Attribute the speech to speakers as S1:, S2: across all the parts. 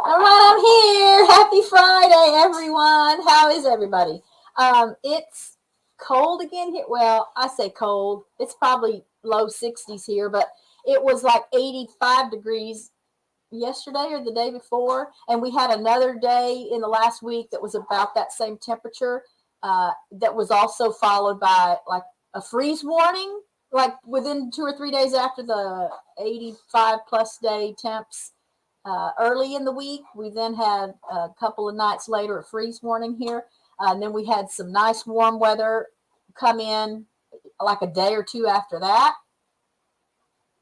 S1: All right, I'm here. Happy Friday, everyone. How is everybody? It's cold again here. Well, I say cold. It's probably low 60s here, but it was like 85 degrees yesterday or the day before. And we had another day in the last week that was about that same temperature. That was also followed by like a freeze warning, like within 2 or 3 days after the 85 plus day temps early in the week. We then had a couple of nights later a freeze warning here. And then we had some nice warm weather come in like a day or two after that.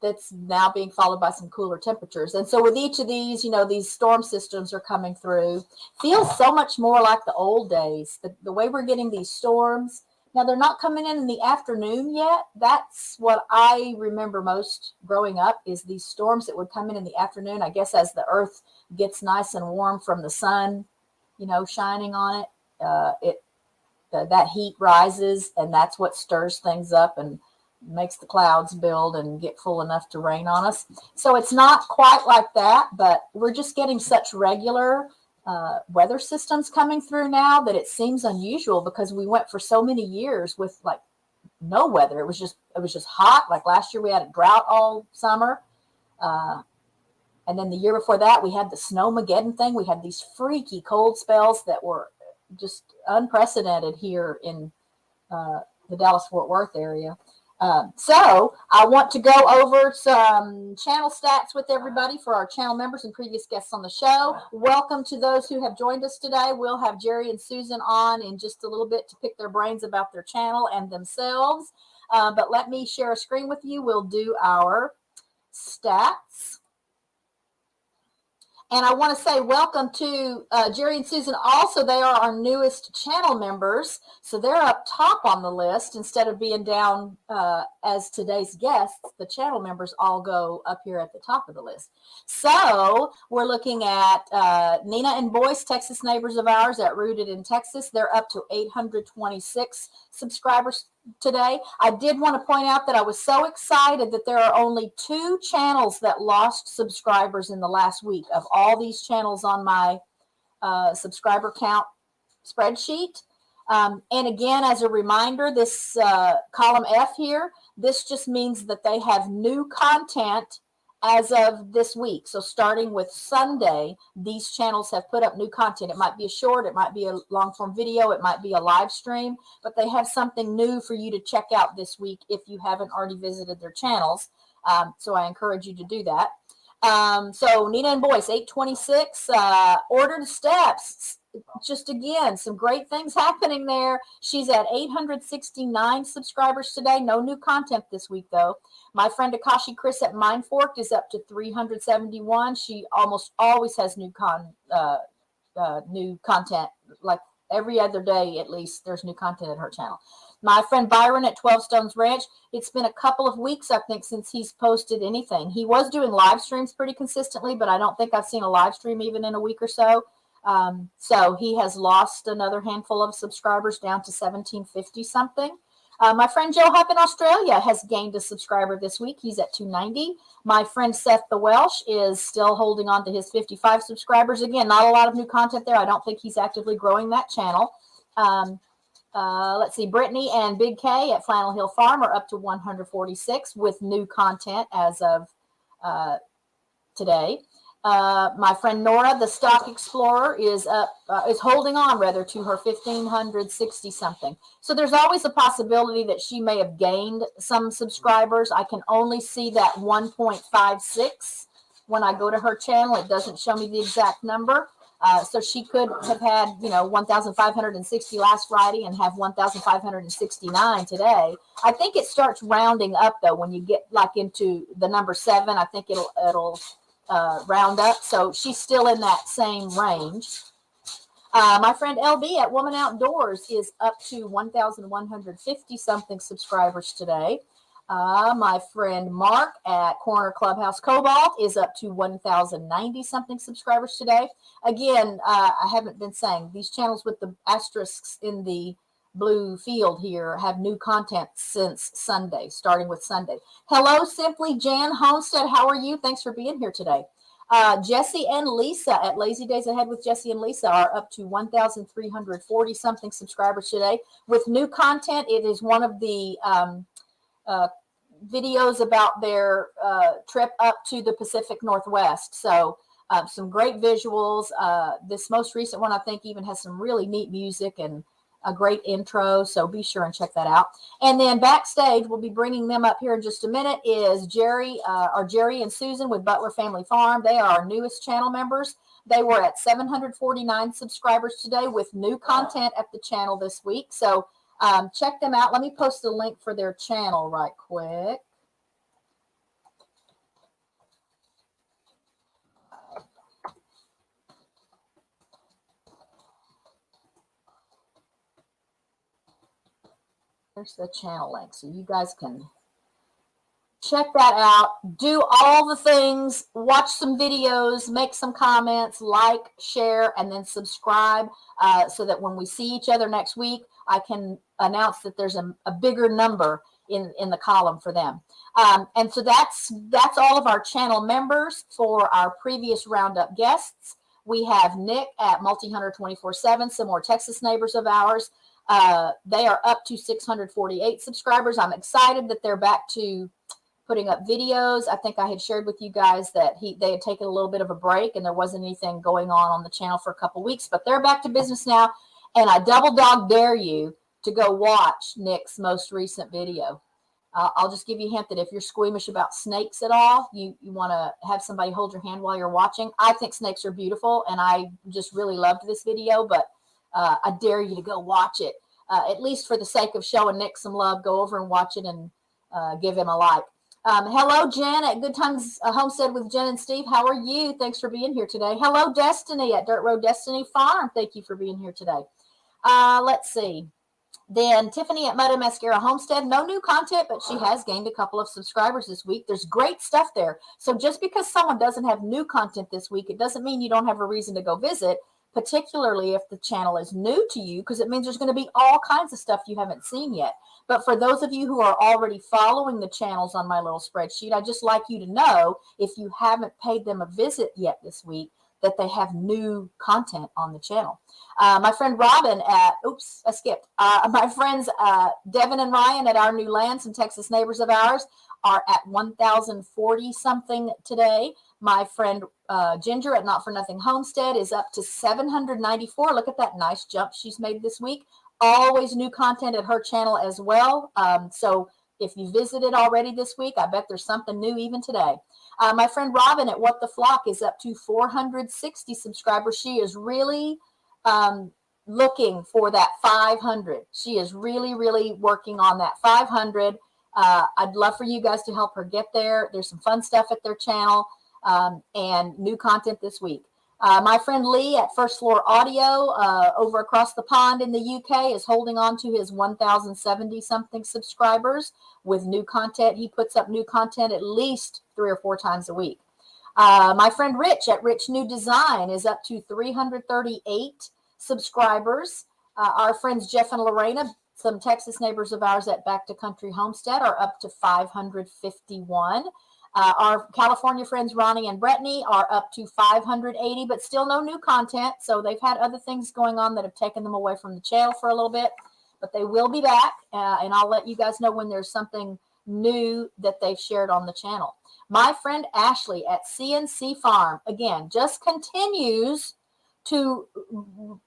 S1: That's now being followed by some cooler temperatures. And so with each of these, these storm systems are coming through. Feels so much more like the old days, the way we're getting these storms. Now, they're not coming in the afternoon yet. That's what I remember most growing up, is these storms that would come in the afternoon. I guess as the earth gets nice and warm from the sun, shining on it, that heat rises, and that's what stirs things up and makes the clouds build and get full enough to rain on us. So it's not quite like that, but we're just getting such regular weather systems coming through now that it seems unusual, because we went for so many years with like no weather. It was just hot. Like last year we had a drought all summer. And then the year before that we had the snowmageddon thing. We had these freaky cold spells that were just unprecedented here in the Dallas-Fort Worth area. So I want to go over some channel stats with everybody for our channel members and previous guests on the show. Welcome to those who have joined us today. We'll have Jerry and Susan on in just a little bit to pick their brains about their channel and themselves. But let me share a screen with you. We'll do our stats. And I want to say welcome to Jerry and Susan. Also, they are our newest channel members. So they're up top on the list instead of being down as today's guests. The channel members all go up here at the top of the list. So we're looking at Nina and Boyce, Texas neighbors of ours that rooted in Texas. They're up to 826 subscribers today. I did want to point out that I was so excited that there are only 2 channels that lost subscribers in the last week of all these channels on my subscriber count spreadsheet. And again, as a reminder, this column F here, this just means that they have new content as of this week. So starting with Sunday, these channels have put up new content. It might be a short, it might be a long form video, it might be a live stream, but they have something new for you to check out this week if you haven't already visited their channels. So I encourage you to do that. So Nina and Boyce, 826, ordered steps. Just again, some great things happening there. She's at 869 subscribers today. No new content this week, though. My friend Akashi Chris at Mind Forked is up to 371. She almost always has new content. Like every other day, at least, there's new content at her channel. My friend Byron at 12 Stones Ranch, it's been a couple of weeks, I think, since he's posted anything. He was doing live streams pretty consistently, but I don't think I've seen a live stream even in a week or so. So he has lost another handful of subscribers down to 1750 something. My friend Joe Hupp in Australia has gained a subscriber this week. He's at 290. My friend Seth the Welsh is still holding on to his 55 subscribers. Again, not a lot of new content there. I don't think he's actively growing that channel. Let's see, Brittany and Big K at Flannel Hill Farm are up to 146 with new content as of today. My friend Nora, the Stock Explorer, is holding on rather to her 1,560 something. So there's always a possibility that she may have gained some subscribers. I can only see that 1.56 when I go to her channel. It doesn't show me the exact number. So she could have had, 1,560 last Friday and have 1,569 today. I think it starts rounding up though when you get like into the number 7. I think it'll round up. So she's still in that same range. My friend LB at Woman Outdoors is up to 1,150 something subscribers today. My friend Mark at Corner Clubhouse Cobalt is up to 1,090 something subscribers today. Again, I haven't been saying these channels with the asterisks in the blue field here have new content since Sunday, starting with Sunday. Hello, Simply Jan Homestead. How are you? Thanks for being here today. Jesse and Lisa at Lazy Days Ahead with Jesse and Lisa are up to 1,340 something subscribers today with new content. It is one of the uh, videos about their trip up to the Pacific Northwest. So some great visuals. This most recent one, I think, even has some really neat music and a great intro. So be sure and check that out. And then backstage, we'll be bringing them up here in just a minute, is Jerry and Susan with Butler Family Farm. They are our newest channel members. They were at 749 subscribers today with new content at the channel this week. So check them out. Let me post a link for their channel right quick. There's the channel link, so you guys can check that out. Do all the things, watch some videos, make some comments, like, share, and then subscribe so that when we see each other next week, I can announce that there's a bigger number in the column for them. And so that's all of our channel members. For our previous Roundup guests, we have Nick at Multi-Hunter 24/7, some more Texas neighbors of ours. They are up to 648 subscribers. I'm excited that they're back to putting up videos. I think I had shared with you guys that they had taken a little bit of a break and there wasn't anything going on the channel for a couple weeks, but they're back to business now. And I double dog dare you to go watch Nick's most recent video. I'll just give you a hint that if you're squeamish about snakes at all, you want to have somebody hold your hand while you're watching. I think snakes are beautiful and I just really loved this video, but I dare you to go watch it. At least for the sake of showing Nick some love, go over and watch it and give him a like. Hello, Jen at Good Times Homestead with Jen and Steve. How are you? Thanks for being here today. Hello, Destiny at Dirt Road Destiny Farm. Thank you for being here today. Let's see. Then Tiffany at Mud and Mascara Homestead. No new content, but she has gained a couple of subscribers this week. There's great stuff there. So just because someone doesn't have new content this week, it doesn't mean you don't have a reason to go visit, particularly if the channel is new to you, because it means there's going to be all kinds of stuff you haven't seen yet. But for those of you who are already following the channels on my little spreadsheet, I'd just like you to know, if you haven't paid them a visit yet this week, that they have new content on the channel. My friend Robin at, I skipped. My friends Devin and Ryan at Our New Land, some Texas neighbors of ours, are at 1,040 something today. My friend Ginger at Not For Nothing Homestead is up to 794. Look at that nice jump she's made this week. Always new content at her channel as well. So if you visited already this week, I bet there's something new even today. My friend Robin at What the Flock is up to 460 subscribers. She is really looking for that 500. She is really, really working on that 500. I'd love for you guys to help her get there. There's some fun stuff at their channel and new content this week. My friend Lee at First Floor Audio over across the pond in the UK is holding on to his 1,070 something subscribers with new content. He puts up new content at least 3 or 4 times a week. My friend Rich at Rich New Design is up to 338 subscribers. Our friends Jeff and Lorena, some Texas neighbors of ours at Back to Country Homestead, are up to 551. Our California friends Ronnie and Brittany are up to 580, but still no new content. So they've had other things going on that have taken them away from the channel for a little bit, but they will be back. And I'll let you guys know when there's something new that they've shared on the channel. My friend Ashley at CNC Farm, again, just continues to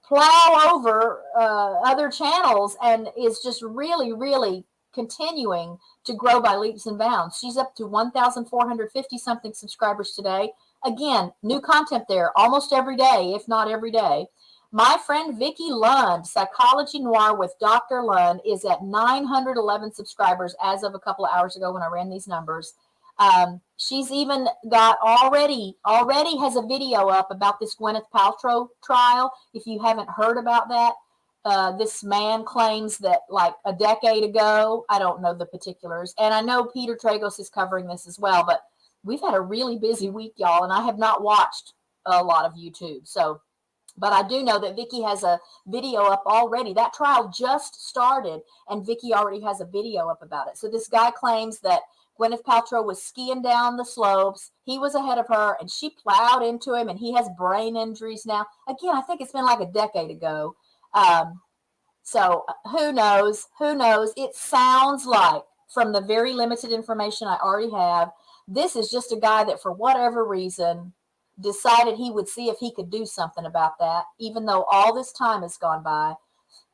S1: plow over other channels and is just really, really continuing to grow by leaps and bounds. She's up to 1,450 something subscribers today. Again, new content there almost every day, if not every day. My friend Vicki Lund, Psychology Noir with Dr. Lund, is at 911 subscribers as of a couple of hours ago when I ran these numbers. She's even got already has a video up about this Gwyneth Paltrow trial. If you haven't heard about that, this man claims that like a decade ago, I don't know the particulars, and I know Peter Tragos is covering this as well, but we've had a really busy week, y'all, and I have not watched a lot of YouTube. So, but I do know that Vicki has a video up already. That trial just started, and Vicki already has a video up about it. So this guy claims that Gwyneth Paltrow was skiing down the slopes. He was ahead of her, and she plowed into him, and he has brain injuries now. Again, I think it's been like a decade ago. So who knows? Who knows? It sounds like, from the very limited information I already have, this is just a guy that, for whatever reason, decided he would see if he could do something about that, even though all this time has gone by.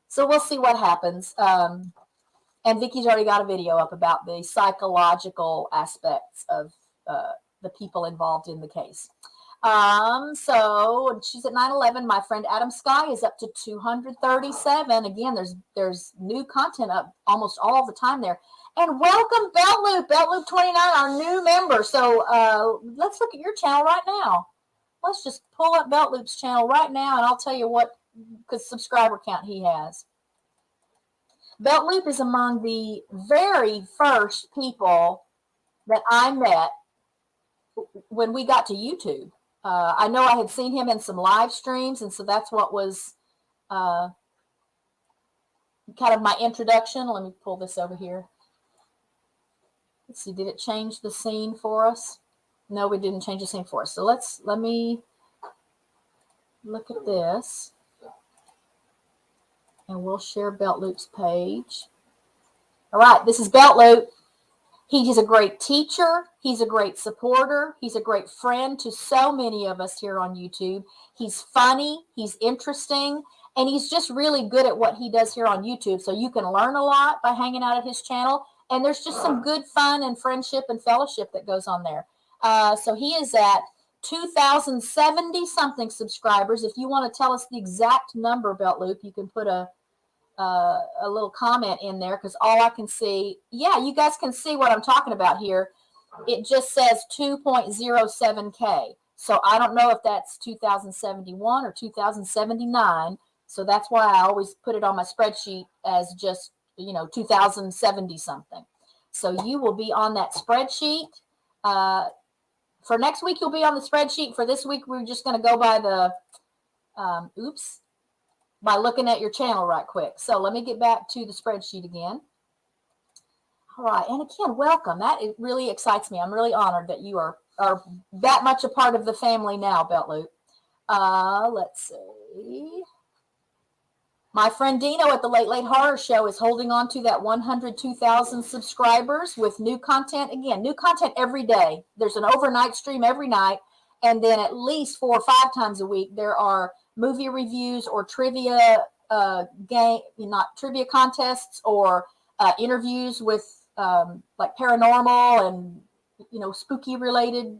S1: So we'll see what happens. And Vicky's already got a video up about the psychological aspects of the people involved in the case. So she's at 911. My friend Adam Sky is up to 237. Again, there's new content up almost all the time there. And welcome Beltloop 29, our new member. So let's look at your channel right now. Let's just pull up Beltloop's channel right now, and I'll tell you what subscriber count he has. Beltloop is among the very first people that I met when we got to YouTube. I know I had seen him in some live streams, and so that's what was kind of my introduction. Let me pull this over here. Let's see, did it change the scene for us? No, we didn't change the scene for us. So let me look at this. And we'll share Beltloop's page. All right, this is Beltloop. He's a great teacher. He's a great supporter. He's a great friend to so many of us here on YouTube. He's funny. He's interesting. And he's just really good at what he does here on YouTube. So you can learn a lot by hanging out at his channel. And there's just some good fun and friendship and fellowship that goes on there. So he is at 2,070 something subscribers. If you want to tell us the exact number, Beltloop, you can put a little comment in there, because all I can see, yeah, you guys can see what I'm talking about here. It just says 2.07K. So I don't know if that's 2071 or 2079. So that's why I always put it on my spreadsheet as just, 2070 something. So you will be on that spreadsheet. For next week, you'll be on the spreadsheet. For this week, we're just going to go by the, by looking at your channel right quick. So let me get back to the spreadsheet again. All right. And again, welcome. It really excites me. I'm really honored that you are that much a part of the family now, Beltloop. Let's see. My friend Dino at the Late Late Horror Show is holding on to that 102,000 subscribers with new content. Again, new content every day. There's an overnight stream every night. And then at least 4 or 5 times a week, there are movie reviews or trivia trivia contests or interviews with like paranormal and spooky related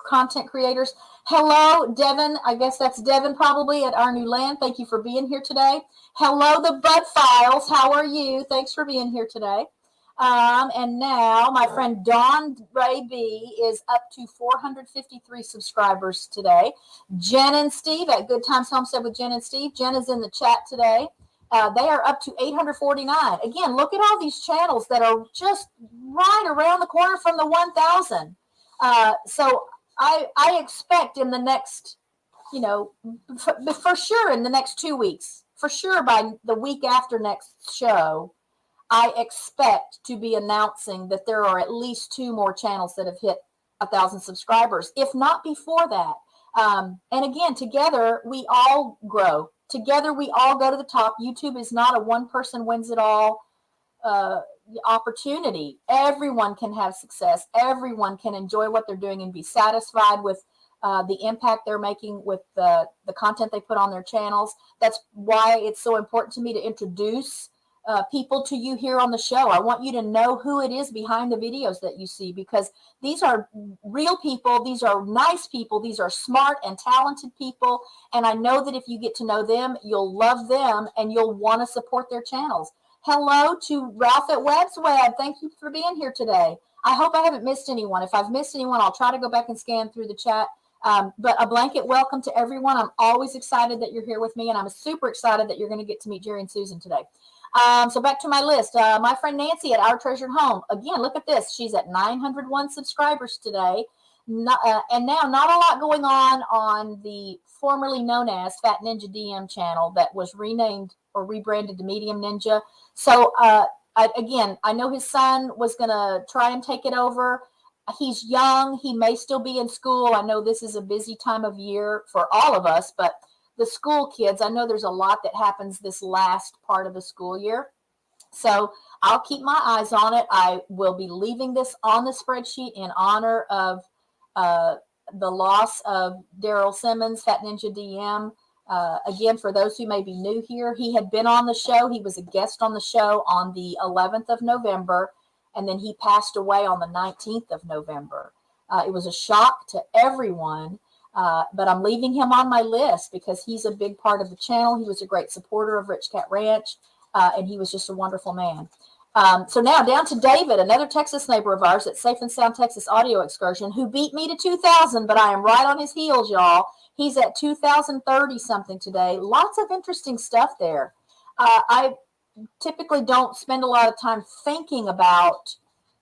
S1: content creators. Hello, Devin. I guess that's Devin probably at Our New Land. Thank you for being here today. Hello, the Bud Files. How are you? Thanks for being here today. And now my friend Dawn Ray B is up to 453 subscribers today. Jen and Steve at Good Times Homestead with Jen and Steve. Jen is in the chat today. They are up to 849. Again, look at all these channels that are just right around the corner from the 1,000. So I expect in the next, for sure in the next 2 weeks, for sure by the week after next show, I expect to be announcing that there are at least 2 more channels that have hit 1,000 subscribers, if not before that. And again, together we all grow. Together we all go to the top. YouTube is not a one person wins it all opportunity. Everyone can have success. Everyone can enjoy what they're doing and be satisfied with the impact they're making with the content they put on their channels. That's why it's so important to me to introduce people to you here on the show. I want you to know who it is behind the videos that you see, because these are real people. These are nice people. These are smart and talented people. And I know that if you get to know them, you'll love them and you'll want to support their channels. Hello to Ralph at Webb's Web. Thank you for being here today. I hope I haven't missed anyone. If I've missed anyone, I'll try to go back and scan through the chat. But a blanket welcome to everyone. I'm always excited that you're here with me, and I'm super excited that you're going to get to meet Jerry and Susan today. So back to my list. My friend Nancy at Our Treasured Home. Again, look at this. She's at 901 subscribers today. And now not a lot going on the formerly known as Fat Ninja DM channel that was renamed or rebranded to Medium Ninja. So I know his son was going to try and take it over. He's young. He may still be in school. I know this is a busy time of year for all of us, but the school kids, I know there's a lot that happens this last part of the school year. So I'll keep my eyes on it. I will be leaving this on the spreadsheet in honor of uh, the loss of Daryl Simmons, Fat Ninja DM. Again, for those who may be new here, he had been on the show. He was a guest on the show on the 11th of November, and then he passed away on the 19th of November. It was a shock to everyone, but I'm leaving him on my list because he's a big part of the channel. He was a great supporter of RichKatRanch, and he was just a wonderful man. So now down to David, another Texas neighbor of ours at Safe and Sound Texas Audio Excursion, who beat me to 2,000, but I am right on his heels, y'all. He's at 2,030 something today. Lots of interesting stuff there. I typically don't spend a lot of time thinking about,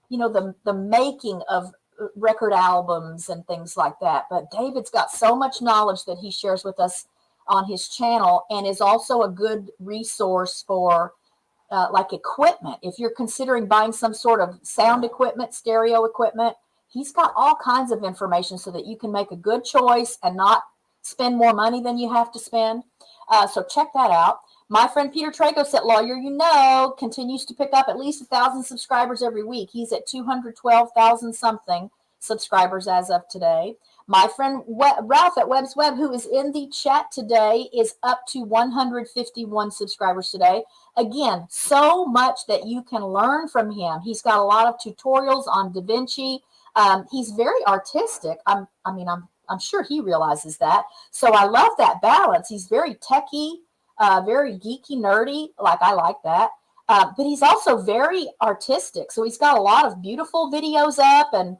S1: the making of record albums and things like that. But David's got so much knowledge that he shares with us on his channel, and is also a good resource for like equipment. If you're considering buying some sort of sound equipment, stereo equipment, he's got all kinds of information so that you can make a good choice and not spend more money than you have to spend. So check that out. My friend Peter Tragos at Lawyer continues to pick up at least 1,000 subscribers every week. He's at 212,000 something subscribers as of today. My friend Ralph at Webb's Web, who is in the chat today, is up to 151 subscribers today. Again, so much that you can learn from him. He's got a lot of tutorials on DaVinci. He's very artistic. I'm sure he realizes that. So I love that balance. He's very techie, very geeky, nerdy. I like that. But he's also very artistic. So he's got a lot of beautiful videos up, and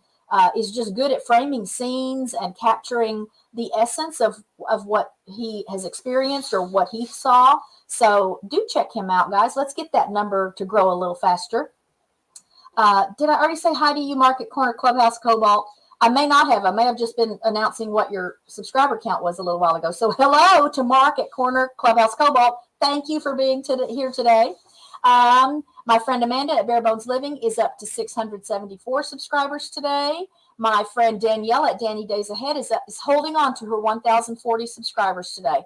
S1: is just good at framing scenes and capturing the essence of what he has experienced or what he saw. So do check him out, guys. Let's get that number to grow a little faster. Did I already say hi to you, Market Corner Clubhouse Cobalt? I may not have. I may have just been announcing what your subscriber count was a little while ago. So hello to Market Corner Clubhouse Cobalt. Thank you for being here today. My friend Amanda at Bare Bones Living is up to 674 subscribers today. My friend Danielle at Danny Days Ahead is holding on to her 1,040 subscribers today.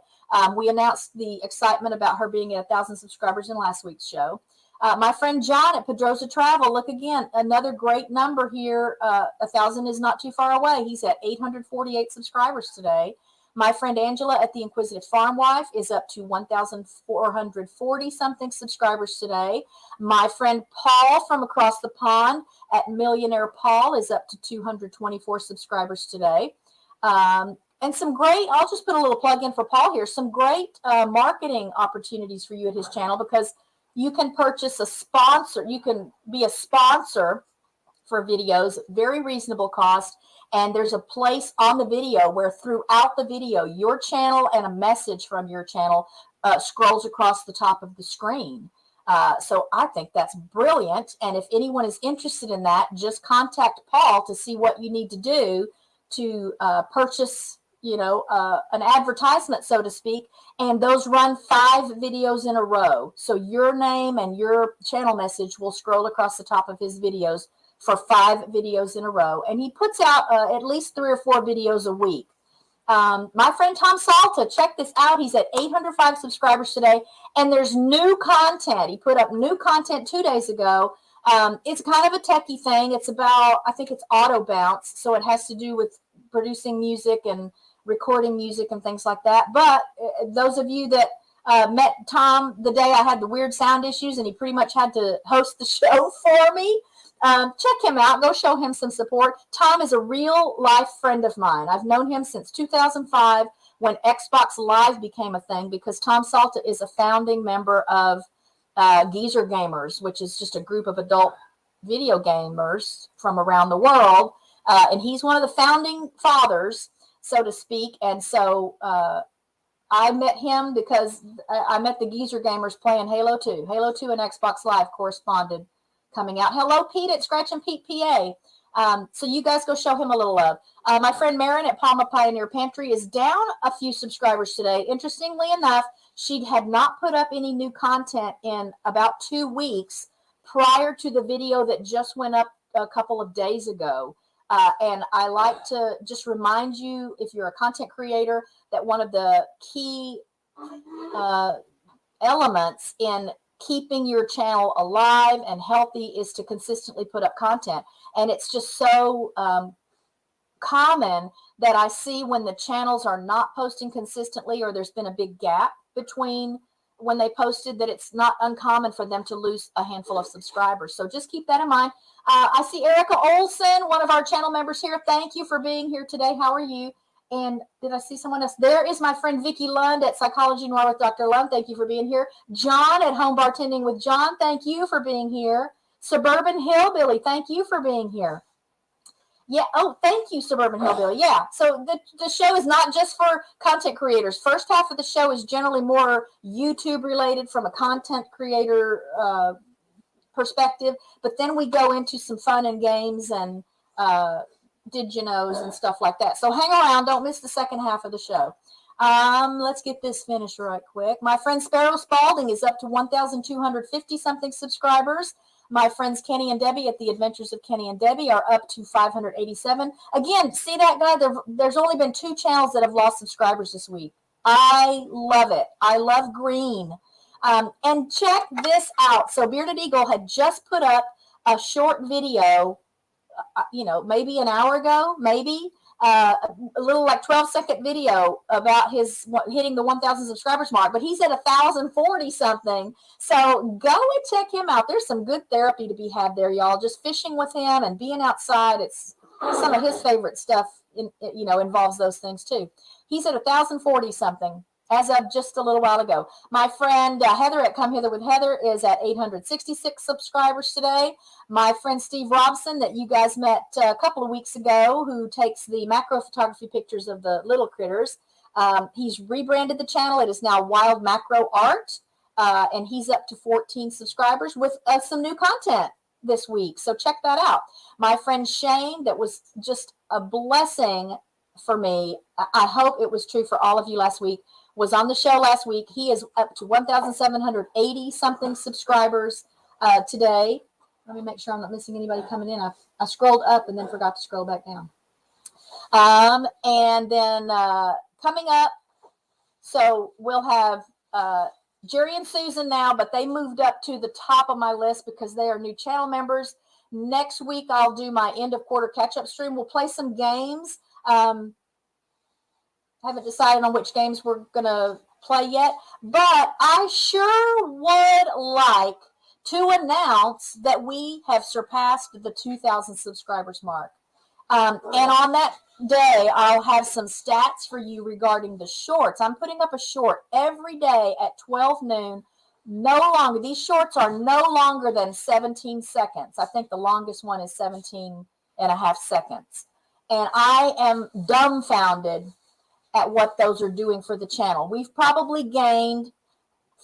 S1: We announced the excitement about her being at 1,000 subscribers in last week's show. My friend John at Pedrosa Travel, look again, another great number here. 1,000 is not too far away. He's at 848 subscribers today. My friend Angela at The Inquisitive Farm Wife is up to 1,440 something subscribers today. My friend Paul from across the pond at Millionaire Paul is up to 224 subscribers today. And some great, I'll just put a little plug in for Paul here, some great marketing opportunities for you at his channel, because you can purchase a sponsor. You can be a sponsor for videos, very reasonable cost. And there's a place on the video where throughout the video, your channel and a message from your channel scrolls across the top of the screen. So I think that's brilliant. And if anyone is interested in that, just contact Paul to see what you need to do to purchase, an advertisement, so to speak. And those run 5 videos in a row. So your name and your channel message will scroll across the top of his videos for 5 videos in a row. And he puts out at least 3 or 4 videos a week. My friend Tom Salta, check this out. He's at 805 subscribers today, and there's new content. He put up new content 2 days ago. It's kind of a techie thing. It's about, I think it's auto bounce. So it has to do with producing music and recording music and things like that. But those of you that met Tom the day I had the weird sound issues and he pretty much had to host the show for me, check him out. Go show him some support. Tom is a real life friend of mine. I've known him since 2005 when Xbox Live became a thing, because Tom Salta is a founding member of Geezer Gamers, which is just a group of adult video gamers from around the world. And he's one of the founding fathers, so to speak. And so I met him because I met the Geezer Gamers playing Halo 2. Halo 2 and Xbox Live corresponded coming out. Hello, Pete at Scratch and Pete, PA. So you guys go show him a little love. My friend Marin at Palma Pioneer Pantry is down a few subscribers today. Interestingly enough, she had not put up any new content in about 2 weeks. prior to the video that just went up a couple of days ago. And I like to just remind you, if you're a content creator, that one of the key elements in keeping your channel alive and healthy is to consistently put up content. And it's just so common that I see when the channels are not posting consistently, or there's been a big gap between when they posted, that it's not uncommon for them to lose a handful of subscribers. So just keep that in mind. I see Erica Olson, one of our channel members here. Thank you for being here today. How are you? And did I see someone else? There is my friend Vicki Lund at Psychology Noir with Dr. Lund. Thank you for being here. John at Home Bartending with John. Thank you for being here. Suburban Hillbilly, thank you for being here. Yeah. Oh, thank you, Suburban Hillbilly. Yeah. So the show is not just for content creators. First half of the show is generally more YouTube related from a content creator perspective. But then we go into some fun and games and did you knows and stuff like that. So hang around. Don't miss the second half of the show. Let's get this finished right quick. My friend Sparrow Spalding is up to 1,250 something subscribers. My friends Kenny and Debbie at the Adventures of Kenny and Debbie are up to 587. Again, see that guy? There's only been 2 channels that have lost subscribers this week. I love it. I love green. And check this out. So Bearded Eagle had just put up a short video, maybe an hour ago, maybe a little like 12-second video about his hitting the 1,000 subscribers mark, but he's at 1,040 something. So go and check him out. There's some good therapy to be had there, y'all. Just fishing with him and being outside. It's some of his favorite stuff. Involves those things too. He's at 1,040 something as of just a little while ago. My friend Heather at Come Hither with Heather is at 866 subscribers today. My friend Steve Robson that you guys met a couple of weeks ago, who takes the macro photography pictures of the little critters, he's rebranded the channel. It is now Wild Macro Art, and he's up to 14 subscribers with some new content this week. So check that out. My friend Shane, that was just a blessing for me. I hope it was true for all of you last week. Was on the show last week. He is up to 1,780 something subscribers today. Let me make sure I'm not missing anybody coming in. I scrolled up and then forgot to scroll back down. And then coming up, so we'll have Jerry and Susan now, but they moved up to the top of my list because they are new channel members. Next week, I'll do my end of quarter catch-up stream. We'll play some games. Haven't decided on which games we're going to play yet, but I sure would like to announce that we have surpassed the 2,000 subscribers mark. And on that day, I'll have some stats for you regarding the shorts. I'm putting up a short every day at 12 noon. No longer, these shorts are no longer than 17 seconds. I think the longest one is 17 and a half seconds. And I am dumbfounded at what those are doing for the channel. We've probably gained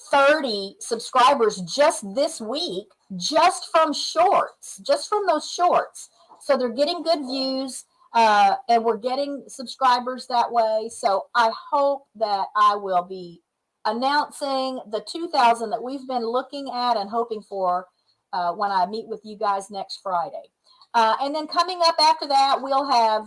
S1: 30 subscribers just this week, just from shorts, just from those shorts. So they're getting good views, and we're getting subscribers that way. So I hope that I will be announcing the 2,000 that we've been looking at and hoping for when I meet with you guys next Friday. And then coming up after that, we'll have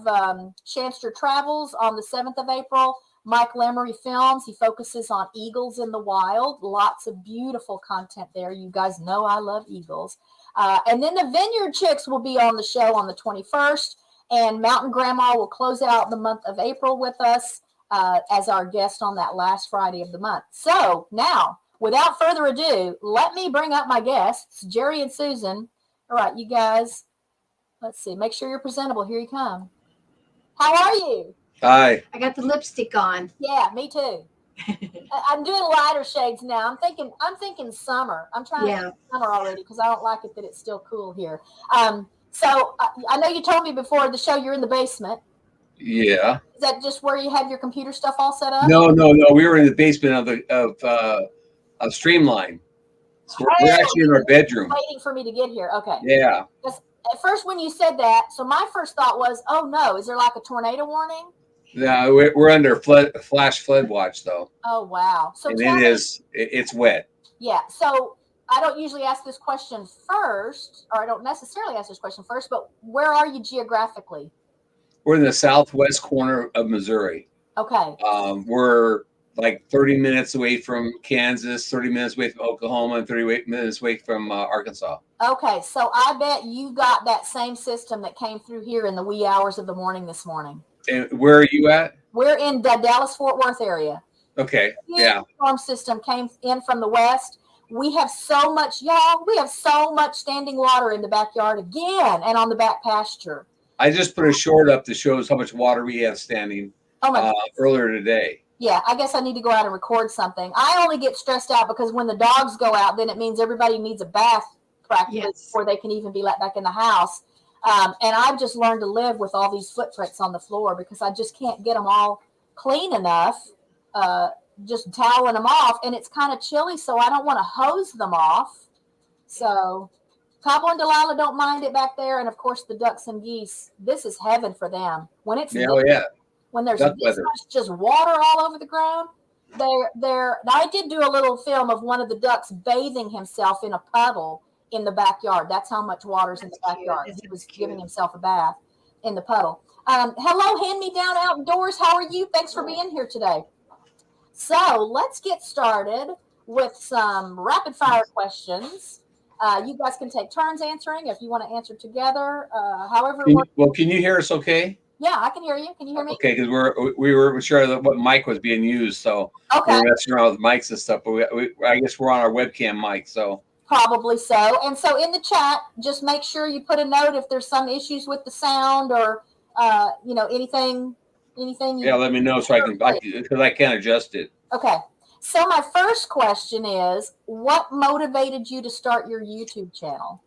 S1: Shanster Travels on the 7th of April. Mike Lemery Films. He focuses on eagles in the wild. Lots of beautiful content there. You guys know I love eagles. And then the Vineyard Chicks will be on the show on the 21st. And Mountain Grandma will close out the month of April with us as our guest on that last Friday of the month. So now, without further ado, let me bring up my guests, Jerry and Susan. All right, you guys. Let's see. Make sure you're presentable. Here you come. How are you?
S2: Hi.
S3: I got the lipstick on.
S1: Yeah, me too. I'm doing lighter shades now. I'm thinking summer. I'm trying to think summer already because I don't like it that it's still cool here. So I know you told me before the show you're in the basement.
S2: Yeah.
S1: Is that just where you have your computer stuff all set up?
S2: No. We were in the basement of Streamline. So we're actually in our bedroom.
S1: Waiting for me to get here. Okay.
S2: Yeah.
S1: At first, when you said that, so my first thought was, oh no, is there like a tornado warning?
S2: No, we're under flash flood watch though.
S1: Oh wow! So
S2: and
S1: it's
S2: wet.
S1: Yeah. So I don't usually ask this question first, or I don't necessarily ask this question first, but where are you geographically?
S2: We're in the southwest corner of Missouri.
S1: Okay.
S2: We're like 30 minutes away from Kansas, 30 minutes away from Oklahoma, and 30 minutes away from Arkansas.
S1: Okay, so I bet you got that same system that came through here in the wee hours of the morning this morning.
S2: And where are you at?
S1: We're in the Dallas-Fort Worth area.
S2: Okay, yeah.
S1: Storm system came in from the west. We have so much, y'all. We have so much standing water in the backyard again, and on the back pasture.
S2: I just put a short up that shows how much water we have standing earlier today.
S1: Yeah, I guess I need to go out and record something. I only get stressed out because when the dogs go out, then it means everybody needs a bath practically before they can even be let back in the house. And I've just learned to live with all these footprints on the floor because I just can't get them all clean enough, just toweling them off. And it's kind of chilly, so I don't want to hose them off. So Cabo and Delilah don't mind it back there. And, of course, the ducks and geese, this is heaven for them. When it's when there's this much just water all over the ground, I did do a little film of one of the ducks bathing himself in a puddle in the backyard. That's how much water's in the backyard. He was giving himself a bath in the puddle. Hello, Hand Me Down Outdoors. How are you? Thanks for being here today. So let's get started with some rapid fire questions. You guys can take turns answering if you want to answer together. However,
S2: can you hear us okay?
S1: Yeah, I can hear you. Can you hear me?
S2: Okay, because we were sure that what mic was being used, so we were messing around with mics and stuff. But I guess we're on our webcam mic, so
S1: probably so. And so in the chat, just make sure you put a note if there's some issues with the sound or anything.
S2: Yeah, let me know so I can because I can't adjust it.
S1: Okay. So my first question is, what motivated you to start your YouTube channel?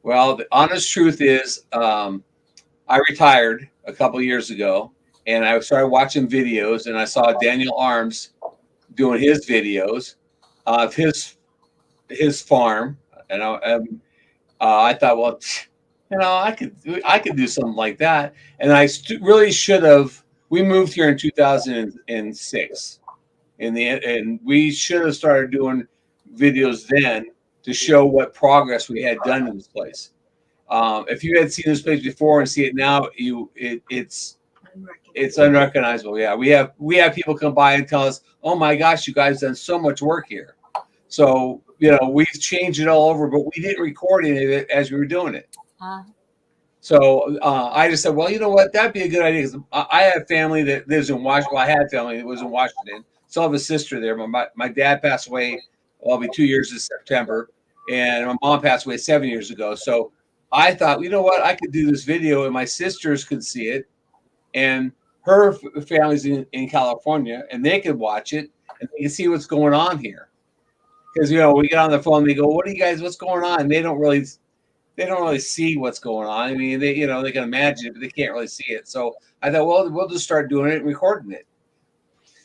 S2: Well, the honest truth is, I retired a couple years ago, and I started watching videos, and I saw Daniel Arms doing his videos of his farm, and I thought, well, I could do something like that, and I really should have. We moved here in 2006, and we should have started doing videos then to show what progress we had done in this place. If you had seen this place before and see it now, it's unrecognizable. Yeah, we have people come by and tell us, "Oh my gosh, you guys done so much work here." So we've changed it all over, but we didn't record any of it as we were doing it. So I just said, well, you know what, that'd be a good idea. Because I have family that lives in Washington. Well, I had family that was in Washington. Still have a sister there. My dad passed away. Well, it'll be 2 years this September, and my mom passed away 7 years ago. So I thought, you know what, I could do this video and my sisters could see it, and her family's in California, and they could watch it and they can see what's going on here. Because we get on the phone, they go, "What are you guys? What's going on?" And they don't really see what's going on. I mean, they can imagine it, but they can't really see it. So I thought, well, we'll just start doing it and recording it.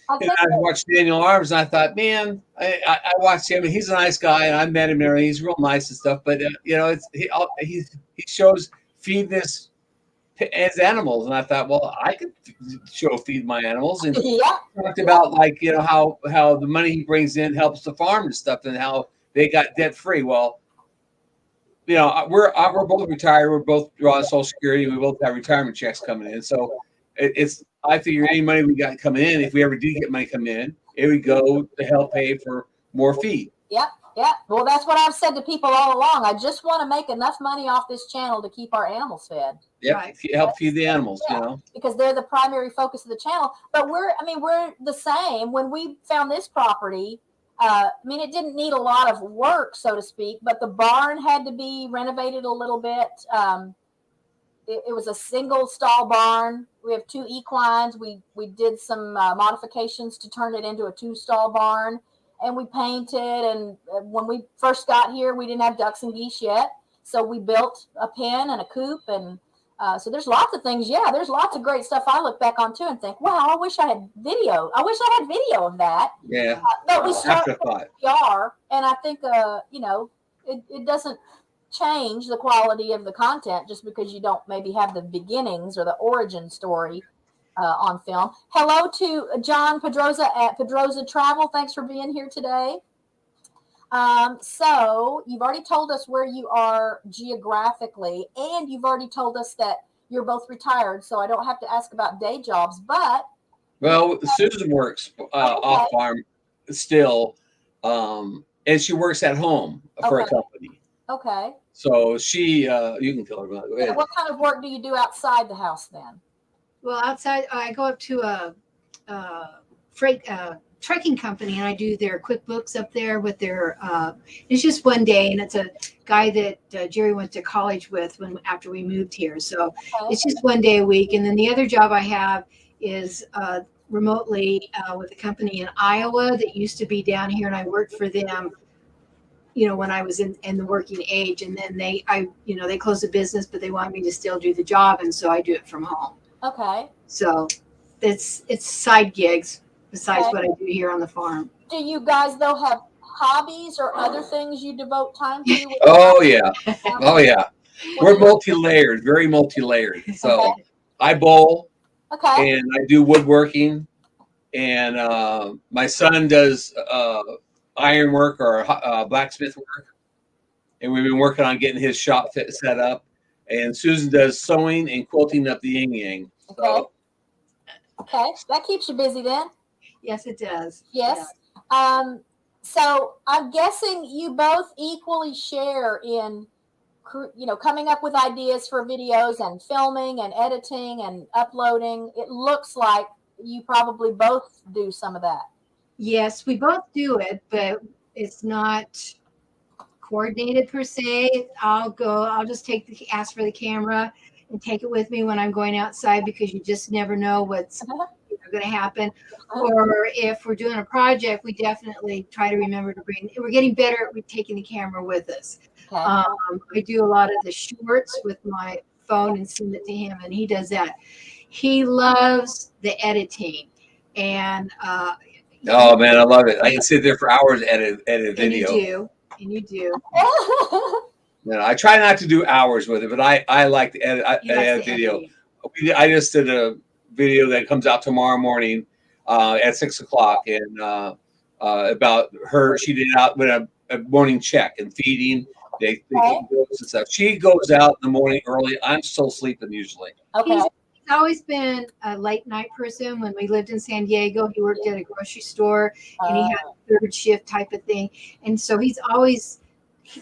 S2: And I watched Daniel Arms, and I thought, man, I watched him, and he's a nice guy, and I met him there, and he's real nice and stuff. But he shows feeding his animals, and I thought, well, I could feed my animals, and talked about how the money he brings in helps the farm and stuff, and how they got debt free. Well, we're both retired. We're both drawing Social Security. We both have retirement checks coming in. So I figure any money we got coming in, if we ever did get money coming in, it would go to help pay for more feed.
S1: Yeah. Well, that's what I've said to people all along. I just want to make enough money off this channel to keep our animals fed.
S2: Yeah, right. Help feed the animals,
S1: because they're the primary focus of the channel. But we're the same. When we found this property, it didn't need a lot of work, so to speak, but the barn had to be renovated a little bit. It was a single stall barn. We have 2 equines. We did some modifications to turn it into a 2-stall barn, and we painted. And when we first got here, we didn't have ducks and geese yet, so we built a pen and a coop. And so there's lots of things. Yeah, there's lots of great stuff I look back on too and think, wow, I wish I had video. I wish I had video of that.
S2: Yeah.
S1: But we started with PR, and I think, it doesn't change the quality of the content just because you don't maybe have the beginnings or the origin story on film. Hello to John Pedroza at Pedroza Travel. Thanks for being here today. So you've already told us where you are geographically, and you've already told us that you're both retired. So I don't have to ask about day jobs. But
S2: Well, Susan works off
S1: okay,
S2: farm still, and she works at home for a
S1: okay,
S2: company.
S1: okay.
S2: So she, you can tell her. Go
S1: Yeah.
S2: ahead.
S1: What kind of work do you do outside the house then?
S3: Well, outside, I go up to a freight trucking company, and I do their QuickBooks up there with their. It's just one day, and it's a guy that Jerry went to college with when after we moved here. So
S1: Okay.
S3: it's just one day a week, and then the other job I have is remotely with a company in Iowa that used to be down here, and I worked for them. When I was in the working age, and then they closed the business, but they want me to still do the job, and so I do it from home.
S1: Okay.
S3: So it's side gigs besides
S1: Okay.
S3: what I do here on the farm.
S1: Do you guys though have hobbies or other things you devote time to?
S2: Oh yeah, oh yeah.
S1: What
S2: We're
S1: do you-
S2: multi-layered, very multi-layered. So
S1: Okay.
S2: I bowl
S1: Okay.
S2: and I do woodworking, and my son does ironwork or blacksmith work, and we've been working on getting his shop set up. And Susan does sewing and quilting up the yin yang.
S1: Okay.
S2: So
S1: Okay. That keeps you busy then.
S3: Yes, it does.
S1: Yes. So I'm guessing you both equally share in, coming up with ideas for videos and filming and editing and uploading. It looks like you probably both do some of that.
S3: Yes, we both do it, but it's not coordinated per se. I'll just ask for the camera and take it with me when I'm going outside, because you just never know what's going to happen. Or if we're doing a project, we definitely try to remember to we're getting better at taking the camera with us.
S1: Okay.
S3: I do a lot of the shorts with my phone and send it to him, and he does that. He loves the editing, and
S2: oh man, I love it. I can sit there for hours edit
S3: and
S2: video.
S3: you do.
S2: I try not to do hours with it, but I like to edit,
S3: He likes
S2: edit
S3: the
S2: video.
S3: editing.
S2: I just did a video that comes out tomorrow morning at 6:00, and about her. She did out with a morning check and feeding. They keep goats and stuff. She goes out in the morning early. I'm still sleeping usually.
S1: Okay.
S3: He's always been a late night person. When we lived in San Diego, he worked at a grocery store, and he had a third shift type of thing. And so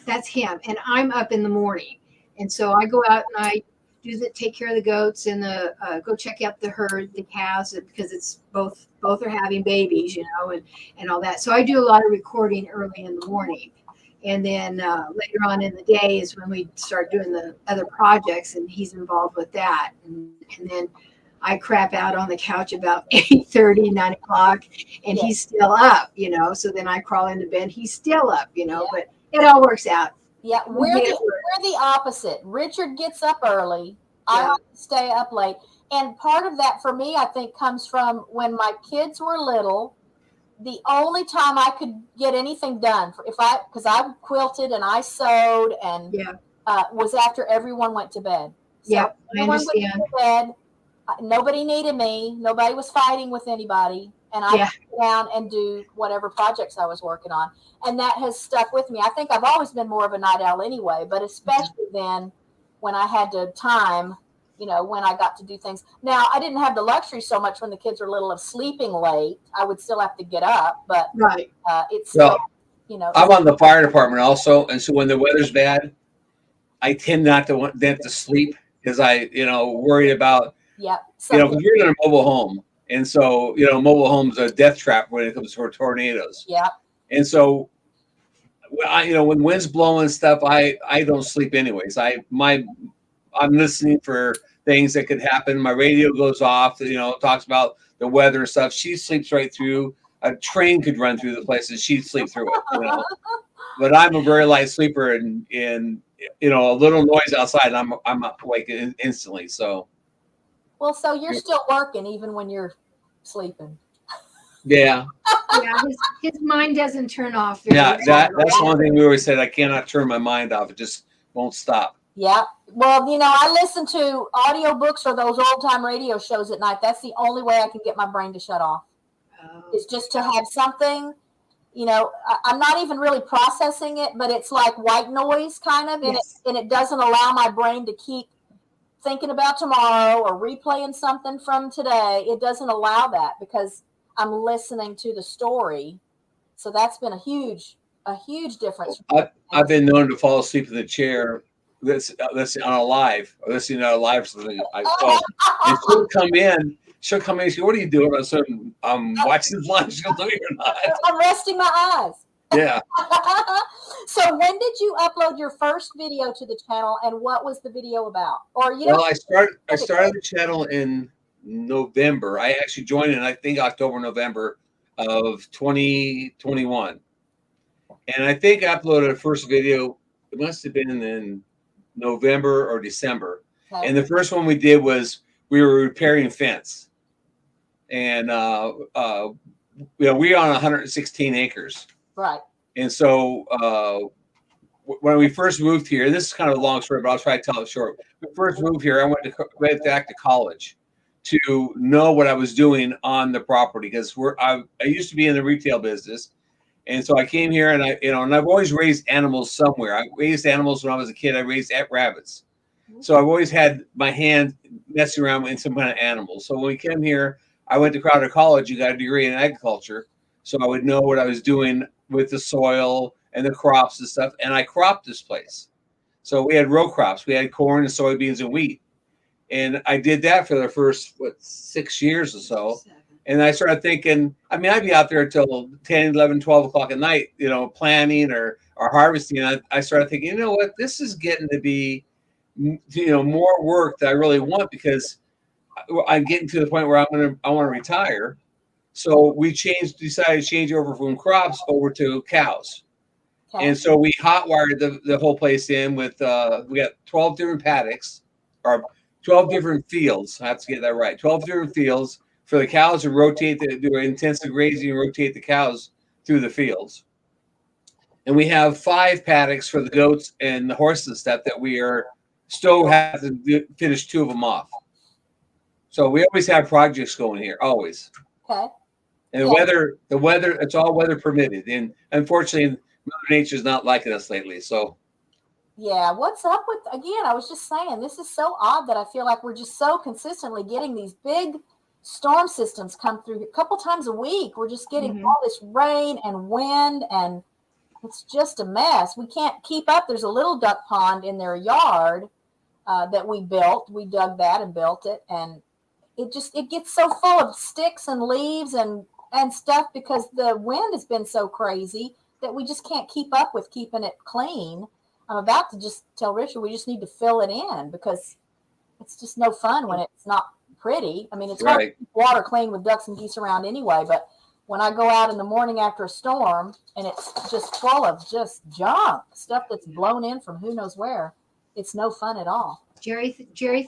S3: that's him. And I'm up in the morning. And so I go out and I take care of the goats, and go check out the herd, the calves, because it's both are having babies, and all that. So I do a lot of recording early in the morning. And then later on in the day is when we start doing the other projects, and he's involved with that. And then I crap out on the couch about 8:30, 9 o'clock, and he's still up, So then I crawl into bed. He's still up, but it all works out.
S1: Yeah, we're the opposite. Richard gets up early. I have to stay up late. And part of that for me, I think, comes from when my kids were little. The only time I could get anything done because I quilted and I sewed and was after everyone went to bed. So
S3: I understand.
S1: Went to bed, nobody needed me. Nobody was fighting with anybody. And I could sit down and do whatever projects I was working on. And that has stuck with me. I think I've always been more of a night owl anyway, but especially then when I had time, when I got to do things. Now, I didn't have the luxury so much when the kids were little of sleeping late. I would still have to get up, but it's still,
S2: I'm on the fire department also, and so when the weather's bad, I tend not to want them to sleep because I, worried about, because we're in a mobile home, and so mobile homes are a death trap when it comes to tornadoes.
S1: Yeah.
S2: And so, when wind's blowing and stuff, I don't sleep anyways. I'm listening for things that could happen. My radio goes off, talks about the weather and stuff. She sleeps right through. A train could run through the place and she'd sleep through it. But I'm a very light sleeper, and a little noise outside, and I'm awake instantly. So.
S1: Well, so you're still working even when you're sleeping.
S2: Yeah.
S3: His mind doesn't turn off.
S2: That's one thing we always said. I cannot turn my mind off. It just won't stop.
S1: Yeah. Well, I listen to audiobooks or those old time radio shows at night. That's the only way I can get my brain to shut off. Is just to have something I'm not even really processing it, but it's like white noise kind of, and
S3: Yes.
S1: it doesn't allow my brain to keep thinking about tomorrow or replaying something from today. It doesn't allow that because I'm listening to the story. So that's been a huge difference.
S2: I've been known to fall asleep in the chair. Listen on a live, or listening to a live something. And she'll come in. She'll come in. And say, "What are you doing?" I said, "I'm watching lunch." She goes, "No, you're not."
S1: I'm resting my eyes.
S2: Yeah.
S1: So when did you upload your first video to the channel, and what was the video about? Or
S2: Well, I started the channel in November. I actually joined in, I think, October, November of 2021. And I think I uploaded the first video. It must have been in November or December.
S1: Okay.
S2: And the first one we did was we were repairing fence. And we're on 116 acres.
S1: Right.
S2: And so when we first moved here, and this is kind of a long story, but I'll try to tell it short. When we first moved here, I went back to college to know what I was doing on the property because I used to be in the retail business, and so I came here and I've always raised animals somewhere. I raised animals when I was a kid. I raised rabbits, so I've always had my hand messing around in some kind of animals. So when we came here, I went to Crowder College. You got a degree in agriculture, so I would know what I was doing with the soil and the crops and stuff. And I cropped this place. So we had row crops. We had corn and soybeans and wheat. And I did that for the first, 6 years or so. And I started thinking, I'd be out there until 10, 11, 12 o'clock at night, planting or harvesting. And I started thinking, you know what, this is getting to be, more work that I really want because I'm getting to the point where I want to retire. So we decided to change over from crops over to cows.
S1: Okay.
S2: And so we hot wired the whole place in with we got 12 different paddocks or 12 different fields. I have to get that right. 12 different fields for the cows to do intensive grazing and rotate the cows through the fields. And we have 5 paddocks for the goats and the horses and stuff that we are still have to finish 2 of them off. So we always have projects going here, always.
S1: Okay.
S2: And the weather, it's all weather permitted. And unfortunately, Mother Nature's not liking us lately. So
S1: yeah, what's up with, again, I was just saying, this is so odd that I feel like we're just so consistently getting these big storm systems come through a couple times a week. We're just getting all this rain and wind, and it's just a mess. We can't keep up. There's a little duck pond in their yard that we built. We dug that and built it, and it gets so full of sticks and leaves and stuff because the wind has been so crazy that we just can't keep up with keeping it clean. I'm about to just tell Richard we just need to fill it in because it's just no fun when it's not pretty. It's hard to keep water clean with ducks and geese around anyway, but when I go out in the morning after a storm and it's just full of just junk, stuff that's blown in from who knows where, it's no fun at all.
S3: Jerry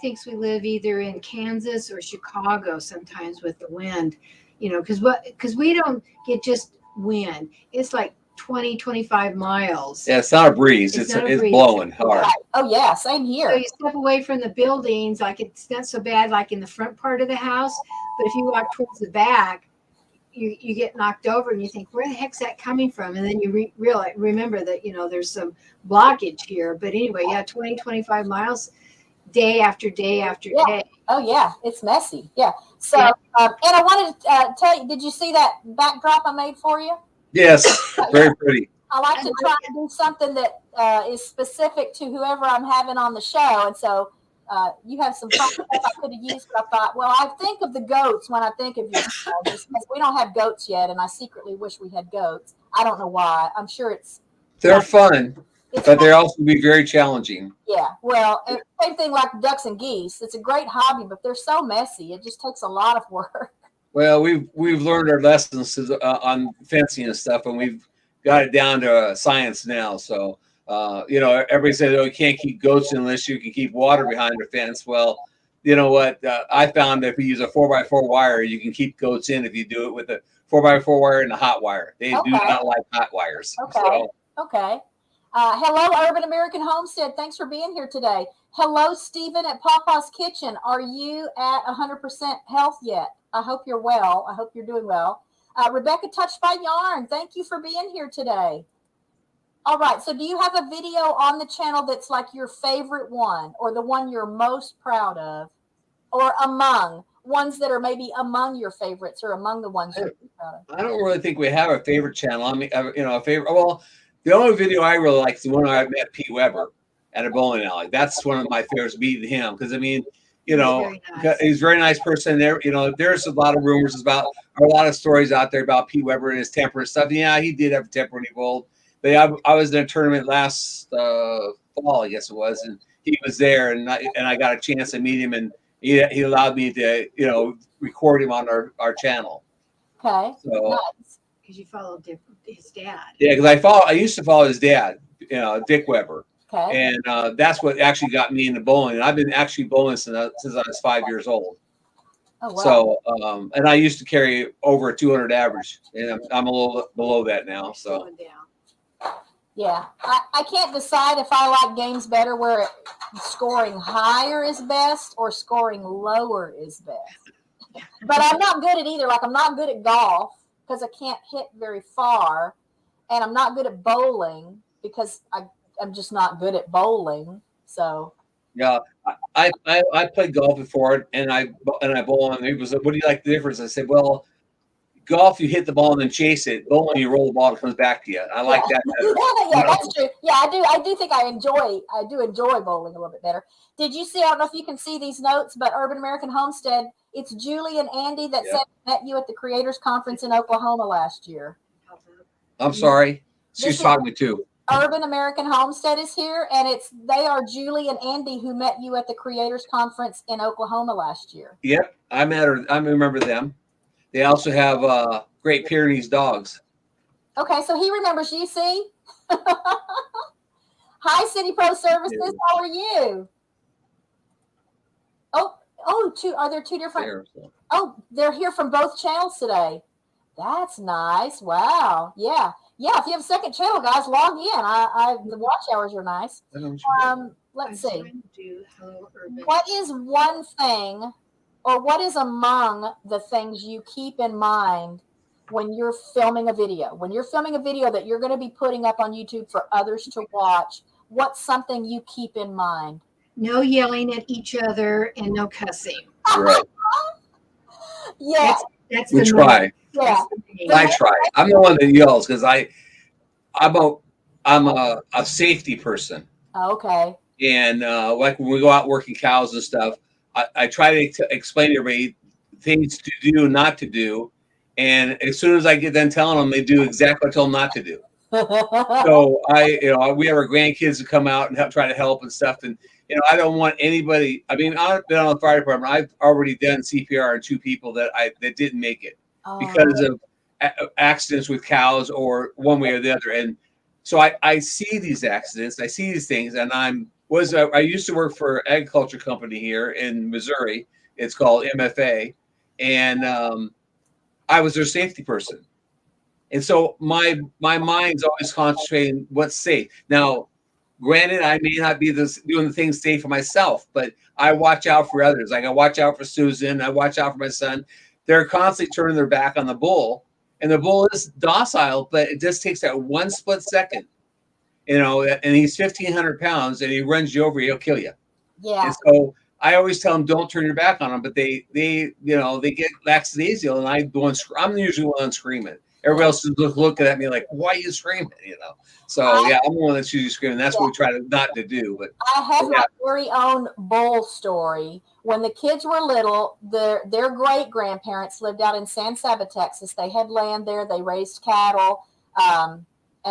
S3: thinks we live either in Kansas or Chicago sometimes with the wind, because we don't get just wind. It's like 20, 25 miles.
S2: Yeah, it's not a breeze. It's blowing hard.
S1: Oh yeah, same here.
S3: So you step away from the buildings, like it's not so bad like in the front part of the house, but if you walk towards the back, you get knocked over and you think, where the heck's that coming from? And then you remember that, there's some blockage here. But anyway, 20, 25 miles day after day after day.
S1: Oh yeah, it's messy. Yeah. So, and I wanted to tell you, did you see that backdrop I made for you?
S2: Yes, very pretty.
S1: I like to try to do something that is specific to whoever I'm having on the show. And so you have some fun stuff I could have used, but I thought, well, I think of the goats when I think of you, just because we don't have goats yet, and I secretly wish we had goats. I don't know why. I'm sure
S2: they're fun, but they also be very challenging.
S1: Yeah, well, same thing like ducks and geese. It's a great hobby, but they're so messy. It just takes a lot of work.
S2: Well, we've learned our lessons on fencing and stuff, and we've got it down to science now. So, everybody says, "Oh, you can't keep goats unless you can keep water behind the fence." Well, you know what? I found that if you use a 4x4 wire, you can keep goats in if you do it with a 4x4 wire and a hot wire. They do not like hot wires.
S1: Okay. Okay. Hello, Urban American Homestead. Thanks for being here today. Hello, Stephen at Papa's Kitchen. Are you at 100% health yet? I hope you're well. I hope you're doing well. Rebecca Touched by Yarn, thank you for being here today. All right, so do you have a video on the channel that's like your favorite one, or the one you're most proud of, or among ones that are maybe among your favorites, or among the ones you're proud of?
S2: I don't really think we have a favorite channel. I mean, a favorite. Well, the only video I really like is the one I met Pete Weber at a bowling alley. That's one of my favorites, meeting him, because I mean,
S3: He's very nice.
S2: he's a very nice person. There, there's a lot of rumors about, or a lot of stories out there about Pete Weber and his temper and stuff. Yeah, he did have a temper when he bowled. But I was in a tournament last fall, I guess it was, and he was there, and I got a chance to meet him, and he allowed me to record him on our channel.
S1: Okay.
S2: So
S1: nice.
S3: Because you followed his dad.
S2: Yeah, because I used to follow his dad, Dick Weber.
S1: Okay.
S2: And that's what actually got me into bowling. And I've been actually bowling since I was 5 years old.
S1: Oh, wow.
S2: So, and I used to carry over a 200 average, and I'm a little below that now. So,
S3: Slowing down.
S1: Yeah, I can't decide if I like games better where scoring higher is best or scoring lower is best. But I'm not good at either. Like, I'm not good at golf because I can't hit very far, and I'm not good at bowling because I'm just not good at bowling. So
S2: yeah, I played golf before, and I bowl, and he was like, "What do you like the difference?" I said, "Well, golf, you hit the ball and then chase it. Bowling, you roll the ball and it comes back to you. I like that better."
S1: Yeah, that's true. Yeah, I do think I do enjoy bowling a little bit better. Did you see, I don't know if you can see these notes, but Urban American Homestead, it's Julie and Andy that met you at the Creators Conference in Oklahoma last year.
S2: I'm sorry. She's talking to.
S1: Urban American Homestead is here, and they are Julie and Andy who met you at the Creators Conference in Oklahoma last year.
S2: Yep, I met her. I remember them. They also have Great Pyrenees dogs.
S1: Okay, so he remembers you, see? Hi, City Pro Services. How are you? Are there two different? Oh, they're here from both channels today. That's nice. Wow. Yeah. If you have a second channel, guys, log in. The watch hours are nice. Let's see. What is one thing, or what is among the things you keep in mind when you're filming a video? When you're filming a video that you're going to be putting up on YouTube for others to watch, what's something you keep in mind?
S3: No yelling at each other and no cussing.
S2: Right.
S1: Yeah.
S3: That's
S2: we try.
S1: Yeah.
S2: I try. I'm the one that yells because I'm a safety person.
S1: Okay.
S2: And like when we go out working cows and stuff, I try to explain to everybody things to do, not to do. And as soon as I get done telling them, they do exactly what I told them not to do. So we have our grandkids to come out and try to help and stuff. And, I don't want anybody, I've been on the fire department. I've already done CPR on 2 people that didn't make it because of accidents with cows or one way or the other. And so I see these accidents, I see these things, and I used to work for an agriculture company here in Missouri. It's called MFA, and I was their safety person. And so my mind's always concentrating what's safe. Now, granted, I may not be doing the things safe for myself, but I watch out for others. Like I watch out for Susan, I watch out for my son. They're constantly turning their back on the bull, and the bull is docile, but it just takes that one split second. And he's 1,500 pounds, and he runs you over, he'll kill you.
S1: Yeah.
S2: And so I always tell them, don't turn your back on them, but they get lackadaisical, and I'm usually the one screaming. Everybody else is looking at me like, why are you screaming? So I'm the one that's usually screaming. That's what we try not to do. But
S1: I have my very own bull story. When the kids were little, their great grandparents lived out in San Saba, Texas. They had land there. They raised cattle, and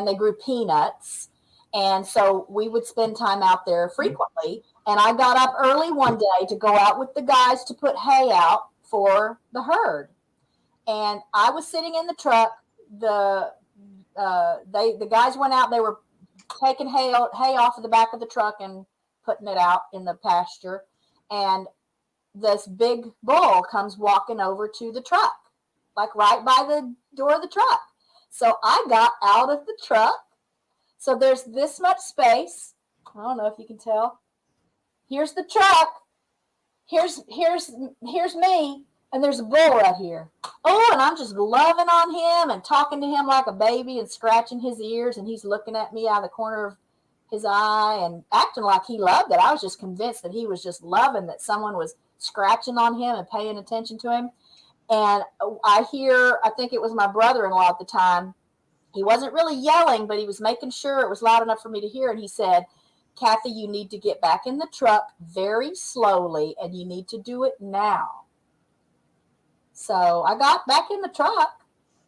S1: they grew peanuts. And so we would spend time out there frequently. And I got up early one day to go out with the guys to put hay out for the herd. And I was sitting in the truck. The guys went out. They were taking hay off of the back of the truck and putting it out in the pasture. And this big bull comes walking over to the truck, like right by the door of the truck. So I got out of the truck. So there's this much space. I don't know if you can tell. Here's the truck. Here's me. and there's a bull right here. Oh, and I'm just loving on him and talking to him like a baby and scratching his ears, and he's looking at me out of the corner of his eye and acting like he loved it. I was just convinced that he was just loving that someone was scratching on him and paying attention to him. And I think it was my brother-in-law at the time. He wasn't really yelling, but he was making sure it was loud enough for me to hear. And he said, Kathy, you need to get back in the truck very slowly, and you need to do it now. So I got back in the truck,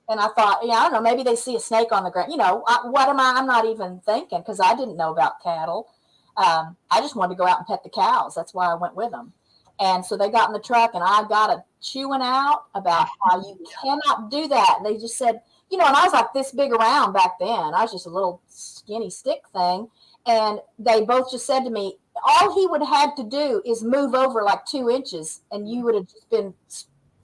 S1: and I thought, I don't know, maybe they see a snake on the ground. What am I? I'm not even thinking, because I didn't know about cattle. I just wanted to go out and pet the cows. That's why I went with them. And so they got in the truck, and I got a chewing out about how you cannot do that. And they just said, and I was like this big around back then. I was just a little skinny stick thing. And they both just said to me, all he would have had to do is move over like 2 inches, and you would have just been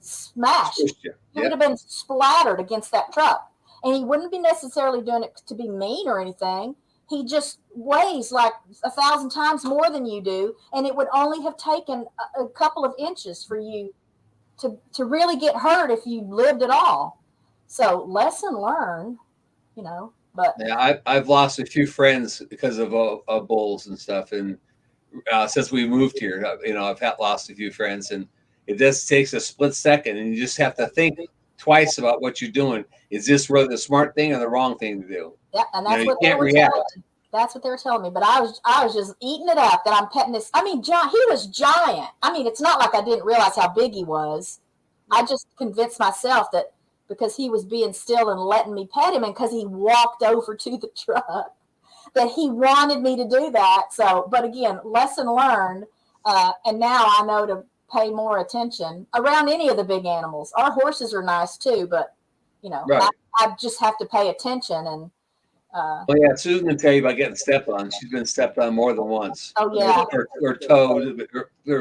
S1: smashed. You would have been splattered against that truck. And he wouldn't be necessarily doing it to be mean or anything. He just weighs like 1,000 times more than you do, and it would only have taken a couple of inches for you to really get hurt if you lived at all. So lesson learned, But
S2: yeah, I've lost a few friends because of bulls and stuff, and since we moved here, I've lost a few friends, and it just takes a split second, and you just have to think twice about what you're doing. Is this really the smart thing or the wrong thing to do?
S1: Yeah, and that's what they were telling me. That's what they were telling me. But I was just eating it up that I'm petting this. I mean, John, he was giant. I mean, it's not like I didn't realize how big he was. I just convinced myself that because he was being still and letting me pet him, and because he walked over to the truck, that he wanted me to do that. So, but again, lesson learned. And now I know to pay more attention around any of the big animals. Our horses are nice too, but right. I just have to pay attention. And
S2: well, yeah, Susan can tell you about getting stepped on. She's been stepped on more than once.
S1: Oh yeah,
S2: her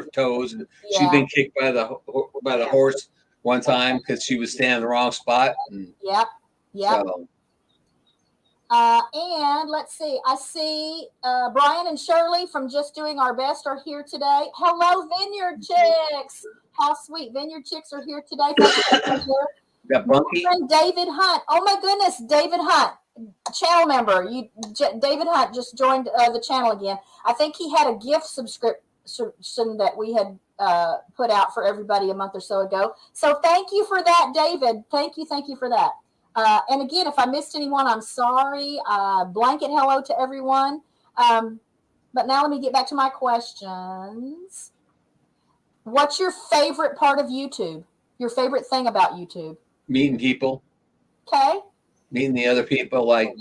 S2: toes, and she's been kicked by the horse one time because she was standing in the wrong spot. And
S1: yep.
S2: So.
S1: And let's see. I see Brian and Shirley from Just Doing Our Best are here today. Hello, Vineyard Chicks. How sweet. Vineyard Chicks are here today.
S2: Got Bunky?
S1: David Hunt. Oh, my goodness. David Hunt, channel member. David Hunt just joined the channel again. I think he had a gift subscription that we had put out for everybody a month or so ago. So thank you for that, David. Thank you for that. And again, if I missed anyone, I'm sorry. Blanket hello to everyone. But now let me get back to my questions. What's your favorite part of YouTube? Your favorite thing about YouTube?
S2: Meeting people.
S1: Okay.
S2: Meeting the other people. Like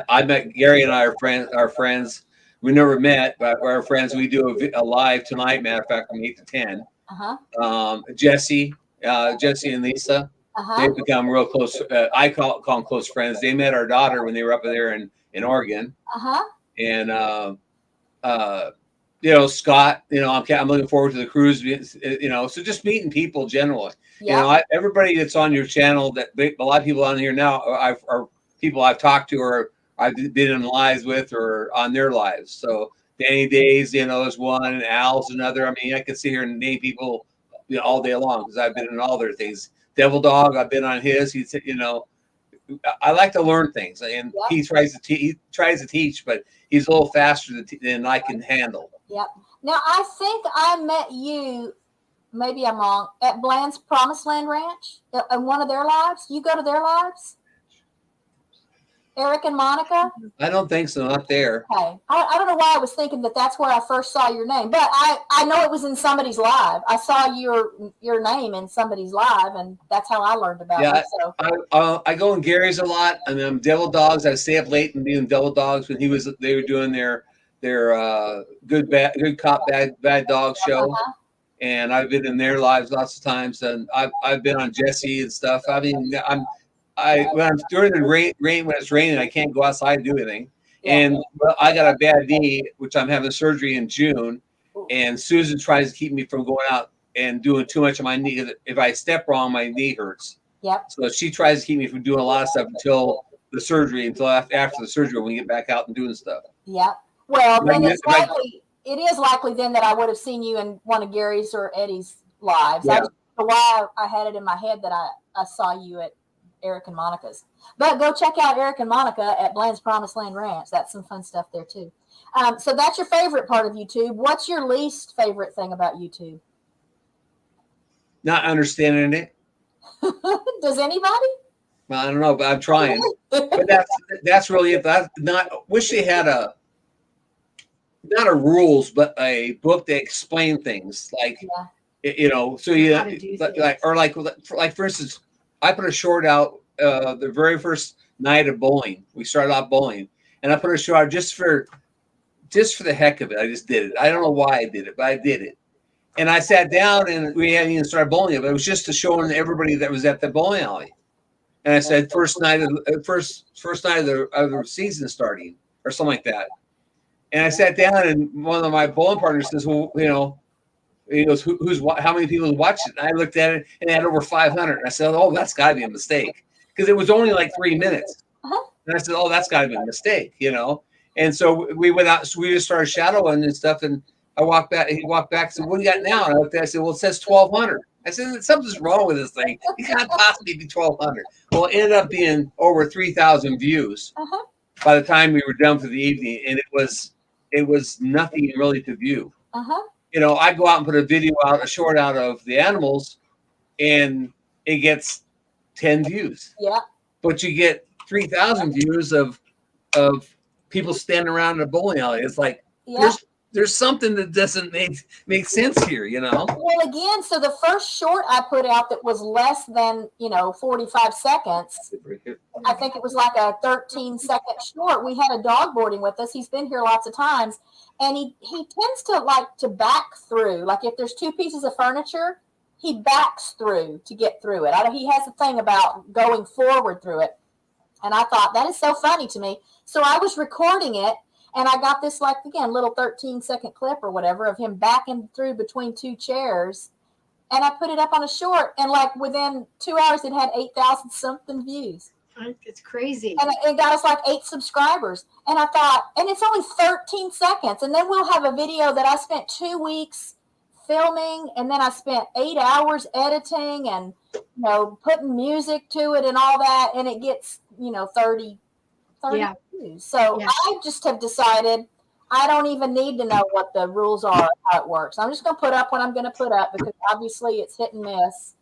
S2: I met Gary and I are friends. We never met, but we're friends. We do a live tonight. Matter of fact, from 8 to 10. Jesse and Lisa. They've become real close. I call them close friends. They met our daughter when they were up there in Oregon. And Scott. I'm looking forward to the cruise. So just meeting people generally. Everybody that's on your channel, a lot of people on here now are people I've talked to or I've been in lives with or on their lives. So Danny Days, is one, and Al's another. I mean, I could sit here and name people all day long because I've been in all their things. Devil Dog, I've been on his. He's, I like to learn things, and he tries to teach, but he's a little faster than I can handle.
S1: Yep. Now I think I met you. Maybe I'm wrong. At Bland's Promised Land Ranch, in one of their lives. You go to their lives? Eric and Monica?
S2: I don't think so. Not there.
S1: Okay. I don't know why I was thinking that's where I first saw your name, but I know it was in somebody's live. I saw your name in somebody's live, and that's how I learned about it. So
S2: I go in Gary's a lot, and then Devil Dogs. I stay up late and doing Devil Dogs when they were doing their good cop bad dog show. And I've been in their lives lots of times, and I've been on Jesse and stuff. I mean, when I'm during the rain when it's raining, I can't go outside and do anything. And I got a bad knee, which I'm having surgery in June. And Susan tries to keep me from going out and doing too much of my knee. If I step wrong, my knee hurts.
S1: Yep.
S2: So she tries to keep me from doing a lot of stuff until the surgery, until after the surgery when we get back out and doing stuff.
S1: Yep. Well, then it is likely then that I would have seen you in one of Gary's or Eddie's lives.
S2: Yeah.
S1: So why I had it in my head that I saw you at Eric and Monica's. But go check out Eric and Monica at Bland's Promised Land Ranch. That's some fun stuff there too. So that's your favorite part of YouTube. What's your least favorite thing about YouTube?
S2: Not understanding it.
S1: Does anybody?
S2: Well, I don't know, but I'm trying. But that's really it. I not wish they had not a rules, but a book that explain things like So
S3: How to do
S2: like for instance, I put a short out the very first night of bowling. We started off bowling, and I put a short out just for the heck of it. I just did it. I don't know why I did it, but I did it. And I sat down and we hadn't even started bowling yet, but it was just to show everybody that was at the bowling alley. And I said first night of the season starting or something like that. And I sat down and one of my bowling partners says, well, he goes, how many people watched it? And I looked at it and it had over 500. And I said, oh, that's got to be a mistake because it was only like 3 minutes. And I said, oh, that's got to be a mistake, And so we went out, so we just started shadowing and stuff. And I walked back. He walked back and said, what do you got now? And I looked at it, I said, well, it says 1,200. I said, something's wrong with this thing. It can't possibly be 1,200. Well, it ended up being over 3,000 views by the time we were done for the evening. And it was nothing really to view. I go out and put a short out of the animals, and it gets 10 views.
S1: Yeah.
S2: But you get 3,000 views of people standing around in a bowling alley. It's like there's something that doesn't make sense here,
S1: Well, again, so the first short I put out that was less than 45 seconds. I think it was like a 13-second short. We had a dog boarding with us. He's been here lots of times. And he tends to like to back through. Like if there's two pieces of furniture, he backs through to get through it. He has a thing about going forward through it. And I thought, that is so funny to me. So I was recording it, and I got this, like, again, little 13-second clip or whatever of him backing through between two chairs. And I put it up on a short, and like within 2 hours, it had 8,000 something views.
S3: It's crazy.
S1: And it got us like 8 subscribers. And I thought, and it's only 13 seconds. And then we'll have a video that I spent 2 weeks filming. And then I spent 8 hours editing and, putting music to it and all that. And it gets, 30 views. So I just have decided I don't even need to know what the rules are, how it works. I'm just going to put up what I'm going to put up because obviously it's hit and miss.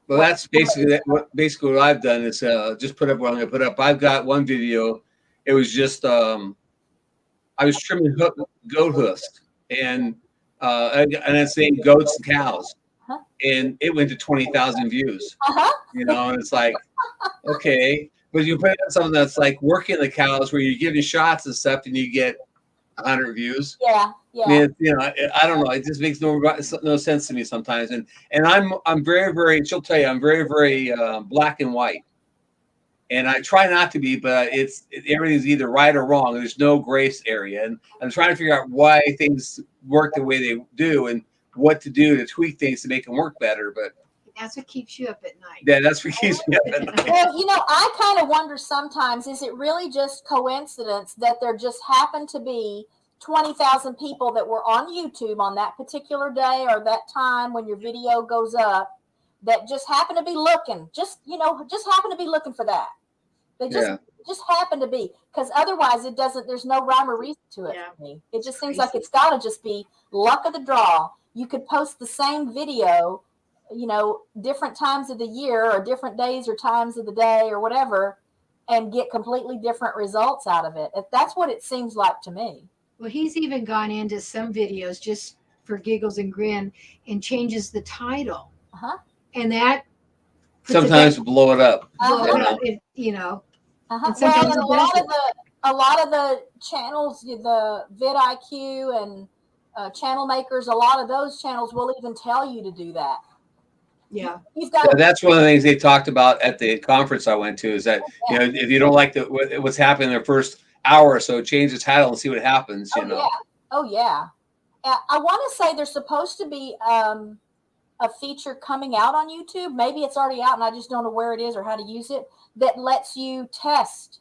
S2: Well, that's basically what I've done is just put up what I'm going to put up. I've got one video. It was just I was trimming goat hooves and it's saying goats and cows, and it went to 20,000 views. And it's like, okay, but you put up something that's like working the cows where you're giving shots and stuff, and you get 100 views.
S1: Yeah.
S2: I mean, I don't know. It just makes no sense to me sometimes. And I'm very, very. She'll tell you I'm very, very black and white. And I try not to be, but everything's either right or wrong. There's no grace area, and I'm trying to figure out why things work the way they do and what to do to tweak things to make them work better. But
S3: that's what keeps you up at night.
S2: Yeah, that's what keeps me up at night.
S1: Well, I kind of wonder sometimes, is it really just coincidence that there just happened to be 20,000 people that were on YouTube on that particular day or that time when your video goes up that just happen to be looking, just happen to be looking for that. They just happen to be, because otherwise there's no rhyme or reason to it for me. It just seems like it's got to just be luck of the draw. You could post the same video, different times of the year or different days or times of the day or whatever, and get completely different results out of it. That's what it seems like to me.
S3: Well, he's even gone into some videos just for giggles and grin and changes the title. And that
S2: sometimes blow it up.
S1: And sometimes a lot of the channels, the vidIQ and channel makers, a lot of those channels will even tell you to do that.
S3: Yeah.
S2: That's one of the things they talked about at the conference I went to, is that if you don't like what's happening in the first hour or so, change the title and see what happens.
S1: Oh yeah. I want to say there's supposed to be a feature coming out on YouTube. Maybe it's already out and I just don't know where it is or how to use it, that lets you test.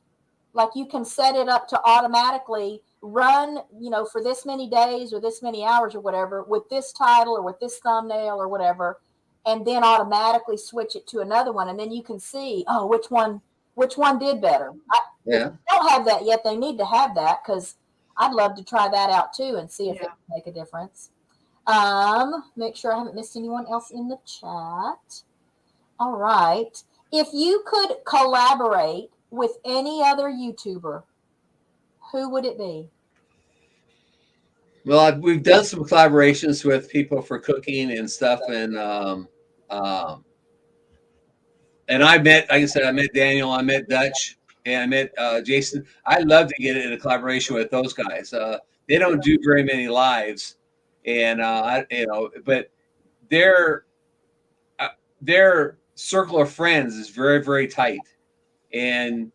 S1: Like you can set it up to automatically run, for this many days or this many hours or whatever with this title or with this thumbnail or whatever. and then automatically switch it to another one, and then you can see, oh, which one did better. If they don't have that yet, they need to have that, because I'd love to try that out too and see if it can make a difference. Make sure I haven't missed anyone else in the chat. All right. If you could collaborate with any other YouTuber, who would it be?
S2: Well, we've done some collaborations with people for cooking and stuff, and I met, like I said, I met Daniel, I met Dutch, and I met Jason. I'd love to get in a collaboration with those guys. They don't do very many lives, and but their circle of friends is very, very tight, and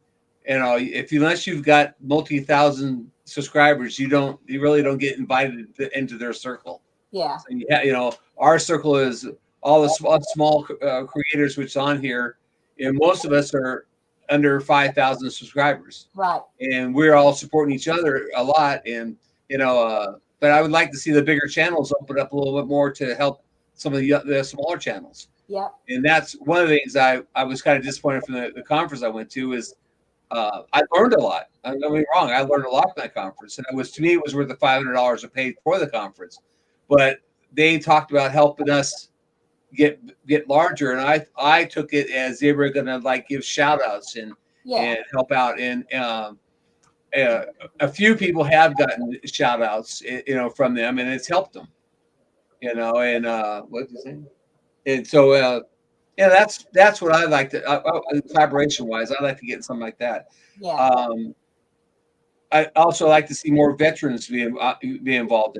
S2: unless you've got multi-thousand subscribers, you really don't get invited into their circle.
S1: Yeah.
S2: So our circle is all the small creators which on here, and most of us are under 5,000 subscribers.
S1: Right.
S2: And we're all supporting each other a lot, and but I would like to see the bigger channels open up a little bit more to help some of the smaller channels.
S1: Yeah.
S2: And that's one of the things I was kind of disappointed from the conference I went to is I learned a lot. Don't get me wrong, I learned a lot from that conference, and to me it was worth the $500 I paid for the conference. But they talked about helping us get larger, and I took it as they were going to give shout outs and help out. And a few people have gotten shout outs, from them, and it's helped them. And what did you say? And so that's what I like to collaboration wise. I like to get something like that.
S1: Yeah.
S2: I also like to see more veterans be involved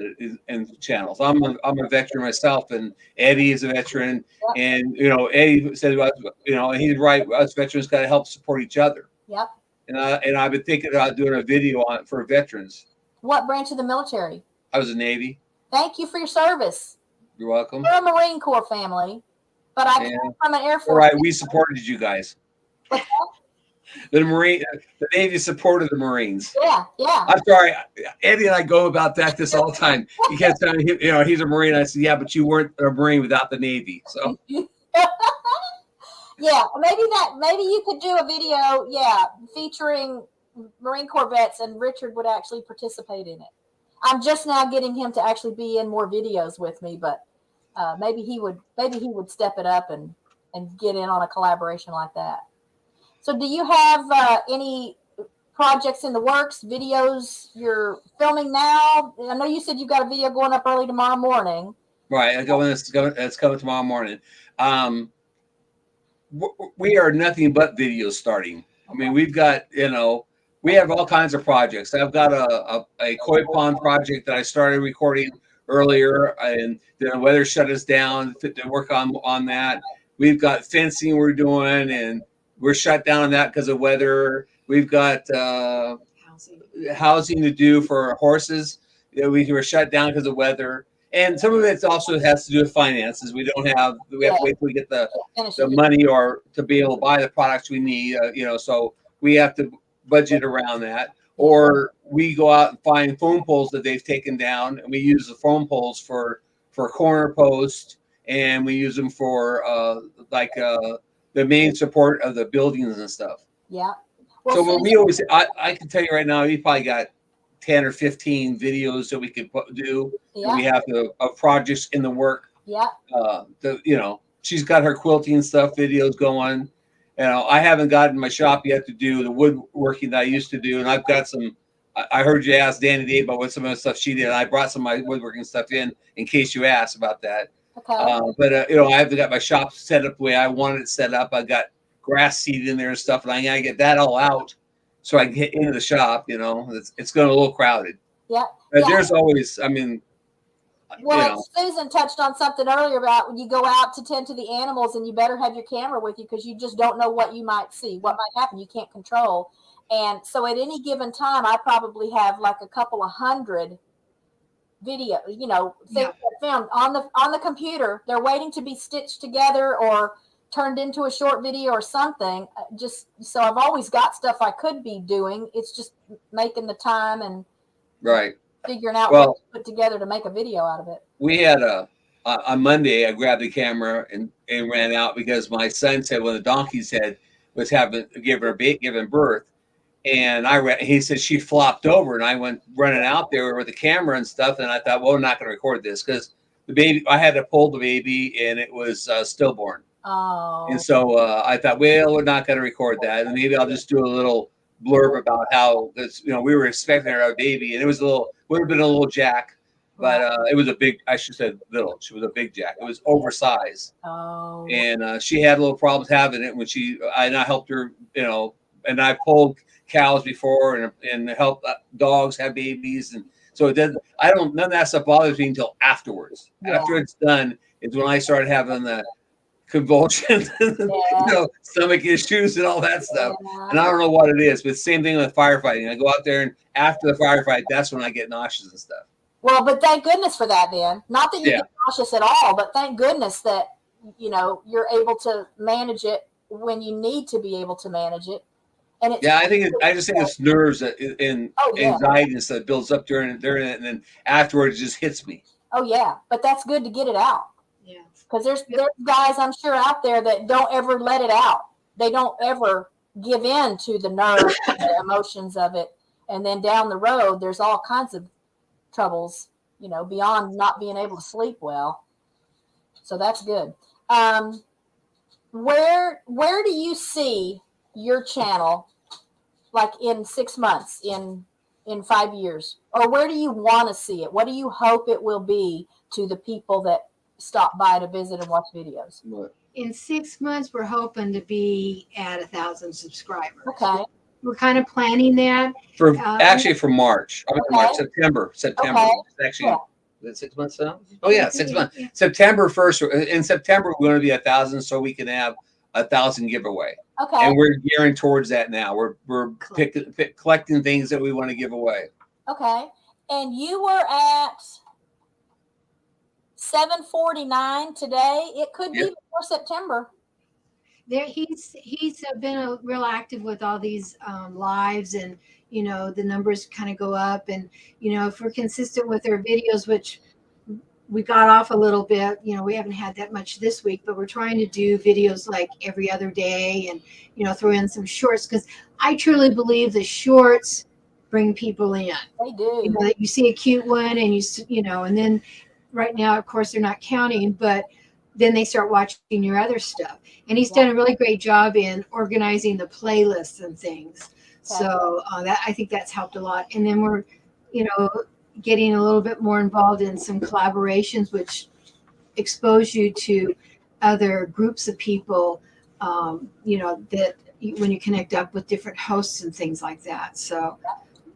S2: in channels. I'm a veteran myself, and Eddie is a veteran. Yep. And Eddie said, and he's right. Us veterans got to help support each other.
S1: Yep.
S2: And I've been thinking about doing a video on it for veterans.
S1: What branch of the military?
S2: I was a Navy.
S1: Thank you for your service.
S2: You're welcome.
S1: We're a Marine Corps family, but I came from an Air Force.
S2: All right, we supported you guys.
S1: What's that?
S2: The Navy supported the Marines.
S1: Yeah, yeah.
S2: I'm sorry, Eddie and I go about this all the time. He kept telling me, he's a Marine. I said, yeah, but you weren't a Marine without the Navy. So.
S1: Yeah, maybe you could do a video, featuring Marine Corps vets, and Richard would actually participate in it. I'm just now getting him to actually be in more videos with me, but maybe he would step it up and get in on a collaboration like that. So do you have any projects in the works, videos you're filming now? I know you said you've got a video going up early tomorrow morning.
S2: Right, it's coming tomorrow morning. We are nothing but videos starting. I mean, we've got, we have all kinds of projects. I've got a koi pond project that I started recording earlier, and the weather shut us down to work on that. We've got fencing we're doing, and we're shut down on that because of weather. We've got housing to do for horses. We were shut down because of weather. And some of it also has to do with finances. We have to wait till we get the money or to be able to buy the products we need, so we have to budget around that. Or we go out and find phone poles that they've taken down, and we use the phone poles for corner posts, and we use them for the main support of the buildings and stuff.
S1: Yeah.
S2: Well, so when we always, I can tell you right now, we probably got 10 or 15 videos that we could do. Yeah. We have projects in the work.
S1: Yeah.
S2: She's got her quilting stuff videos going. I haven't gotten my shop yet to do the woodworking that I used to do. And I've got some, I heard you ask Danny Day about what some of the stuff she did. I brought some of my woodworking stuff in case you asked about that.
S1: Okay.
S2: But I haven't got my shop set up the way I wanted it set up. I got grass seed in there and stuff, and I gotta get that all out so I can get into the shop. It's going a little crowded.
S1: Yeah.
S2: But there's always,
S1: Well, Susan touched on something earlier about when you go out to tend to the animals, and you better have your camera with you because you just don't know what you might see, what might happen. You can't control. And so at any given time, I probably have like a couple of hundred video, things that filmed on the computer. They're waiting to be stitched together or turned into a short video or something. Just so I've always got stuff I could be doing. It's just making the time and
S2: right
S1: figuring out what to put together to make a video out of it.
S2: We had a on Monday, I grabbed the camera and ran out because my son said when the donkey's head was giving birth, and he said she flopped over, and I went running out there with the camera and stuff, and I thought, well, we're not going to record this because the baby, I had to pull the baby, and it was stillborn.
S1: Oh.
S2: And so I thought, well, we're not going to record that, and maybe I'll just do a little blurb about how we were expecting our baby, and it would have been a little Jack. But it was a big, I should say little. She was a big Jack. It was oversized.
S1: Oh.
S2: And she had little problems having it when I helped her, and I pulled cows before and helped dogs have babies. And so none of that stuff bothers me until afterwards.
S1: Yeah.
S2: After it's done is when I started having the convulsions, stomach issues and all that stuff.
S1: Yeah.
S2: And I don't know what it is, but same thing with firefighting. I go out there and after the firefight, that's when I get nauseous and stuff.
S1: Well, but thank goodness for that then. Not that you get nauseous at all, but thank goodness that, you're able to manage it when you need to be able to manage it. And
S2: I just think it's nerves and anxiety and stuff builds up during it, and then afterwards it just hits me.
S1: Oh yeah, but that's good to get it out.
S3: Yeah,
S1: because there's guys I'm sure out there that don't ever let it out. They don't ever give in to the nerves, the emotions of it, and then down the road there's all kinds of troubles, beyond not being able to sleep well. So that's good. Where do you see your channel, like in 6 months, in 5 years, or where do you want to see it? What do you hope it will be to the people that stop by to visit and watch videos?
S3: In 6 months, we're hoping to be at 1,000 subscribers.
S1: Okay.
S3: We're kind of planning that.
S2: For March. March, September.
S1: Okay.
S2: It's actually, is it 6 months now? Oh yeah, 6 months. Yeah. September 1st. In September, we're going to be 1,000, so we can have 1,000 giveaway.
S1: Okay.
S2: And we're gearing towards that now. We're collecting things that we want to give away.
S1: Okay. And you were at 749 today. It could be before September.
S3: He's been real active with all these lives, and the numbers kind of go up, and if we're consistent with our videos, which we got off a little bit, we haven't had that much this week, but we're trying to do videos like every other day, and throw in some shorts, because I truly believe the shorts bring people in.
S1: They do.
S3: You see a cute one, and and then right now, of course, they're not counting, but then they start watching your other stuff. And he's done a really great job in organizing the playlists and things. Okay. So I think that's helped a lot. And then we're, getting a little bit more involved in some collaborations, which expose you to other groups of people, that when you connect up with different hosts and things like that. So,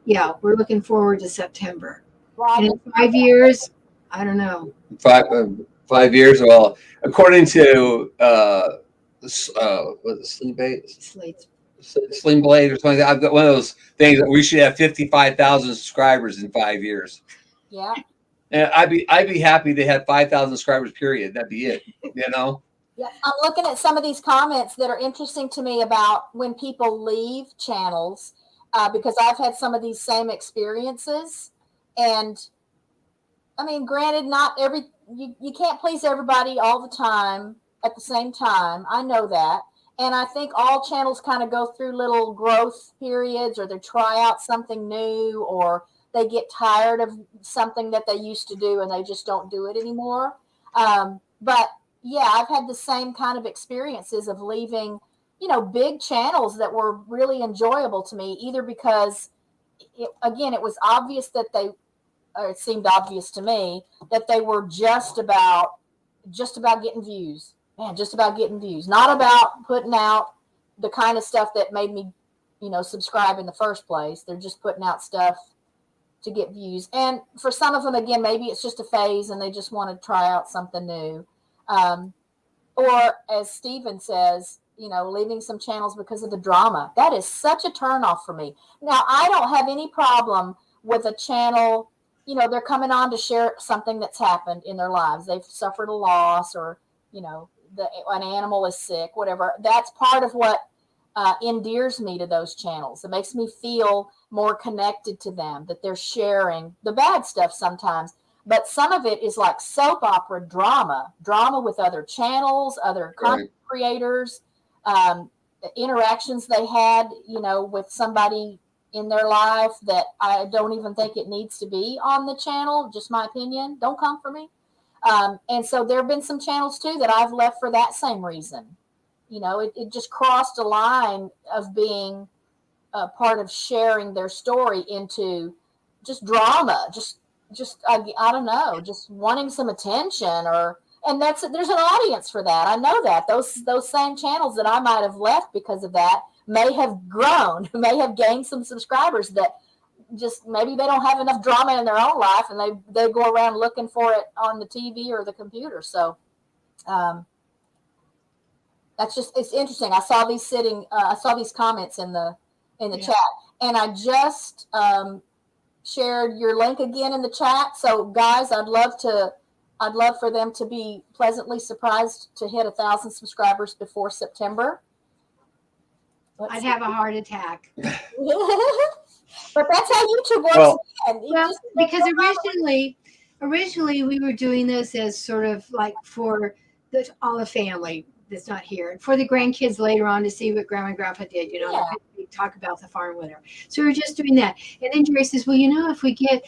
S3: yeah, we're looking forward to September. Wow. And in 5 years, I don't know.
S2: 5 years. Well, according to Sling Blade or something, I've got one of those things that we should have 55,000 subscribers in 5 years.
S1: Yeah.
S2: And I'd be happy to have 5,000 subscribers. Period. That'd be it.
S1: Yeah. I'm looking at some of these comments that are interesting to me about when people leave channels, because I've had some of these same experiences, and I mean, granted, you can't please everybody all the time at the same time. I know that. And I think all channels kind of go through little growth periods, or they try out something new, or they get tired of something that they used to do and they just don't do it anymore. But yeah, I've had the same kind of experiences of leaving, big channels that were really enjoyable to me, either because it was obvious that it seemed obvious to me that they were just about getting views, just about getting views, not about putting out the kind of stuff that made me, subscribe in the first place. They're just putting out stuff to get views. And for some of them, again, maybe it's just a phase and they just want to try out something new. Or as Stephen says, leaving some channels because of the drama. That is such a turnoff for me. Now, I don't have any problem with a channel, they're coming on to share something that's happened in their lives. They've suffered a loss, or, an animal is sick, whatever. That's part of what endears me to those channels. It makes me feel more connected to them, that they're sharing the bad stuff sometimes. but some of it is like soap opera drama with other channels, other content creators, interactions they had, with somebody in their life that I don't even think it needs to be on the channel. Just my opinion. Don't come for me. And so there have been some channels too that I've left for that same reason. It just crossed a line of being a part of sharing their story into just drama, just I don't know, just wanting some attention, and there's an audience for that. I know that those same channels that I might have left because of that may have grown, may have gained some subscribers that just maybe they don't have enough drama in their own life, and they go around looking for it on the TV or the computer. So it's interesting. I saw these comments in the chat, and I just shared your link again in the chat. So guys, I'd love for them to be pleasantly surprised to hit 1,000 subscribers before September.
S3: I'd have a heart attack.
S1: But that's how YouTube works.
S3: Well, because originally we were doing this as sort of like for all the family that's not here, and for the grandkids later on to see what Grandma and Grandpa did, we talk about the farm, whatever. So we were just doing that. And then Jerry says, well, if we get,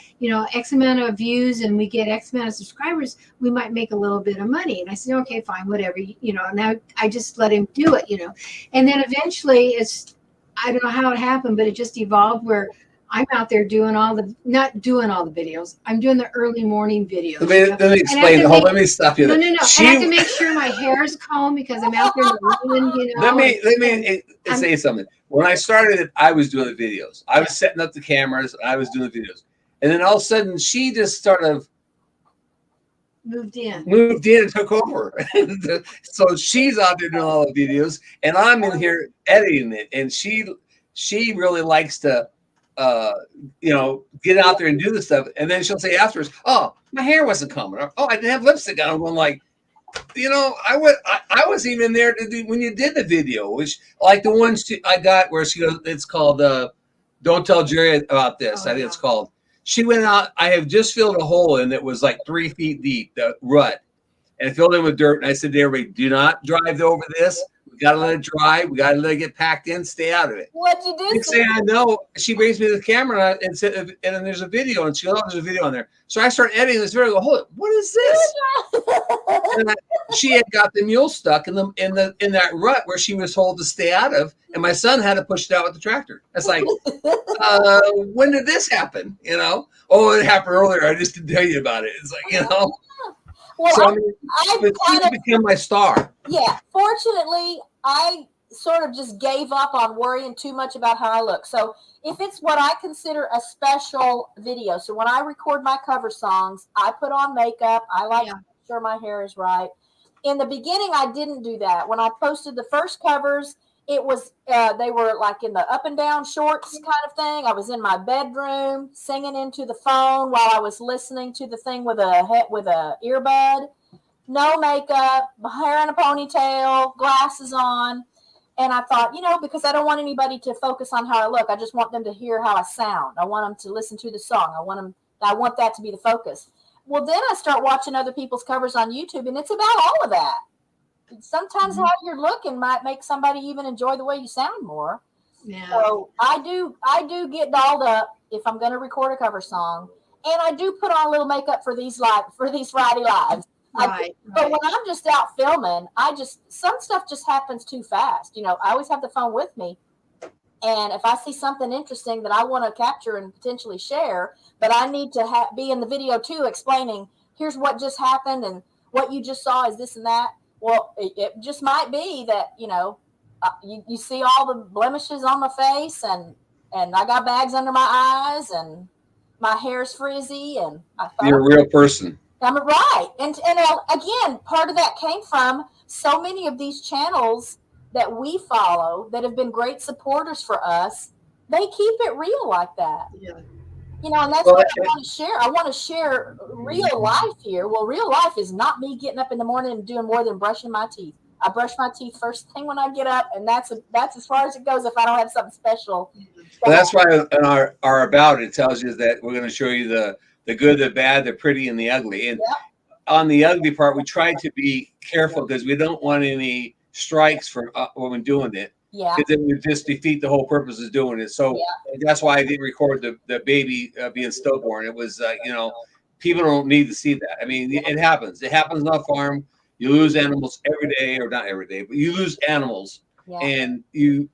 S3: X amount of views and we get X amount of subscribers, we might make a little bit of money. And I said, okay, fine, whatever. Now I just let him do it, And then eventually I don't know how it happened, but it just evolved where I'm out there not doing all the videos. I'm doing the early morning videos.
S2: Let me explain. Let me stop you.
S3: No. I have to make sure my hair is combed because I'm out there in the morning,
S2: Let me say something. When I started it, I was doing the videos. I was setting up the cameras. I was doing the videos. And then all of a sudden, she just sort of
S3: moved in
S2: and took over. So she's out there doing all the videos, and I'm in here editing it. And she really likes to get out there and do the stuff. And then she'll say afterwards, oh, my hair wasn't coming. Or, oh, I didn't have lipstick on. I'm going like, I was even there to do when you did the video, which like the ones I got where she goes, it's called Don't Tell Jerry About This. I think it's called. She went out. I have just filled a hole in that was like 3 feet deep, the rut, and filled in with dirt. And I said to everybody, do not drive over this. We got to let it dry. We got to let it get packed in. Stay out of it.
S1: What'd you do?
S2: Next thing I know, she brings me the camera and said, and then there's a video, and she goes, oh, there's a video on there. So I start editing this video. I go, hold it, what is this? And she had got the mule stuck in that rut where she was told to stay out of, and my son had to push it out with the tractor. It's like, when did this happen? Oh, it happened earlier. I just didn't tell you about it. It's like,
S1: Well,
S2: so I became my star.
S1: Yeah, fortunately, I sort of just gave up on worrying too much about how I look. So if it's what I consider a special video, so when I record my cover songs, I put on makeup. I like to make sure my hair is right. In the beginning, I didn't do that. When I posted the first covers, it was they were like in the up and down shorts kind of thing. I was in my bedroom singing into the phone while I was listening to the thing with a earbud. No makeup, hair in a ponytail, glasses on. And I thought, because I don't want anybody to focus on how I look. I just want them to hear how I sound. I want them to listen to the song. I want that to be the focus. Well, then I start watching other people's covers on YouTube, and it's about all of that. Sometimes how you're looking might make somebody even enjoy the way you sound more. Yeah. So I do get dolled up if I'm going to record a cover song, and I do put on a little makeup for these Friday lives.
S3: Right.
S1: But when I'm just out filming, some stuff just happens too fast. I always have the phone with me, and if I see something interesting that I want to capture and potentially share, but I need to be in the video too, explaining here's what just happened and what you just saw is this and that. Well, it just might be that, you see all the blemishes on my face and I got bags under my eyes and my hair's frizzy. And I thought
S2: you're a real person.
S1: I'm right. And again, part of that came from so many of these channels that we follow that have been great supporters for us. They keep it real like that.
S3: Yeah.
S1: And that's what I want to share. I want to share real life here. Well, real life is not me getting up in the morning and doing more than brushing my teeth. I brush my teeth first thing when I get up, and that's as far as it goes if I don't have something special.
S2: Well, that's why in our about it tells you that we're going to show you the the good, the bad, the pretty, and the ugly. And
S1: Yep.
S2: on the ugly part, we try to be careful because we don't want any strikes for when we're doing it.
S1: Yeah.
S2: Because it would just defeat the whole purpose of doing it. So that's why I didn't record the baby being stillborn. It was, people don't need to see that. I mean, it happens. It happens on a farm. You lose animals every day, or not every day, but you lose animals, and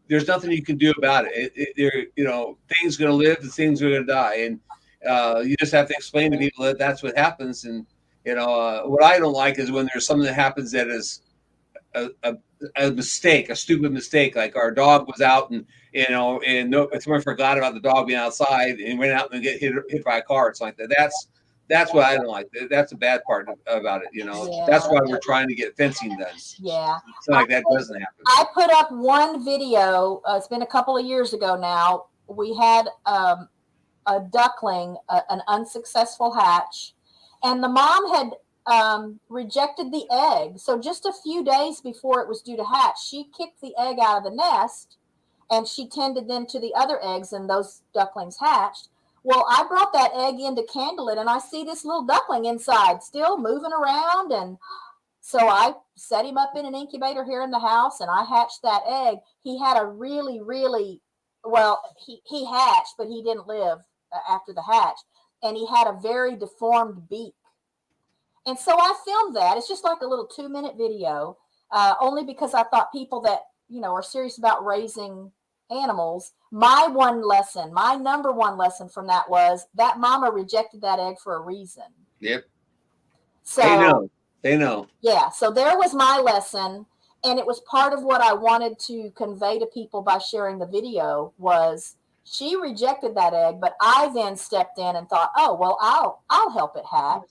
S2: there's nothing you can do about it. Things going to live, the things are going to die, and you just have to explain to people that that's what happens. And what I don't like is when there's something that happens that is a mistake, a stupid mistake. Like our dog was out, and someone forgot about the dog being outside and went out and get hit by a car. It's like that. That's what I don't like. That's a bad part about it. That's why we're trying to get fencing done.
S1: Yeah.
S2: It's not like that doesn't happen.
S1: I put up one video. It's been a couple of years ago now. We had a duckling, an unsuccessful hatch, and the mom had rejected the egg. So just a few days before it was due to hatch, she kicked the egg out of the nest, and she tended then to the other eggs, and those ducklings hatched. Well, I brought that egg in to candle it, and I see this little duckling inside still moving around. And so I set him up in an incubator here in the house, and I hatched that egg. He had a really, really, he hatched, but he didn't live after the hatch. And he had a very deformed beak. And so I filmed that. It's just like a little 2-minute video, only because I thought people that, are serious about raising animals. My number one lesson from that was that mama rejected that egg for a reason.
S2: Yep.
S1: So
S2: they know.
S1: Yeah. So there was my lesson. And it was part of what I wanted to convey to people by sharing the video was she rejected that egg, but I then stepped in and thought, oh, well, I'll help it hatch.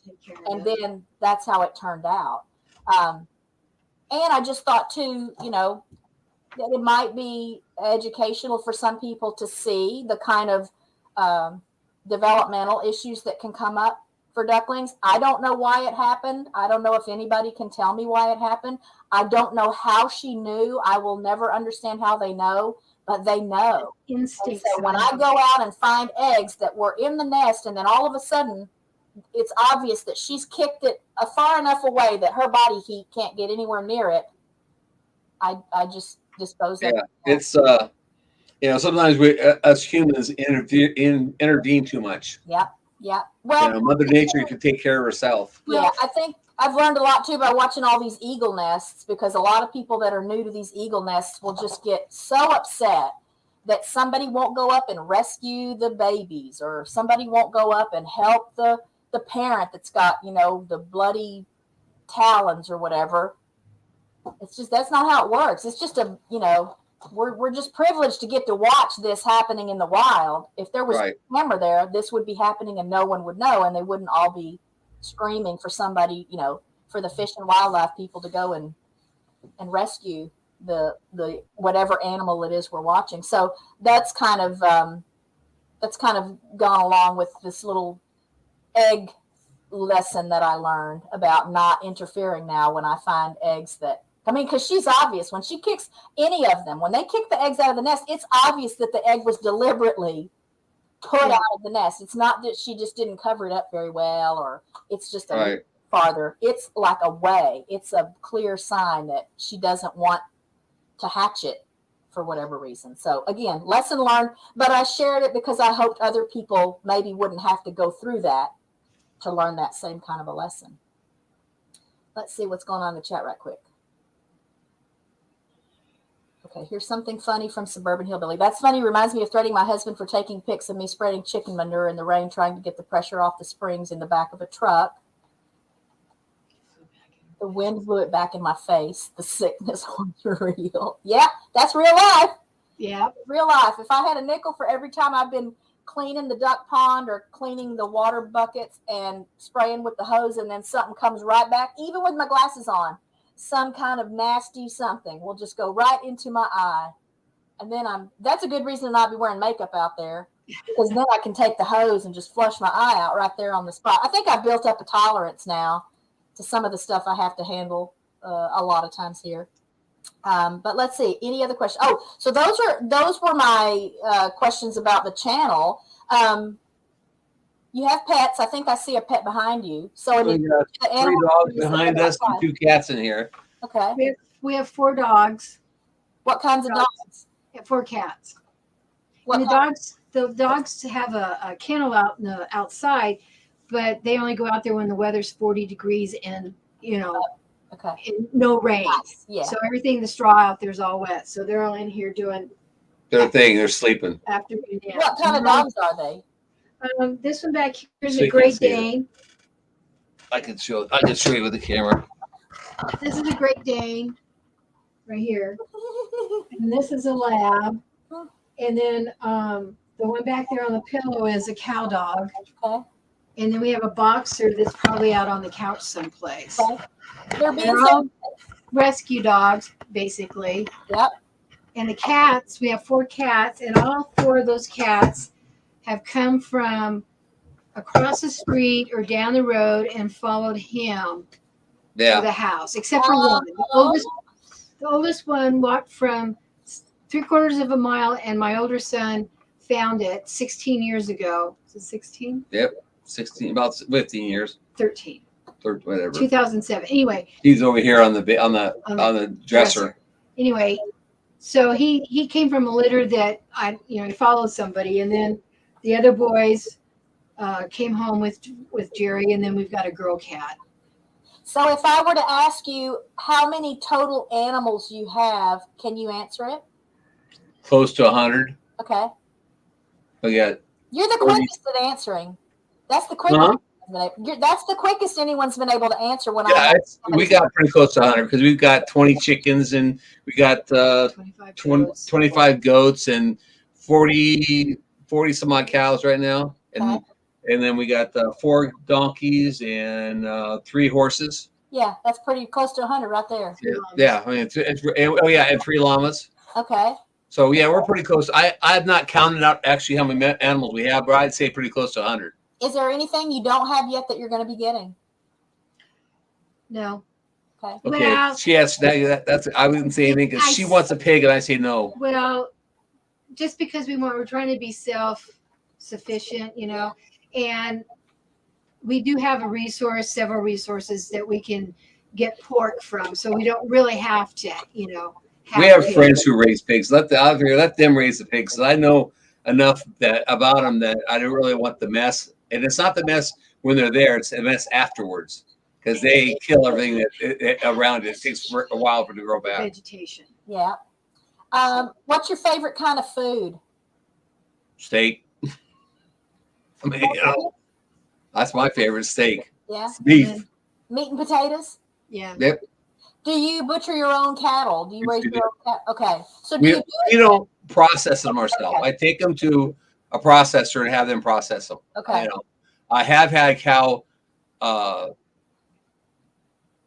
S1: And then that's how it turned out. And I just thought too, that it might be educational for some people to see the kind of developmental issues that can come up for ducklings. I don't know why it happened. I don't know if anybody can tell me why it happened. I don't know how she knew. I will never understand how they know, but they know.
S3: Instinct.
S1: So when I go out and find eggs that were in the nest, and then all of a sudden it's obvious that she's kicked it far enough away that her body heat can't get anywhere near it, I just dispose of it.
S2: It's sometimes we us humans intervene too much.
S1: Yeah. Well,
S2: Mother Nature can take care of herself.
S1: Yeah, I think I've learned a lot too by watching all these eagle nests, because a lot of people that are new to these eagle nests will just get so upset that somebody won't go up and rescue the babies, or somebody won't go up and help the parent that's got, the bloody talons or whatever. It's just, that's not how it works. It's just we're just privileged to get to watch this happening in the wild. If there was a camera there, this would be happening and no one would know, and they wouldn't all be screaming for somebody, for the Fish and Wildlife people to go and rescue the whatever animal it is we're watching. So that's kind of gone along with this little egg lesson that I learned about not interfering now when I find eggs because she's obvious when she kicks any of them. When they kick the eggs out of the nest, it's obvious that the egg was deliberately put out of the nest. It's not that she just didn't cover it up very well, or it's just a little farther. It's like a way. It's a clear sign that she doesn't want to hatch it for whatever reason. So again, lesson learned, but I shared it because I hoped other people maybe wouldn't have to go through that to learn that same kind of a lesson. Let's see what's going on in the chat right quick. Okay, here's something funny from Suburban Hillbilly. That's funny. Reminds me of threatening my husband for taking pics of me spreading chicken manure in the rain, trying to get the pressure off the springs in the back of a truck. The wind blew it back in my face. The sickness was real. Yeah, that's real life.
S3: Yeah,
S1: real life. If I had a nickel for every time I've been cleaning the duck pond or cleaning the water buckets and spraying with the hose, and then something comes right back, even with my glasses on, some kind of nasty something will just go right into my eye. And then that's a good reason to not be wearing makeup out there, because then I can take the hose and just flush my eye out right there on the spot. I think I've built up a tolerance now to some of the stuff I have to handle a lot of times here. But let's see, any other questions? Oh, so those were my questions about the channel. You have pets. I think I see a pet behind you. So
S2: We got
S1: the
S2: 3
S1: animal
S2: dogs
S1: is
S2: behind us and
S1: outside.
S2: 2 cats in here.
S1: Okay.
S3: We have 4 dogs.
S1: What kinds of dogs?
S3: And 4 cats.
S1: What
S3: And the dogs have a kennel out in the outside, but they only go out there when the weather's 40 degrees and
S1: Okay.
S3: and no rain.
S1: Nice. Yeah.
S3: So everything, the straw out there is all wet. So they're all in here doing
S2: Their thing, they're sleeping.
S3: afternoon naps.
S1: What kind of dogs are they?
S3: This one back here is
S2: So
S3: a
S2: you can
S3: Great
S2: see it.
S3: Dane.
S2: I can show you with the camera.
S3: This is a Great Dane right here. And this is a lab. And then the one back there on the pillow is a cow dog.
S1: Okay.
S3: And then we have a boxer that's probably out on the couch someplace.
S1: Okay.
S3: They're all rescue dogs, basically.
S1: Yep.
S3: And the cats, we have 4 cats, and all 4 of those cats have come from across the street or down the road and followed him to the house, except for one. The oldest one walked from 3/4 of a mile, and my older son found it 16 years ago. Is it 16?
S2: Yep, 16, about 15 years.
S3: 13.
S2: Whatever.
S3: 2007. Anyway.
S2: He's over here on the dresser.
S3: Anyway, so he came from a litter that he followed somebody, and then the other boys came home with Jerry, and then we've got a girl cat.
S1: So if I were to ask you how many total animals you have, can you answer it?
S2: Close to 100.
S1: Okay.
S2: We got.
S1: You're the quickest at answering. That's the quickest.
S2: Huh?
S1: That's the quickest anyone's been able to answer when
S2: we got pretty close to 100 because we've got 20 chickens and we got 25 goats and 40 some odd cows right now. And then we got 4 donkeys and 3 horses.
S1: Yeah, that's pretty close to 100 right there.
S2: Yeah, I mean, and 3 llamas.
S1: Okay.
S2: So yeah, we're pretty close. I've not counted out actually how many animals we have, but I'd say pretty close to 100.
S1: Is there anything you don't have yet that you're going to be getting?
S3: No.
S1: Okay.
S3: Well,
S2: she has that's. I wouldn't say anything because she wants a pig, and I say no.
S3: Well, just because we're trying to be self-sufficient, and we do have several resources that we can get pork from, so we don't really have to,
S2: We have friends who raise pigs. Let them raise the pigs. I know enough about them that I don't really want the mess. And it's not the mess when they're there; it's the mess afterwards because they kill everything around it. It takes a while for it to grow back.
S3: Vegetation.
S1: Yeah. What's your favorite kind of food?
S2: Steak. I mean, that's my favorite steak.
S1: Yeah.
S2: Beef.
S1: Meat and potatoes.
S3: Yeah.
S2: Yep.
S1: Do you butcher your own cattle? Do you raise your own cattle? Okay. So
S2: we don't process them ourselves. Okay. I take them to a processor and have them process them.
S1: Okay.
S2: I have had cow, what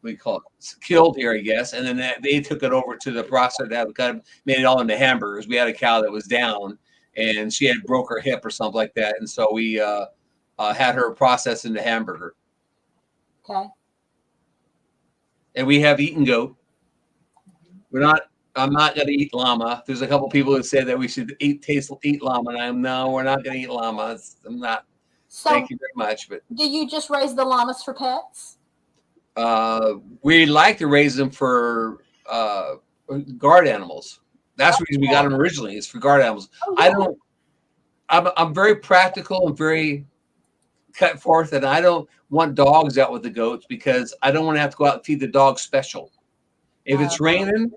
S2: do you call it, killed here, I guess, and then they took it over to the processor that kind of made it all into hamburgers. We had a cow that was down, and she had broke her hip or something like that, and so we had her processed into hamburger.
S1: Okay.
S2: And we have eaten goat. I'm not going to eat llama. There's a couple people who said that we should eat llama, and we're not going to eat llama. I'm not. So thank you very much. But
S1: do you just raise the llamas for pets?
S2: We like to raise them for guard animals. That's the reason we got them originally. It's for guard animals. Oh, yeah. I'm very practical and very cut forth, and I don't want dogs out with the goats because I don't want to have to go out and feed the dogs special. If it's raining,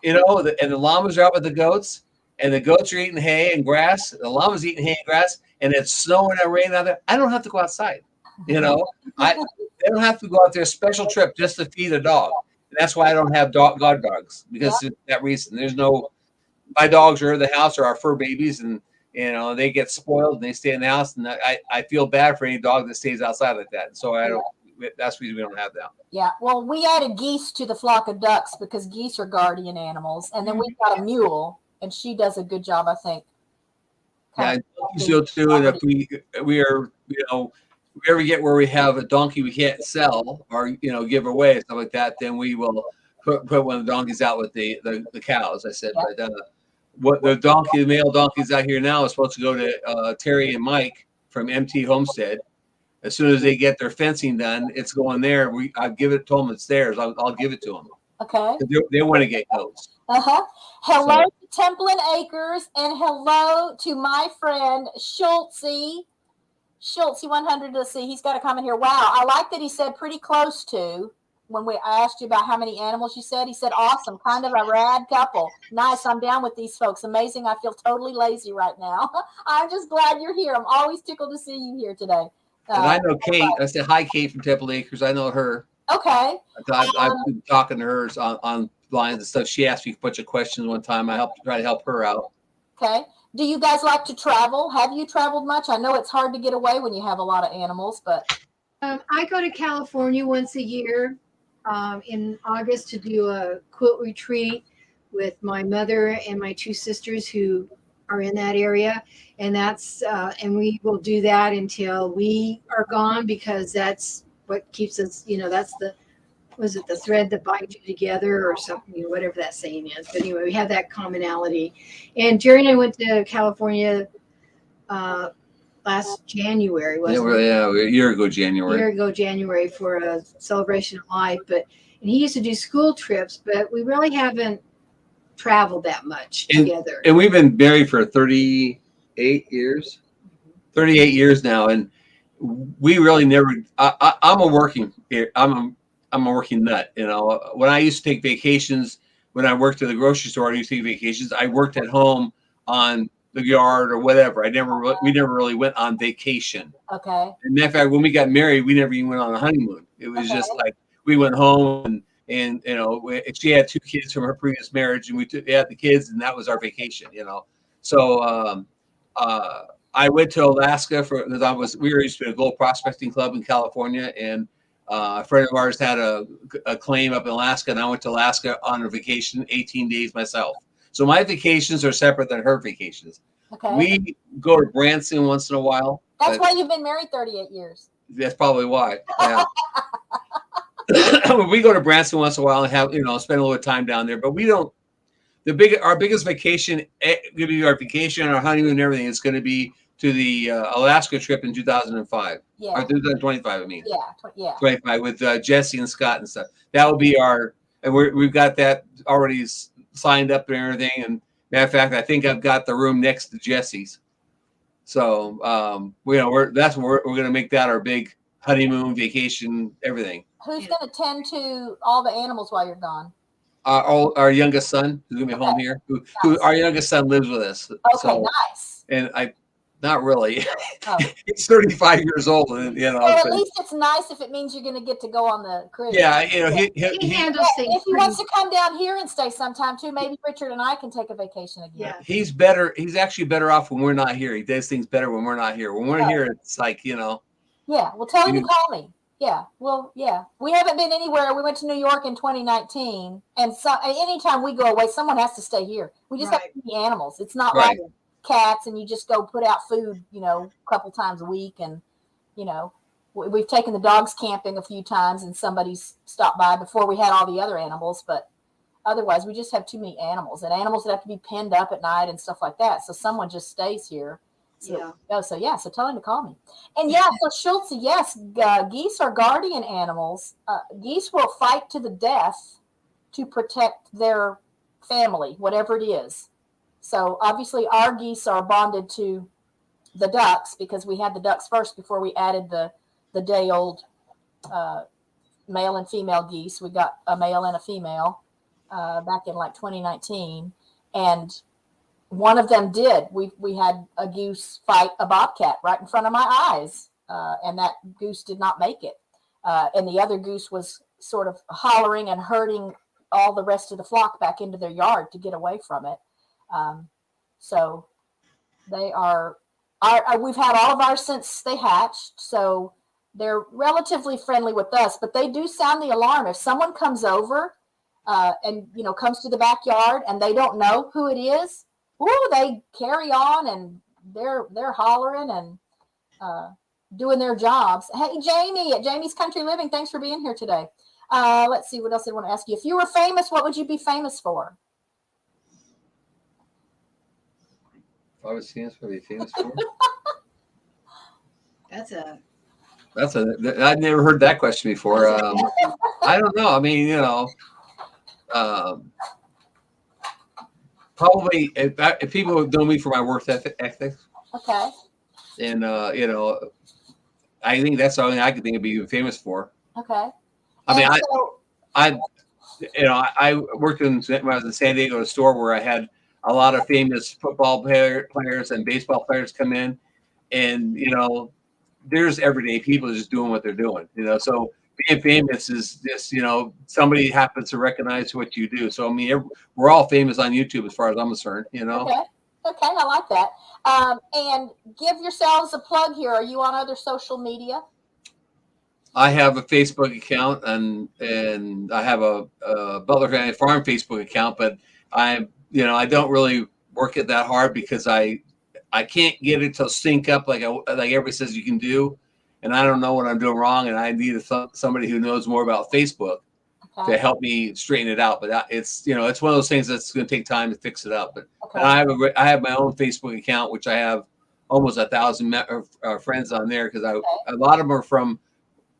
S2: and the llamas are out with the goats, and the goats are eating hay and grass, the llamas eating hay and grass, and it's snowing and raining out there, I don't have to go outside. They don't have to go out there a special trip just to feed a dog. And that's why I don't have guard dogs, because of that reason. My dogs are in the house, are our fur babies, and they get spoiled and they stay in the house, and I feel bad for any dog that stays outside like that. So that's the reason we don't have them.
S1: Yeah. Well, we added geese to the flock of ducks because geese are guardian animals. And then we've got a mule, and she does a good job, I think.
S2: Yeah, so too. And if we are, if we ever get where we have a donkey we can't sell or give away, stuff like that, then we will put one of the donkeys out with the cows. I said, but what the male donkeys out here now is supposed to go to Terry and Mike from MT Homestead. As soon as they get their fencing done, it's going there. I give it to them. It's theirs. I'll give it to them.
S1: Okay.
S2: They want to get goats.
S1: Hello to Templin Acres, and hello to my friend Schultzy 100 to see. He's got a comment here. Wow, I like that he said pretty close to when I asked you about how many animals you said. He said awesome, kind of a rad couple. Nice, I'm down with these folks. Amazing. I feel totally lazy right now. I'm just glad you're here. I'm always tickled to see you here today.
S2: And I know Kate. I said hi, Kate from Temple Acres. I know her.
S1: Okay.
S2: I've been talking to her on lines and stuff. She asked me a bunch of questions one time. I try to help her out.
S1: Okay. Do you guys like to travel? Have you traveled much? I know it's hard to get away when you have a lot of animals, but
S3: I go to California once a year in August to do a quilt retreat with my mother and my two sisters who are in that area, and that's and we will do that until we are gone, because that's what keeps us, that's the thread that binds you together or something, whatever that saying is. But anyway, we have that commonality. And Jerry and I went to California last January, wasn't it?
S2: Yeah, a year ago January
S3: for a celebration of life. And he used to do school trips, but we really haven't traveled that much together.
S2: And we've been married for 38 years. 38 years now, and we really never. I'm a working nut. When I used to take vacations, when I worked at the grocery store, I used to take vacations. I worked at home on the yard or whatever. We never really went on vacation.
S1: Okay.
S2: And matter of fact, when we got married, we never even went on a honeymoon. It was just like we went home and she had 2 kids from her previous marriage, and we had the kids, and that was our vacation. So I went to Alaska because we were used to a gold prospecting club in California, and a friend of ours had a claim up in Alaska, and I went to Alaska on a vacation, 18 days myself. So my vacations are separate than her vacations.
S1: Okay.
S2: We go to Branson once in a while.
S1: That's why you've been married 38 years.
S2: That's probably why. Yeah. We go to Branson once in a while and have spend a little time down there, but we don't. Our biggest vacation, going to be our vacation, our honeymoon, and everything. It's going to be to the Alaska trip in 2005.
S1: Yeah.
S2: Or 2025, I mean.
S1: Yeah.
S2: 25 with Jesse and Scott and stuff. That will be and we've got that already signed up and everything. And matter of fact, I think I've got the room next to Jesse's. So, that's where we're going to make that our big honeymoon, vacation, everything.
S1: Who's going to tend to all the animals while you're gone?
S2: Our youngest son, who's gonna be home here. Who our youngest son lives with us.
S1: Okay, nice.
S2: And not really.
S1: Oh.
S2: He's 35 years old, and
S1: Well, at least it's nice if it means you're going to get to go on the cruise.
S2: Yeah,
S3: he handles things.
S1: If he wants to come down here and stay sometime too, maybe Richard and I can take a vacation again.
S3: Yeah.
S2: He's better. He's actually better off when we're not here. He does things better when we're not here. When we're here, it's like
S1: Yeah, well, tell him to call me. Yeah, well, yeah. We haven't been anywhere. We went to New York in 2019, and anytime we go away, someone has to stay here. We just have to be animals. It's not like cats, and you just go put out food, a couple times a week, and we've taken the dogs camping a few times, and somebody's stopped by before we had all the other animals, but otherwise, we just have too many animals, and animals that have to be penned up at night and stuff like that. So someone just stays here. So tell him to call me. And so Schultz, yes, geese are guardian animals. Geese will fight to the death to protect their family, whatever it is. So obviously our geese are bonded to the ducks because we had the ducks first before we added the day-old male and female geese. We got a male and a female back in like 2019. And one of them did. We had a goose fight a bobcat right in front of my eyes, and that goose did not make it. And the other goose was sort of hollering and herding all the rest of the flock back into their yard to get away from it. So they are. We've had all of ours since they hatched, so they're relatively friendly with us. But they do sound the alarm if someone comes over and comes to the backyard and they don't know who it is. Ooh, they carry on and they're hollering and doing their jobs. Hey, Jamie at Jamie's Country Living, thanks for being here today. Let's see what else I want to ask you. If you were famous, what would you be famous for?
S2: If I was famous, what would I be famous for? I'd never heard that question before. I don't know. I mean, probably if people know me for my work ethics,
S1: Okay.
S2: and I think that's something I could think of being famous for.
S1: Okay.
S2: I mean,
S1: And
S2: I worked when I was in San Diego, a store where I had a lot of famous football players and baseball players come in, and there's everyday people just doing what they're doing. So being famous is just somebody happens to recognize what you do. So I mean, we're all famous on YouTube as far as I'm concerned.
S1: Okay. Okay, I like that. And give yourselves a plug here. Are you on other social media?
S2: I have a Facebook account and I have a Butler Family Farm Facebook account, but I don't really work it that hard because I can't get it to sync up like everybody says you can do, and I don't know what I'm doing wrong, and I need somebody who knows more about Facebook to help me straighten it out. But it's it's one of those things that's going to take time to fix it up. But and I have my own Facebook account, which I have almost 1,000 friends on there because a lot of them are from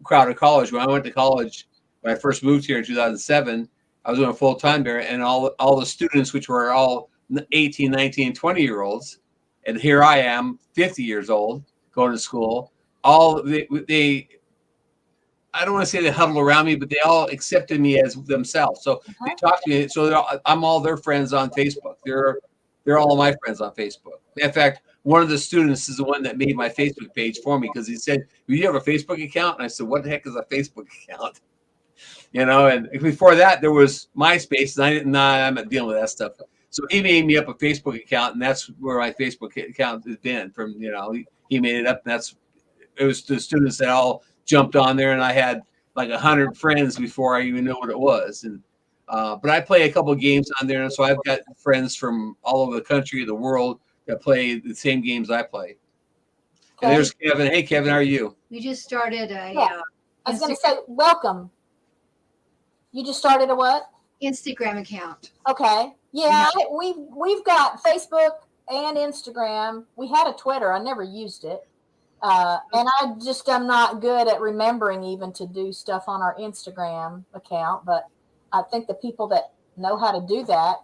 S2: Crowder College. When I went to college, when I first moved here in 2007, I was doing full time there, and all the students, which were all 18, 19, 20-year-olds, and here I am, 50 years old, going to school. All they I don't want to say they huddled around me, but they all accepted me as themselves. So they talked to me. So I'm all their friends on Facebook. They're all my friends on Facebook. In fact, one of the students is the one that made my Facebook page for me because he said, "Do you have a Facebook account?" And I said, "What the heck is a Facebook account?" And before that, there was MySpace, and I didn't know I'm not dealing with that stuff. So he made me up a Facebook account, and that's where my Facebook account has been from. He made it up, and it was the students that all jumped on there, and I had like 100 friends before I even knew what it was. And but I play a couple of games on there, and so I've got friends from all over the country, the world, that play the same games I play. And there's Kevin. Hey, Kevin, how are you?
S3: We just started
S1: I was going to say, welcome. You just started a what?
S3: Instagram account.
S1: Okay. Yeah, we've got Facebook and Instagram. We had a Twitter. I never used it. And I'm not good at remembering even to do stuff on our Instagram account. But I think the people that know how to do that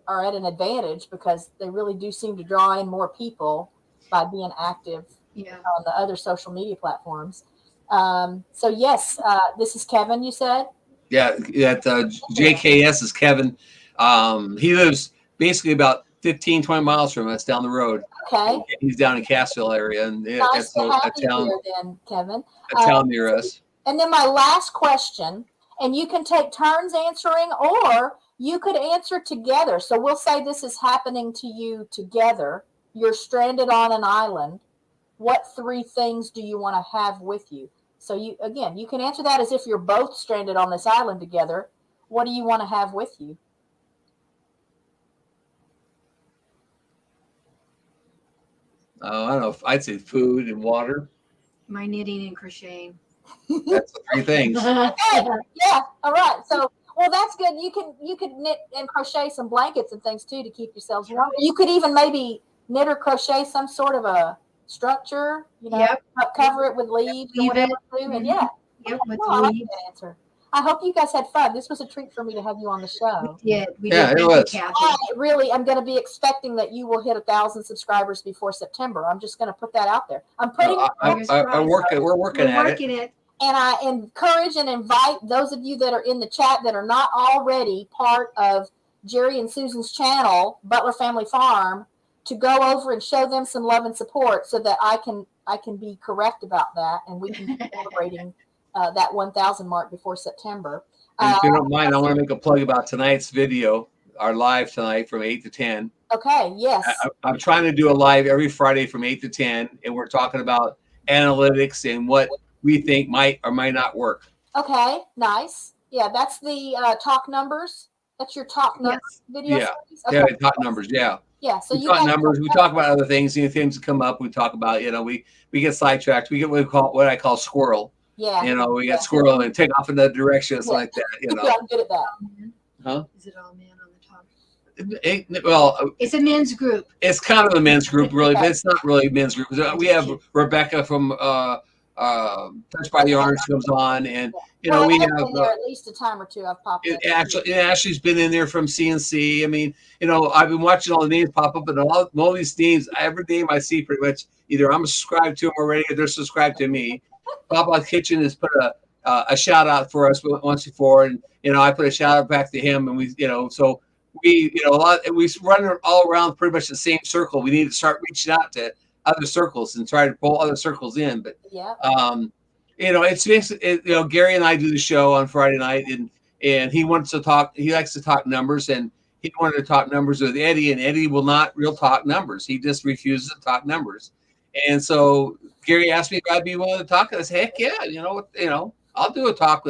S1: are at an advantage because they really do seem to draw in more people by being active on the other social media platforms. So yes, this is Kevin, you said? Yeah,
S2: JKS is Kevin. He lives basically about 15, 20 miles from us down the road.
S1: Okay.
S2: He's down in Cassville area, and
S1: nice to have you here then, Kevin.
S2: A town near us.
S1: And then my last question, and you can take turns answering, or you could answer together. So we'll say this is happening to you together. You're stranded on an island. What 3 things do you want to have with you? So you can answer that as if you're both stranded on this island together. What do you want to have with you?
S2: I don't know. I'd say food and water.
S3: My knitting and crocheting.
S2: That's the 3 things.
S1: Okay. Yeah. All right. So, well, that's good. You could knit and crochet some blankets and things too to keep yourselves warm. You could even maybe knit or crochet some sort of a structure. Cover it with leaves or whatever. And
S3: with
S1: I like that answer. I hope you guys had fun. This was a treat for me to have you on the show.
S3: We did.
S2: It was.
S1: I'm going to be expecting that you will hit 1,000 subscribers before September. I'm just going to put that out there.
S2: We're working at it.
S1: And I encourage and invite those of you that are in the chat that are not already part of Jerry and Susan's channel, Butler Family Farm, to go over and show them some love and support so that I can be correct about that, and we can be celebrating that 1,000 mark before September.
S2: If you don't mind, I want to make a plug about tonight's video, our live tonight from 8 to 10.
S1: Okay, yes.
S2: I'm trying to do a live every Friday from 8 to 10, and we're talking about analytics and what we think might or might not work.
S1: Okay, nice. Yeah, that's the talk numbers. That's your talk numbers video series? Okay.
S2: Yeah, talk numbers, yeah.
S1: Yeah, so
S2: we talk numbers. We talk about other things. Things that come up. We talk about. We get sidetracked. We get what I call squirrel.
S1: Yeah.
S2: We get squirrel and take off in that direction. It's like that.
S1: Yeah, I'm good at that.
S2: Huh?
S3: Is it all man on the top?
S2: Well,
S3: It's a men's group.
S2: it's kind of a men's group, really, but it's not really a men's group. We have Rebecca from Touched by the Orange comes on, and
S1: Well,
S2: we
S1: I've
S2: have
S1: been there at least a time or two. I've popped in.
S2: Ashley's been in there from CNC. I mean, I've been watching all the names pop up, and all these names, every name I see, pretty much either I'm subscribed to them already, or they're subscribed to me. Papa Kitchen has put a shout out for us once before, and I put a shout out back to him, and we so we we run all around pretty much the same circle. We need to start reaching out to other circles and try to pull other circles in. But it's basically Gary and I do the show on Friday night, and he wants to talk. He likes to talk numbers, and he wanted to talk numbers with Eddie, and Eddie will not real talk numbers. He just refuses to talk numbers. And so Gary asked me if I'd be willing to talk. And I said, heck yeah, I'll do a talk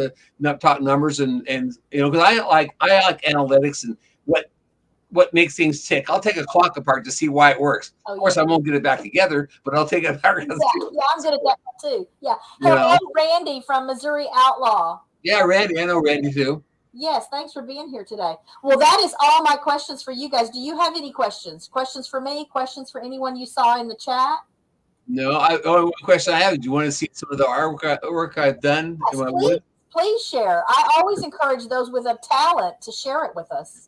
S2: numbers, and because I like analytics and what makes things tick. I'll take a clock apart to see why it works. Of course, I won't get it back together, but I'll take it apart.
S1: Yeah, I'm good at that too. Yeah. Hello, Randy from Missouri Outlaw.
S2: Yeah, Randy. I know Randy too.
S1: Yes, thanks for being here today. Well, that is all my questions for you guys. Do you have any questions? Questions for me? Questions for anyone you saw in the chat?
S2: No. One question I have: do you want to see some of the artwork I've done?
S1: Yes, please share. I always encourage those with a talent to share it with us.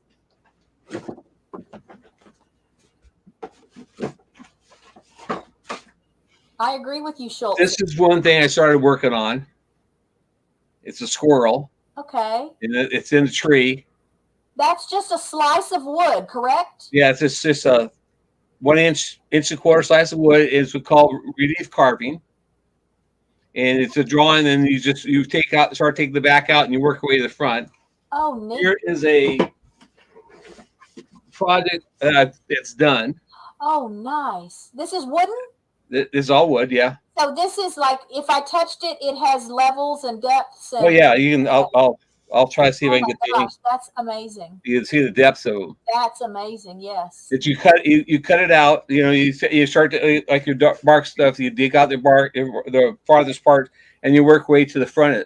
S1: I agree with you, Schultz.
S2: This is one thing I started working on. It's a squirrel.
S1: Okay.
S2: And it's in a tree.
S1: That's just a slice of wood, correct?
S2: Yeah, it's just a 1 inch and a quarter slice of wood. It's called relief carving. And it's a drawing, and you start taking the back out, and you work your way to the front.
S1: Oh, neat.
S2: Here is a project it's done.
S1: Oh, nice. This is wooden?
S2: This is all wood, yeah.
S1: So this is like, if I touched it, it has levels and depths.
S2: Oh yeah, you can. I'll try to see if I can get the.
S1: That's amazing.
S2: You can see the depths of them.
S1: That's amazing. Yes.
S2: That you cut it out. You start to like your bark stuff. You dig out the bark, the farthest part, and you work way to the front.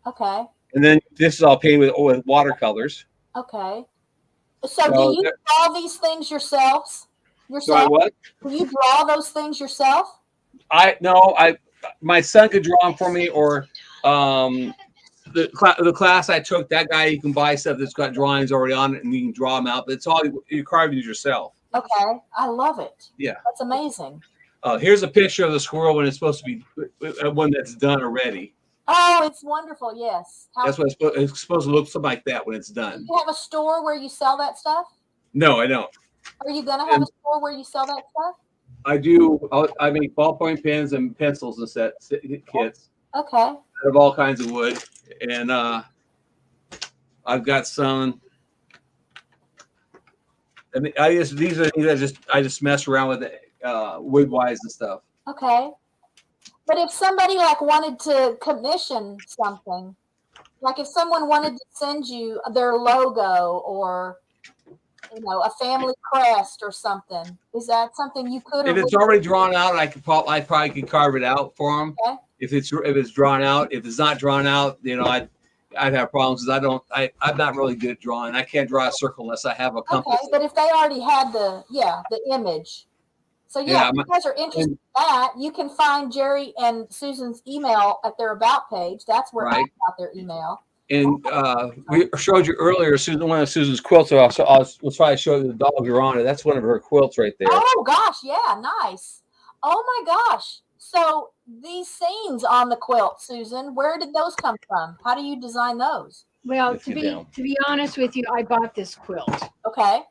S1: Okay.
S2: And then this is all painted with watercolors.
S1: Okay. So do you draw these things yourselves?
S2: Sorry, what?
S1: Do you draw those things yourself?
S2: My son could draw them for me, or the class I took, that guy, you can buy stuff that's got drawings already on it, and you can draw them out. But it's all you're carving yourself.
S1: Okay, I love it.
S2: Yeah,
S1: that's amazing.
S2: Here's a picture of the squirrel when it's supposed to be one that's done already.
S1: Oh, it's wonderful. Yes,
S2: that's what it's supposed to look something like that when it's done.
S1: Do you have a store where you sell that stuff?
S2: No, I don't.
S1: Are you gonna have a store where you sell that stuff?
S2: I do. I make ballpoint pens and pencils and kits.
S1: Okay.
S2: Out of all kinds of wood, and I've got some. I mean, these are things I just mess around with wood wise and stuff.
S1: Okay. But if somebody wanted to commission something, like if someone wanted to send you their logo or a family crest or something, is that something you could?
S2: If it's already drawn out, I probably could carve it out for them. Okay. If it's drawn out, if it's not drawn out, I'd have problems because I'm not really good at drawing. I can't draw a circle unless I have a compass.
S1: Okay, but if they already had the image. So if you guys are interested in that, you can find Jerry and Susan's email at their about page. That's where I got their email.
S2: And we showed you earlier, one of Susan's quilts. We'll try to show you the dog you're on it. That's one of her quilts right there.
S1: Oh gosh, yeah, nice. Oh my gosh. So these scenes on the quilt, Susan, where did those come from? How do you design those?
S3: Well, to be honest with you, I bought this quilt.
S1: Okay.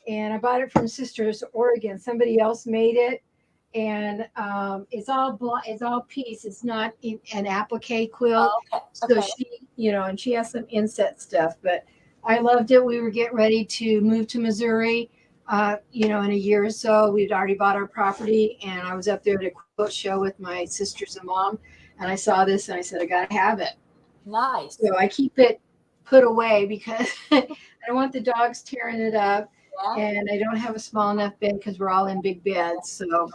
S3: And I bought it from Sisters, Oregon. Somebody else made it, and it's all piece. It's not an applique quilt.
S1: Oh, okay.
S3: So she, and she has some inset stuff. But I loved it. We were getting ready to move to Missouri. In a year or so, we'd already bought our property, and I was up there at a quilt show with my sisters and mom, and I saw this, and I said, I gotta have it.
S1: Nice.
S3: So I keep it put away because I don't want the dogs tearing it up. And I don't have a small enough bed because we're all in big beds. So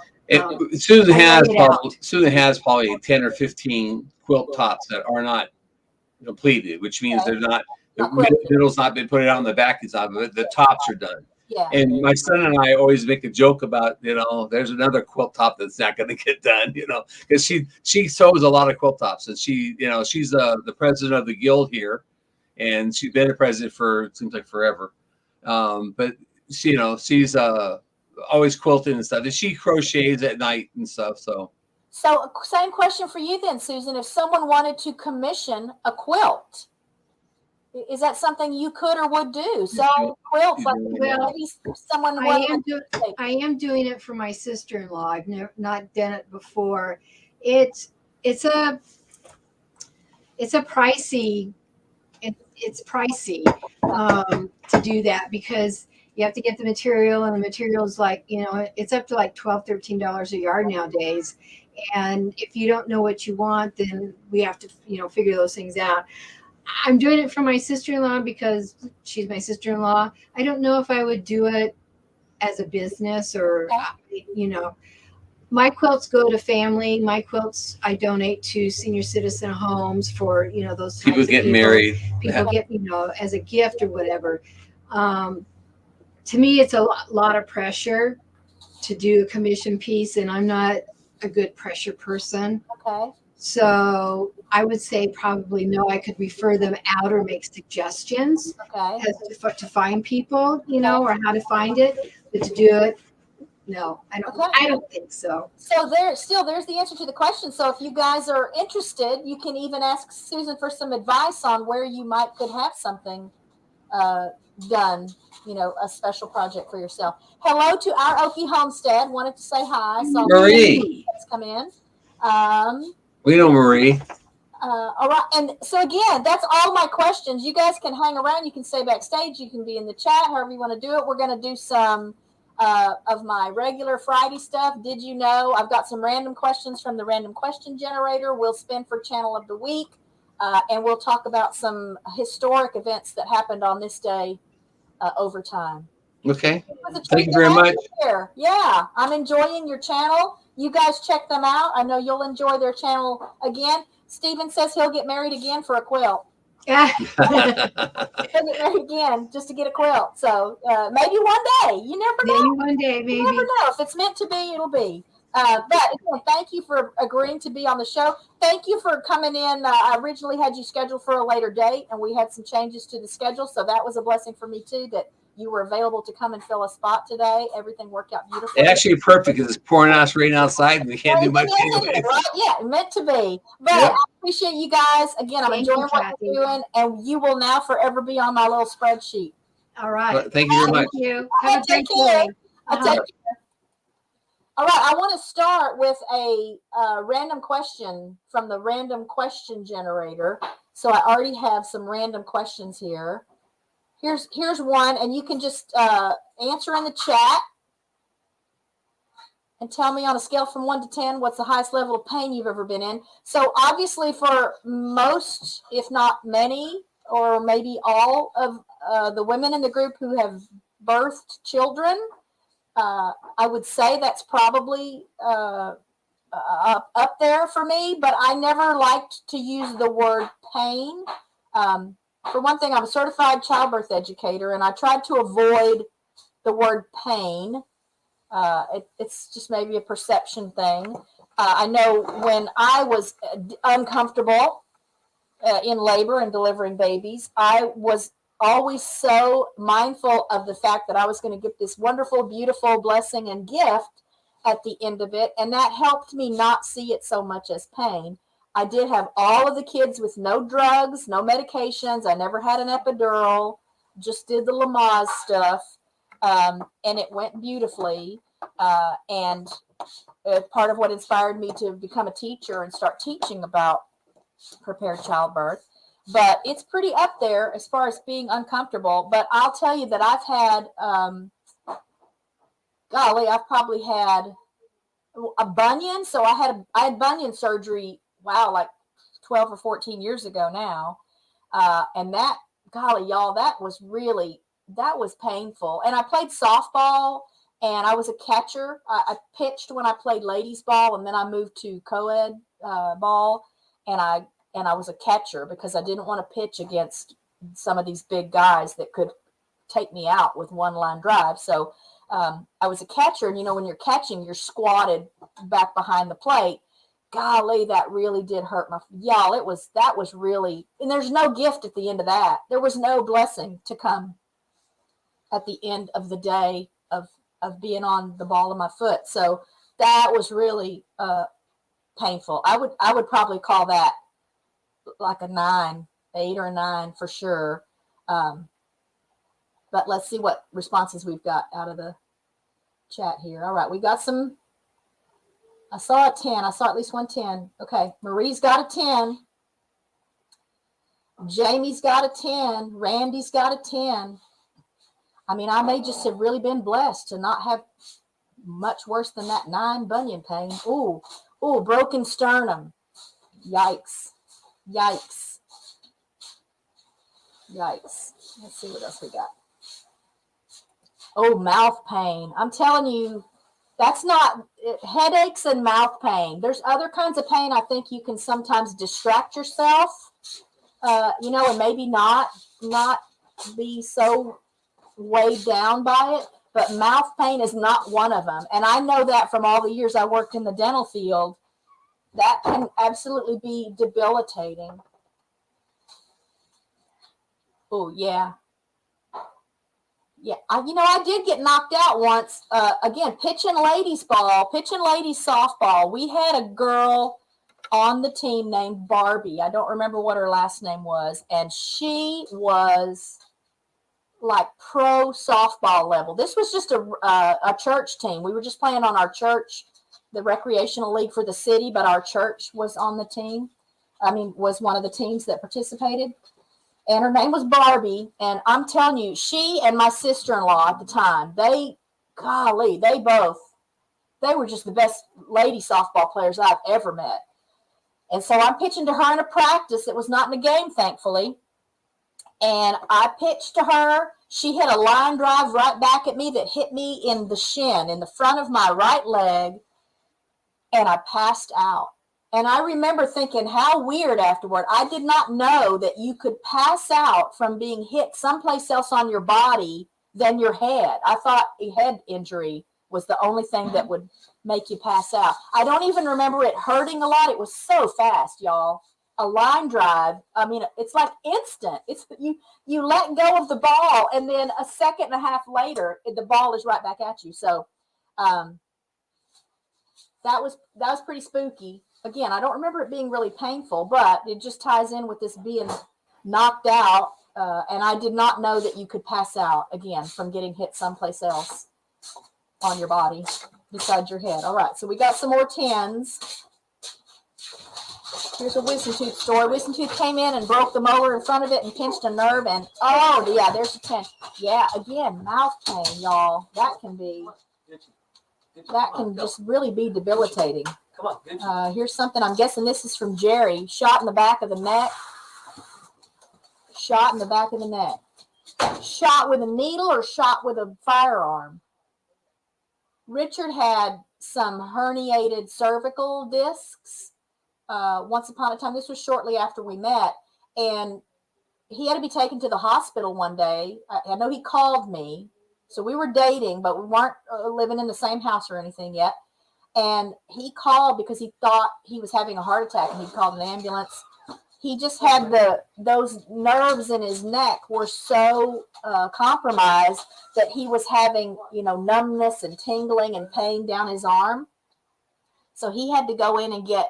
S2: Susan has probably 10 or 15 quilt tops that are not completed, which means they're not The
S1: Not quilted.
S2: middle's not been put on the back is not, but the tops are done.
S1: Yeah.
S2: And my son and I always make a joke about, there's another quilt top that's not going to get done, because she sews a lot of quilt tops, and she's the president of the guild here, and she's been a president for, it seems like forever. But she's always quilting and stuff. And she crochets at night and stuff. So
S1: same question for you then, Susan. If someone wanted to commission a quilt, is that something you could or would do? So quilts, like maybe someone.
S3: I am doing it for my sister-in-law. I've not done it before. It's a pricey. It's pricey to do that, because you have to get the material, and the material is like, it's up to like $12, $13 a yard nowadays. And if you don't know what you want, then we have to, figure those things out. I'm doing it for my sister-in-law because she's my sister-in-law. I don't know if I would do it as a business or, my quilts go to family. My quilts I donate to senior citizen homes for, those types
S2: people get married.
S3: People get, as a gift or whatever. To me, it's a lot of pressure to do a commission piece, and I'm not a good pressure person.
S1: Okay.
S3: So I would say probably no. I could refer them out or make suggestions as to find people, or how to find it. But to do it, no, I don't. Okay. I don't think so.
S1: So there's the answer to the question. So if you guys are interested, you can even ask Susan for some advice on where you could have something done. A special project for yourself. Hello to our Okie Homestead. Wanted to say hi. So
S2: Marie,
S1: let's come in.
S2: We know Marie.
S1: All right. And so again, that's all my questions. You guys can hang around. You can stay backstage. You can be in the chat, however you want to do it. We're going to do some of my regular Friday stuff. Did you know? I've got some random questions from the random question generator. We'll spin for channel of the week. And we'll talk about some historic events that happened on this day over time.
S2: Okay. Thank you very much.
S1: Yeah. I'm enjoying your channel. You guys check them out. I know you'll enjoy their channel again. Steven says he'll get married again for a quilt. He'll get married again just to get a quilt. So maybe one day. You never know.
S3: Maybe one day, maybe.
S1: You never know. If it's meant to be, it'll be. But again, thank you for agreeing to be on the show. Thank you for coming in. I originally had you scheduled for a later date, and we had some changes to the schedule. So that was a blessing for me, too, that you were available to come and fill a spot today. Everything worked out beautifully.
S2: It's actually perfect because it's pouring out rain outside and we can't do much anyway.
S1: Right? Yeah, meant to be. But I appreciate you guys. Again, I'm enjoying what you're doing, and you will now forever be on my little spreadsheet.
S3: All right.
S2: Well, thank you very much.
S3: Thank you. Have a great day.
S1: Take care. All right, I want to start with a random question from the random question generator. So I already have some random questions here. Here's one, and you can just answer in the chat and tell me on a scale from 1 to 10 what's the highest level of pain you've ever been in. So obviously for most, if not many, or maybe all of the women in the group who have birthed children, I would say that's probably up there for me, but I never liked to use the word pain. For one thing, I'm a certified childbirth educator, and I tried to avoid the word pain. It's just maybe a perception thing. I know when I was uncomfortable in labor and delivering babies, I was always so mindful of the fact that I was going to get this wonderful, beautiful blessing and gift at the end of it. And that helped me not see it so much as pain. I did have all of the kids with no drugs, no medications. I never had an epidural, just did the Lamaze stuff. And it went beautifully. And part of what inspired me to become a teacher and start teaching about prepared childbirth. But it's pretty up there as far as being uncomfortable. But I'll tell you that I've had, I've probably had a bunion. So I had bunion surgery, like 12 or 14 years ago now. And that, y'all, that was painful. And I played softball and I was a catcher. I pitched when I played ladies ball, and then I moved to co-ed ball, and I was a catcher because I didn't want to pitch against some of these big guys that could take me out with one line drive. So I was a catcher, and when you're catching, you're squatted back behind the plate. Golly, that really did hurt y'all. That was really, and there's no gift at the end of that. There was no blessing to come at the end of the day of being on the ball of my foot. So that was really painful. I would probably call that like a 9, 8 or a 9 for sure. But let's see what responses we've got out of the chat here. All right, we got some. I saw a 10. I saw at least one 10. Okay, Marie's got a 10. Jamie's got a 10. Randy's got a 10. I mean, I may just have really been blessed to not have much worse than that 9 bunion pain. Ooh, broken sternum. Yikes. Let's see what else we got. Oh, mouth pain. I'm telling you, that's not headaches and mouth pain. There's other kinds of pain. I think you can sometimes distract yourself, and maybe not be so weighed down by it. But mouth pain is not one of them. And I know that from all the years I worked in the dental field, that can absolutely be debilitating. Oh, yeah. Yeah, I did get knocked out once. Again, pitching ladies softball. We had a girl on the team named Barbie. I don't remember what her last name was. And she was like pro softball level. This was just a church team. We were just playing on our church, the recreational league for the city, but our church was on the team. Was one of the teams that participated. And her name was Barbie. And I'm telling you, she and my sister-in-law at the time, they were just the best lady softball players I've ever met. And so I'm pitching to her in a practice. It was not in a game, thankfully. And I pitched to her. She hit a line drive right back at me that hit me in the shin, in the front of my right leg. And I passed out. And I remember thinking, how weird afterward. I did not know that you could pass out from being hit someplace else on your body than your head. I thought a head injury was the only thing that would make you pass out. I don't even remember it hurting a lot. It was so fast, y'all. A line drive, it's like instant. It's you let go of the ball, and then a second and a half later, the ball is right back at you. So that was pretty spooky. Again, I don't remember it being really painful, but it just ties in with this being knocked out. And I did not know that you could pass out, again, from getting hit someplace else on your body besides your head. All right, so we got some more 10s. Here's a wisdom tooth story. Wisdom tooth came in and broke the molar in front of it and pinched a nerve. And, there's a 10. Yeah, again, mouth pain, y'all. That can just really be debilitating. Come on. Here's something. I'm guessing this is from Jerry. Shot in the back of the neck. Shot with a needle or shot with a firearm? Richard had some herniated cervical discs once upon a time. This was shortly after we met. And he had to be taken to the hospital one day. I know he called me. So we were dating, but we weren't living in the same house or anything yet. And he called because he thought he was having a heart attack, and he called an ambulance. He just had those nerves in his neck were so compromised that he was having, numbness and tingling and pain down his arm. So he had to go in and get,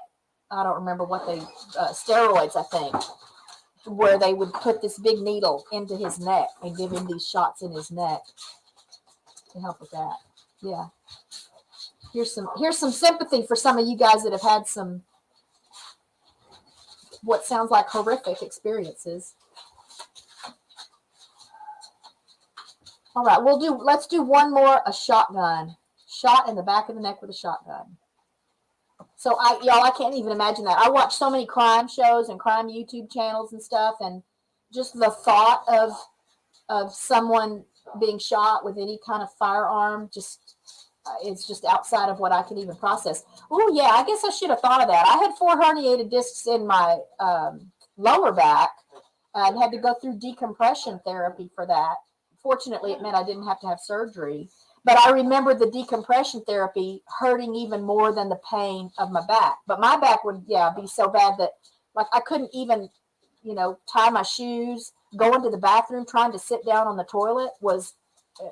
S1: I don't remember what steroids, I think, where they would put this big needle into his neck and give him these shots in his neck to help with that. Yeah. Here's some sympathy for some of you guys that have had some what sounds like horrific experiences. All right, let's do one more, a shotgun. Shot in the back of the neck with a shotgun. So I can't even imagine that. I watch so many crime shows and crime YouTube channels and stuff, and just the thought of someone being shot with any kind of firearm it's just outside of what I can even process. Oh, yeah, I guess I should have thought of that. I had 4 herniated discs in my lower back, and had to go through decompression therapy for that. Fortunately, it meant I didn't have to have surgery. But I remember the decompression therapy hurting even more than the pain of my back. But my back would, be so bad that like I couldn't even, tie my shoes. Going to the bathroom, trying to sit down on the toilet was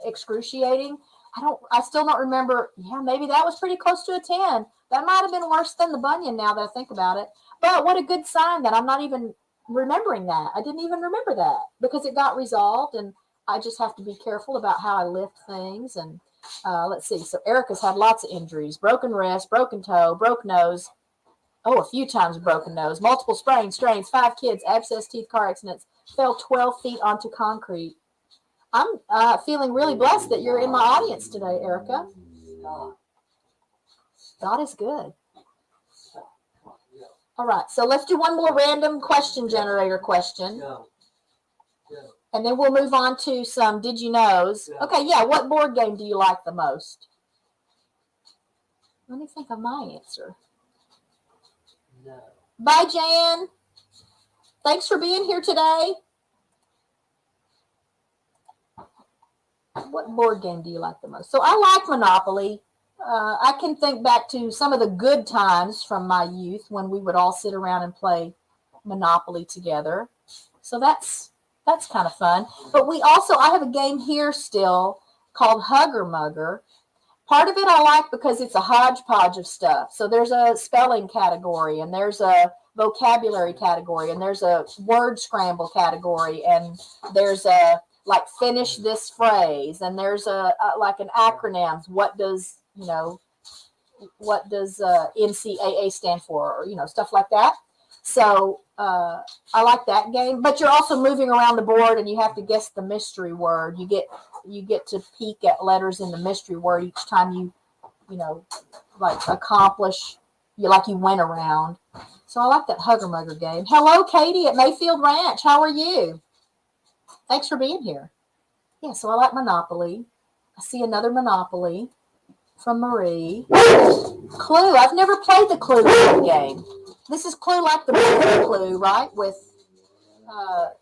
S1: excruciating. I still don't remember. Yeah, maybe that was pretty close to a 10. That might have been worse than the bunion now that I think about it. But what a good sign that I'm not even remembering that. I didn't even remember that because it got resolved, and I just have to be careful about how I lift things. And let's see. So Erica's had lots of injuries: broken wrist, broken toe, broke nose. Oh, a few times broken nose, multiple sprains, strains, 5 kids, abscess teeth, car accidents, fell 12 feet onto concrete. I'm feeling really blessed that you're in my audience today, Erica. God is good. All right, so let's do one more random question generator question. And then we'll move on to some did you knows. Okay, what board game do you like the most? Let me think of my answer. No. Bye, Jan. Thanks for being here today. What board game do you like the most? So I like Monopoly. I can think back to some of the good times from my youth when we would all sit around and play Monopoly together. So that's kind of fun. But I have a game here still called Hugger Mugger. Part of it I like because it's a hodgepodge of stuff. So there's a spelling category, and there's a vocabulary category, and there's a word scramble category, and there's a like finish this phrase, and there's a like an acronyms. What does NCAA stand for, or stuff like that. So I like that game. But you're also moving around the board, and you have to guess the mystery word. You get to peek at letters in the mystery word each time you like accomplish. You went around. So I like that Hugger Mugger game. Hello, Katie at Mayfield Ranch. How are you? Thanks for being here. Yeah, so I like Monopoly. I see another Monopoly from Marie. Clue. I've never played the Clue game. This is Clue like the movie Clue, right? With, oh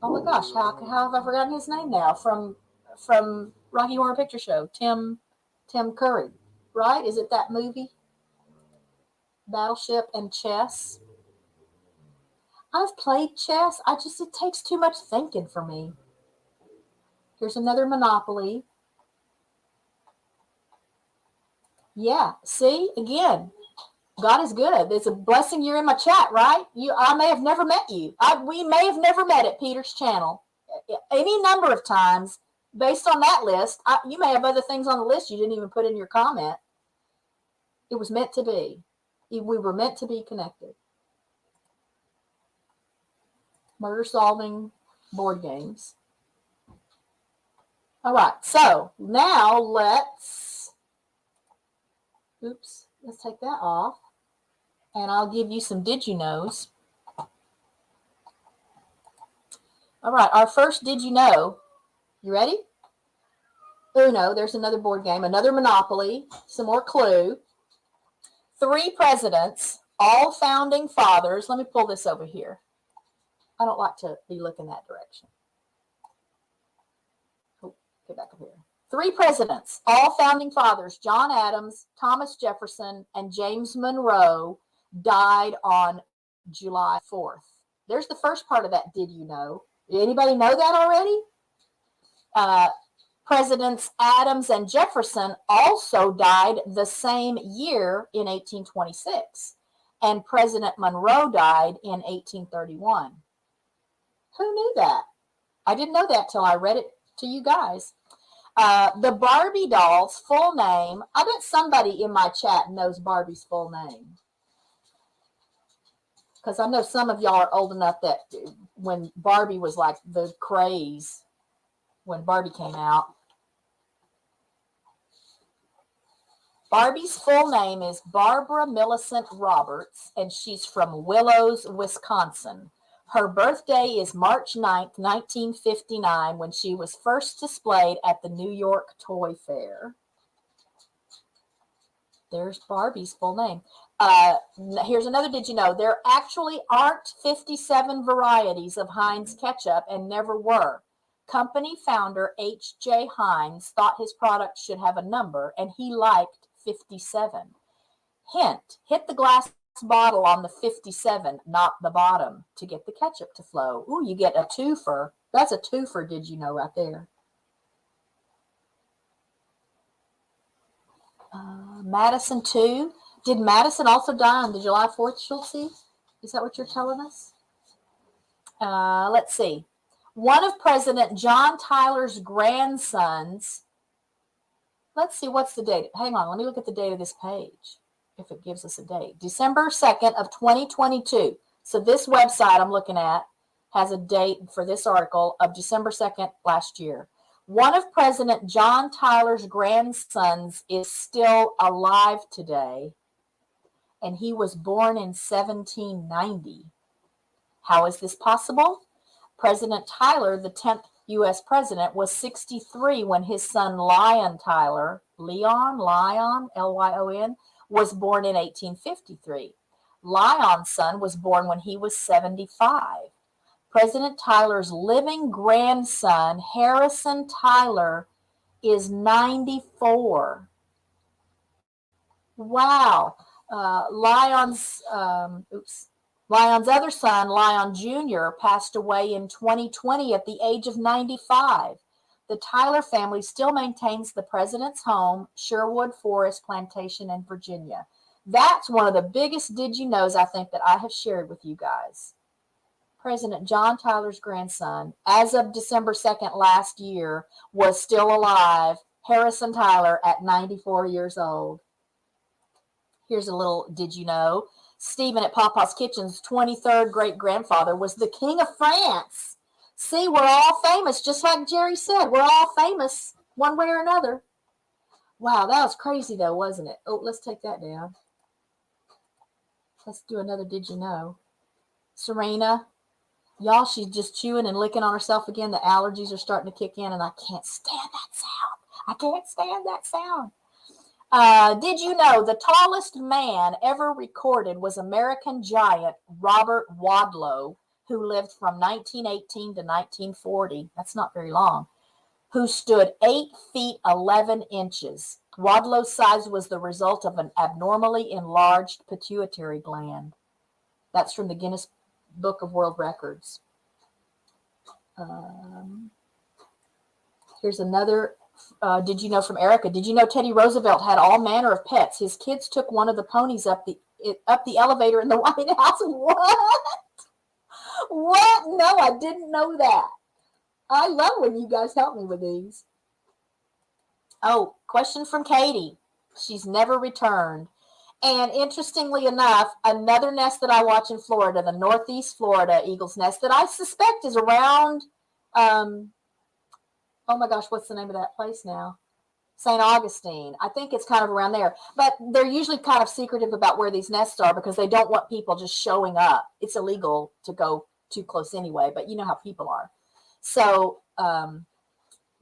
S1: my gosh, how have I forgotten his name now? From Rocky Horror Picture Show, Tim Curry, right? Is it that movie? Battleship and chess. I've played chess. It takes too much thinking for me. Here's another Monopoly. Yeah, see, again, God is good. It's a blessing you're in my chat, right? I may have never met you. We may have never met at Peter's channel. Any number of times, based on that list, you may have other things on the list you didn't even put in your comment. It was meant to be. We were meant to be connected. Murder solving board games. All right, so now let's take that off, and I'll give you some did you knows. All right, our first did you know. You ready? Uno, there's another board game, another Monopoly, some more Clue. 3 presidents, all founding fathers. Let me pull this over here. I don't like to be looking that direction. Oh, get back up here. 3 presidents, all founding fathers, John Adams, Thomas Jefferson, and James Monroe, died on July 4th. There's the first part of that did you know. Did anybody know that already? Presidents Adams and Jefferson also died the same year in 1826, and President Monroe died in 1831. Who knew that? I didn't know that till I read it to you guys. The Barbie doll's full name, I bet somebody in my chat knows Barbie's full name. Because I know some of y'all are old enough that when Barbie was like the craze, when Barbie came out. Barbie's full name is Barbara Millicent Roberts, and she's from Willows, Wisconsin. Her birthday is March 9th, 1959, when she was first displayed at the New York Toy Fair. There's Barbie's full name. Here's another did you know? There actually aren't 57 varieties of Heinz ketchup and never were. Company founder H.J. Heinz thought his product should have a number, and he liked 57. Hint, hit the glass bottle on the 57, not the bottom, to get the ketchup to flow. Ooh, you get a twofer. That's a twofer, did you know, right there. Madison, too. Did Madison also die on the July 4th, Schultze? Is that what you're telling us? Let's see. One of President John Tyler's grandsons. Let's see, what's the date? Hang on, let me look at the date of this page, if it gives us a date. December 2nd of 2022. So this website I'm looking at has a date for this article of December 2nd last year. One of President John Tyler's grandsons is still alive today, and he was born in 1790. How is this possible? President Tyler, the 10th U.S. president, was 63 when his son Lyon Tyler, Lyon, Lyon, was born in 1853. Lyon's son was born when he was 75. President Tyler's living grandson, Harrison Tyler, is 94. Wow. Lyon's other son, Lyon Jr., passed away in 2020 at the age of 95. The Tyler family still maintains the president's home, Sherwood Forest Plantation in Virginia. That's one of the biggest did you knows I think that I have shared with you guys. President John Tyler's grandson, as of December 2nd last year, was still alive. Harrison Tyler at 94 years old. Here's a little did you know. Stephen at Papa's Kitchen's 23rd great-grandfather was the King of France. See, we're all famous, just like Jerry said. We're all famous one way or another. Wow, that was crazy, though, wasn't it? Oh, let's take that down. Let's do another did you know. Serena, y'all, she's just chewing and licking on herself again. The allergies are starting to kick in, and I can't stand that sound. I can't stand that sound. Did you know the tallest man ever recorded was American giant Robert Wadlow, who lived from 1918 to 1940. That's not very long. Who stood 8 feet 11 inches. Wadlow's size was the result of an abnormally enlarged pituitary gland. That's from the Guinness Book of World Records. Here's another. Did you know from Erica? Did you know Teddy Roosevelt had all manner of pets? His kids took one of the ponies up the elevator in the White House. What? What? No, I didn't know that. I love when you guys help me with these. Oh, question from Katie. She's never returned. And interestingly enough, another nest that I watch in Florida, the Northeast Florida Eagle's Nest, that I suspect is around oh my gosh, what's the name of that place now? St. Augustine. I think it's kind of around there. But they're usually kind of secretive about where these nests are because they don't want people just showing up. It's illegal to go too close anyway, but you know how people are. So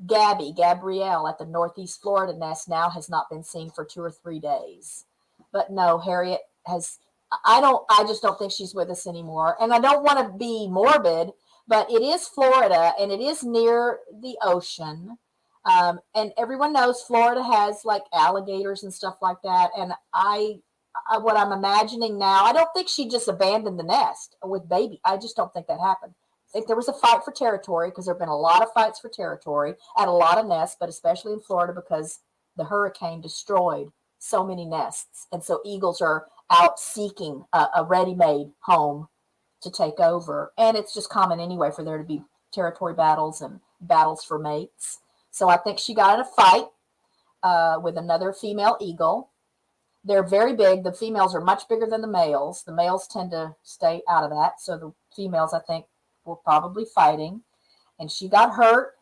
S1: Gabrielle at the Northeast Florida nest now has not been seen for 2 or 3 days. But no, Harriet has, I just don't think she's with us anymore. And I don't want to be morbid, but it is Florida, and it is near the ocean. And everyone knows Florida has like alligators and stuff like that. And what I'm imagining now, I don't think she just abandoned the nest with baby. I just don't think that happened. I think there was a fight for territory because there have been a lot of fights for territory at a lot of nests, but especially in Florida because the hurricane destroyed so many nests. And so eagles are out seeking a ready-made home to take over. And it's just common anyway for there to be territory battles and battles for mates. So I think she got in a fight with another female eagle. They're very big. The females are much bigger than the males. The males tend to stay out of that. So the females, I think, were probably fighting. And she got hurt.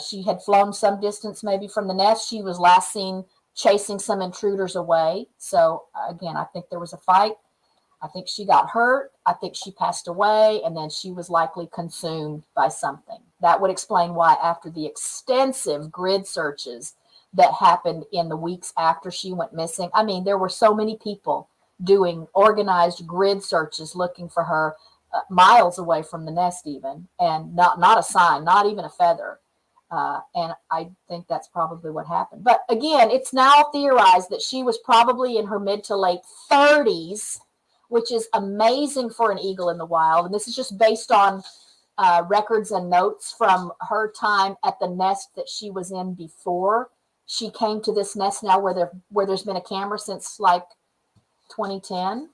S1: She had flown some distance maybe from the nest. She was last seen chasing some intruders away. So again, I think there was a fight. I think she got hurt. I think she passed away, and then she was likely consumed by something. That would explain why after the extensive grid searches that happened in the weeks after she went missing, I mean, there were so many people doing organized grid searches looking for her miles away from the nest even, and not a sign, not even a feather. And I think that's probably what happened. But again, it's now theorized that she was probably in her mid to late 30s, which is amazing for an eagle in the wild. And this is just based on records and notes from her time at the nest that she was in before she came to this nest now where there's been a camera since like 2010.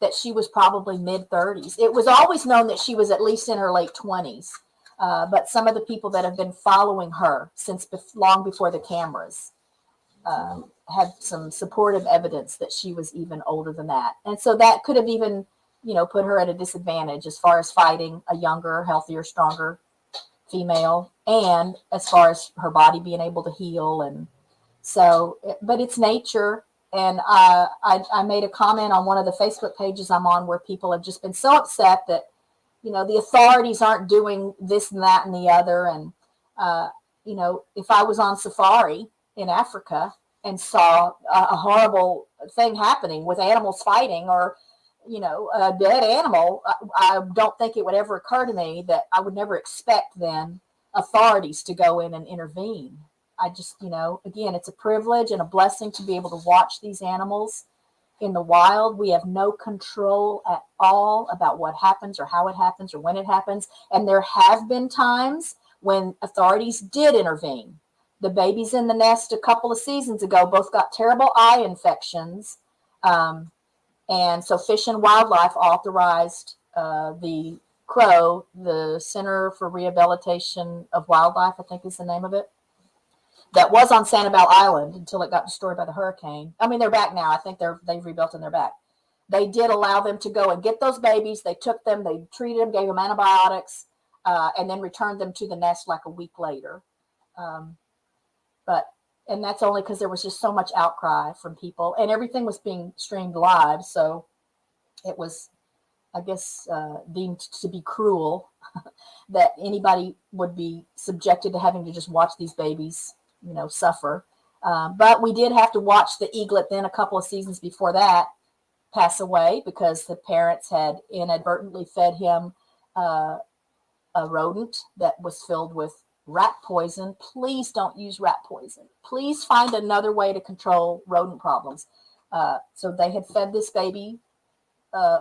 S1: That she was probably mid 30s. It was always known that she was at least in her late 20s. But some of the people that have been following her since long before the cameras have some supportive evidence that she was even older than that. And so that could have even, put her at a disadvantage as far as fighting a younger, healthier, stronger female, and as far as her body being able to heal. And so, but it's nature. And I made a comment on one of the Facebook pages I'm on where people have just been so upset that, the authorities aren't doing this and that and the other. And, if I was on safari in Africa and saw a horrible thing happening with animals fighting or, a dead animal, I don't think it would ever occur to me that I would never expect then authorities to go in and intervene. I just, again, it's a privilege and a blessing to be able to watch these animals in the wild. We have no control at all about what happens or how it happens or when it happens. And there have been times when authorities did intervene. The babies in the nest a couple of seasons ago both got terrible eye infections. And so Fish and Wildlife authorized the Crow, the Center for Rehabilitation of Wildlife, I think is the name of it, that was on Sanibel Island until it got destroyed by the hurricane. I mean, they're back now. I think they've rebuilt and they're back. They did allow them to go and get those babies. They took them, they treated them, gave them antibiotics, and then returned them to the nest like a week later. And that's only because there was just so much outcry from people, and everything was being streamed live. So it was, I guess, deemed to be cruel that anybody would be subjected to having to just watch these babies suffer. But we did have to watch the eaglet then a couple of seasons before that pass away because the parents had inadvertently fed him a rodent that was filled with rat poison. Please don't use rat poison. Please find another way to control rodent problems. So they had fed this baby.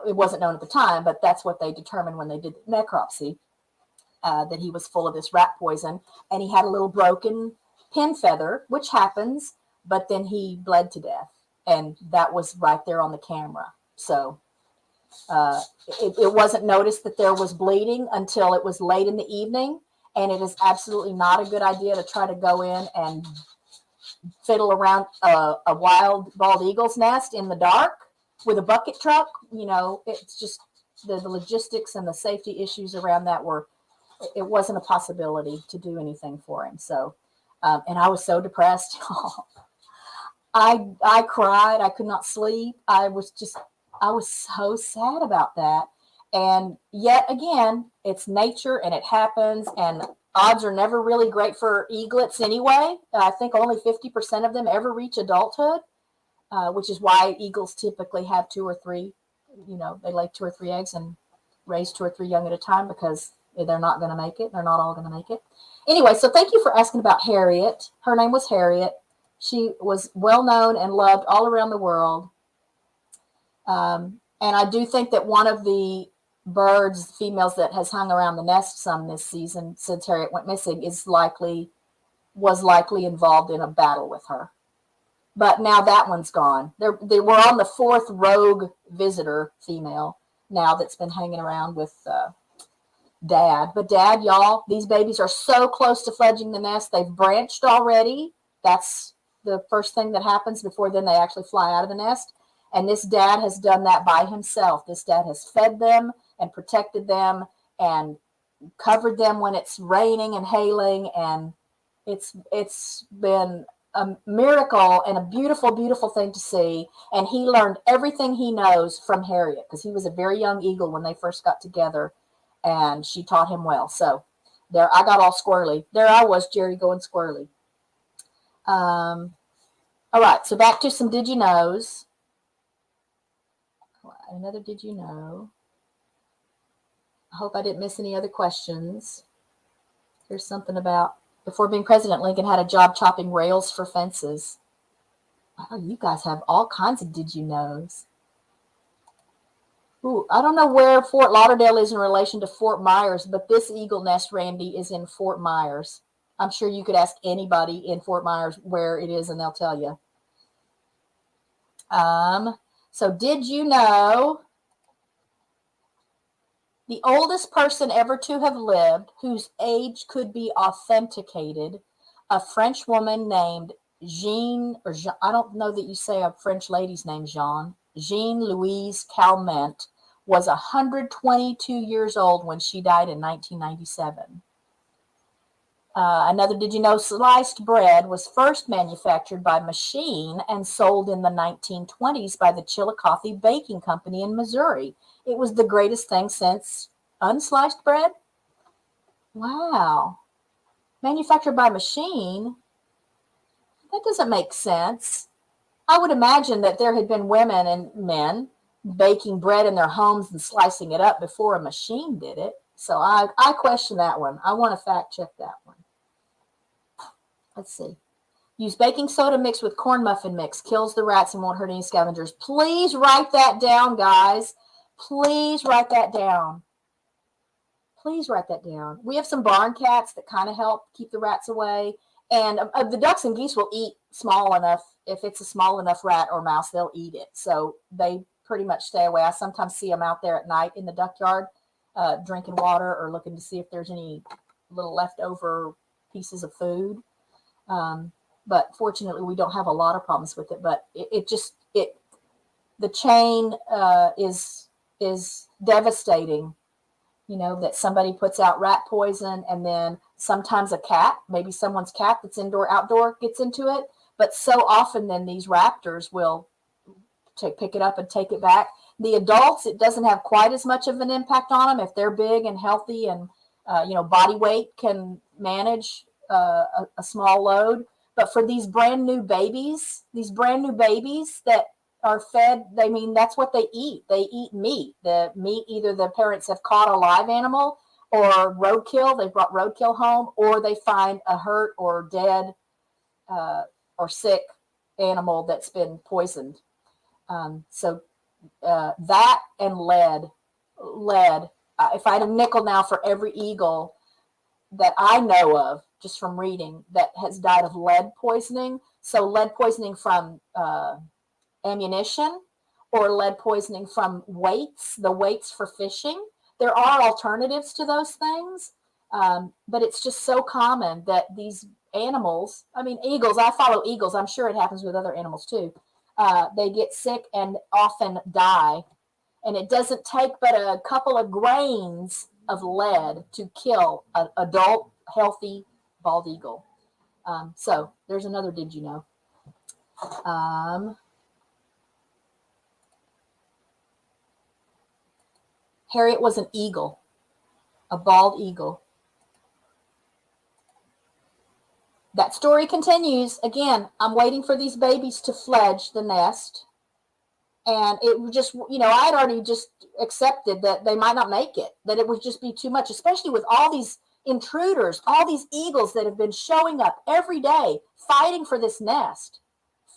S1: It wasn't known at the time, but that's what they determined when they did the necropsy, that he was full of this rat poison. And he had a little broken pin feather, which happens, but then he bled to death. And that was right there on the camera. So it wasn't noticed that there was bleeding until it was late in the evening. And it is absolutely not a good idea to try to go in and fiddle around a wild bald eagle's nest in the dark with a bucket truck. It's just the logistics and the safety issues around that it wasn't a possibility to do anything for him. So, and I was so depressed. I cried. I could not sleep. I was so sad about that. And yet again, it's nature and it happens, and odds are never really great for eaglets anyway. I think only 50% of them ever reach adulthood, which is why eagles typically have 2 or 3, they lay 2 or 3 eggs and raise 2 or 3 young at a time because they're not going to make it. They're not all going to make it. Anyway, so thank you for asking about Harriet. Her name was Harriet. She was well known and loved all around the world. And I do think that one of the birds, females that has hung around the nest some this season since Harriet went missing was likely involved in a battle with her. But now that one's gone. They were on the 4th rogue visitor female now that's been hanging around with Dad. But Dad, y'all, these babies are so close to fledging the nest. They've branched already. That's the first thing that happens before then they actually fly out of the nest. And this dad has done that by himself. This dad has fed them and protected them and covered them when it's raining and hailing. And it's been a miracle and a beautiful, beautiful thing to see. And he learned everything he knows from Harriet because he was a very young eagle when they first got together, and she taught him well. So there, I got all squirrely. There I was, Jerry, going squirrely. All right, so back to some did you knows. Another did you know. I hope I didn't miss any other questions. Here's something about before being president, Lincoln had a job chopping rails for fences. Oh, you guys have all kinds of did you knows. Ooh, I don't know where Fort Lauderdale is in relation to Fort Myers, but this eagle nest, Randy, is in Fort Myers. I'm sure you could ask anybody in Fort Myers where it is, and they'll tell you. So did you know the oldest person ever to have lived, whose age could be authenticated, a French woman named Jean, or Jean, I don't know that you say a French lady's name, Jean-Louise Calment, was 122 years old when she died in 1997. Another did you know sliced bread was first manufactured by machine and sold in the 1920s by the Chillicothe Baking Company in Missouri. It was the greatest thing since unsliced bread. Wow. Manufactured by machine? That doesn't make sense. I would imagine that there had been women and men baking bread in their homes and slicing it up before a machine did it. So I question that one. I want to fact check that one. Let's see. Use baking soda mixed with corn muffin mix. Kills the rats and won't hurt any scavengers. Please write that down, guys. Please write that down. Please write that down. We have some barn cats that kind of help keep the rats away. And the ducks and geese will eat small enough. If it's a small enough rat or mouse, they'll eat it. So they pretty much stay away. I sometimes see them out there at night in the duck yard drinking water or looking to see if there's any little leftover pieces of food. But fortunately, we don't have a lot of problems with it. But the chain is devastating. You know, that somebody puts out rat poison and then sometimes a cat, maybe someone's cat that's indoor, outdoor gets into it. But so often then these raptors will pick it up and take it back. The adults, it doesn't have quite as much of an impact on them if they're big and healthy and, body weight can manage a small load. But for these brand new babies that are fed, that's what they eat. They eat meat. The meat, either the parents have caught a live animal or roadkill. They brought roadkill home, or they find a hurt or dead or sick animal that's been poisoned. So that and lead. If I had a nickel now for every eagle that I know of, just from reading, that has died of lead poisoning. So lead poisoning from ammunition or lead poisoning from weights, the weights for fishing. There are alternatives to those things, but it's just so common that these animals, eagles, I follow eagles. I'm sure it happens with other animals too. They get sick and often die. And it doesn't take but a couple of grains of lead to kill an adult, healthy bald eagle. So there's another did you know. Harriet was an eagle, a bald eagle. That story continues. Again, I'm waiting for these babies to fledge the nest. And it would just, I had already just accepted that they might not make it, that it would just be too much, especially with all these intruders, all these eagles that have been showing up every day, fighting for this nest,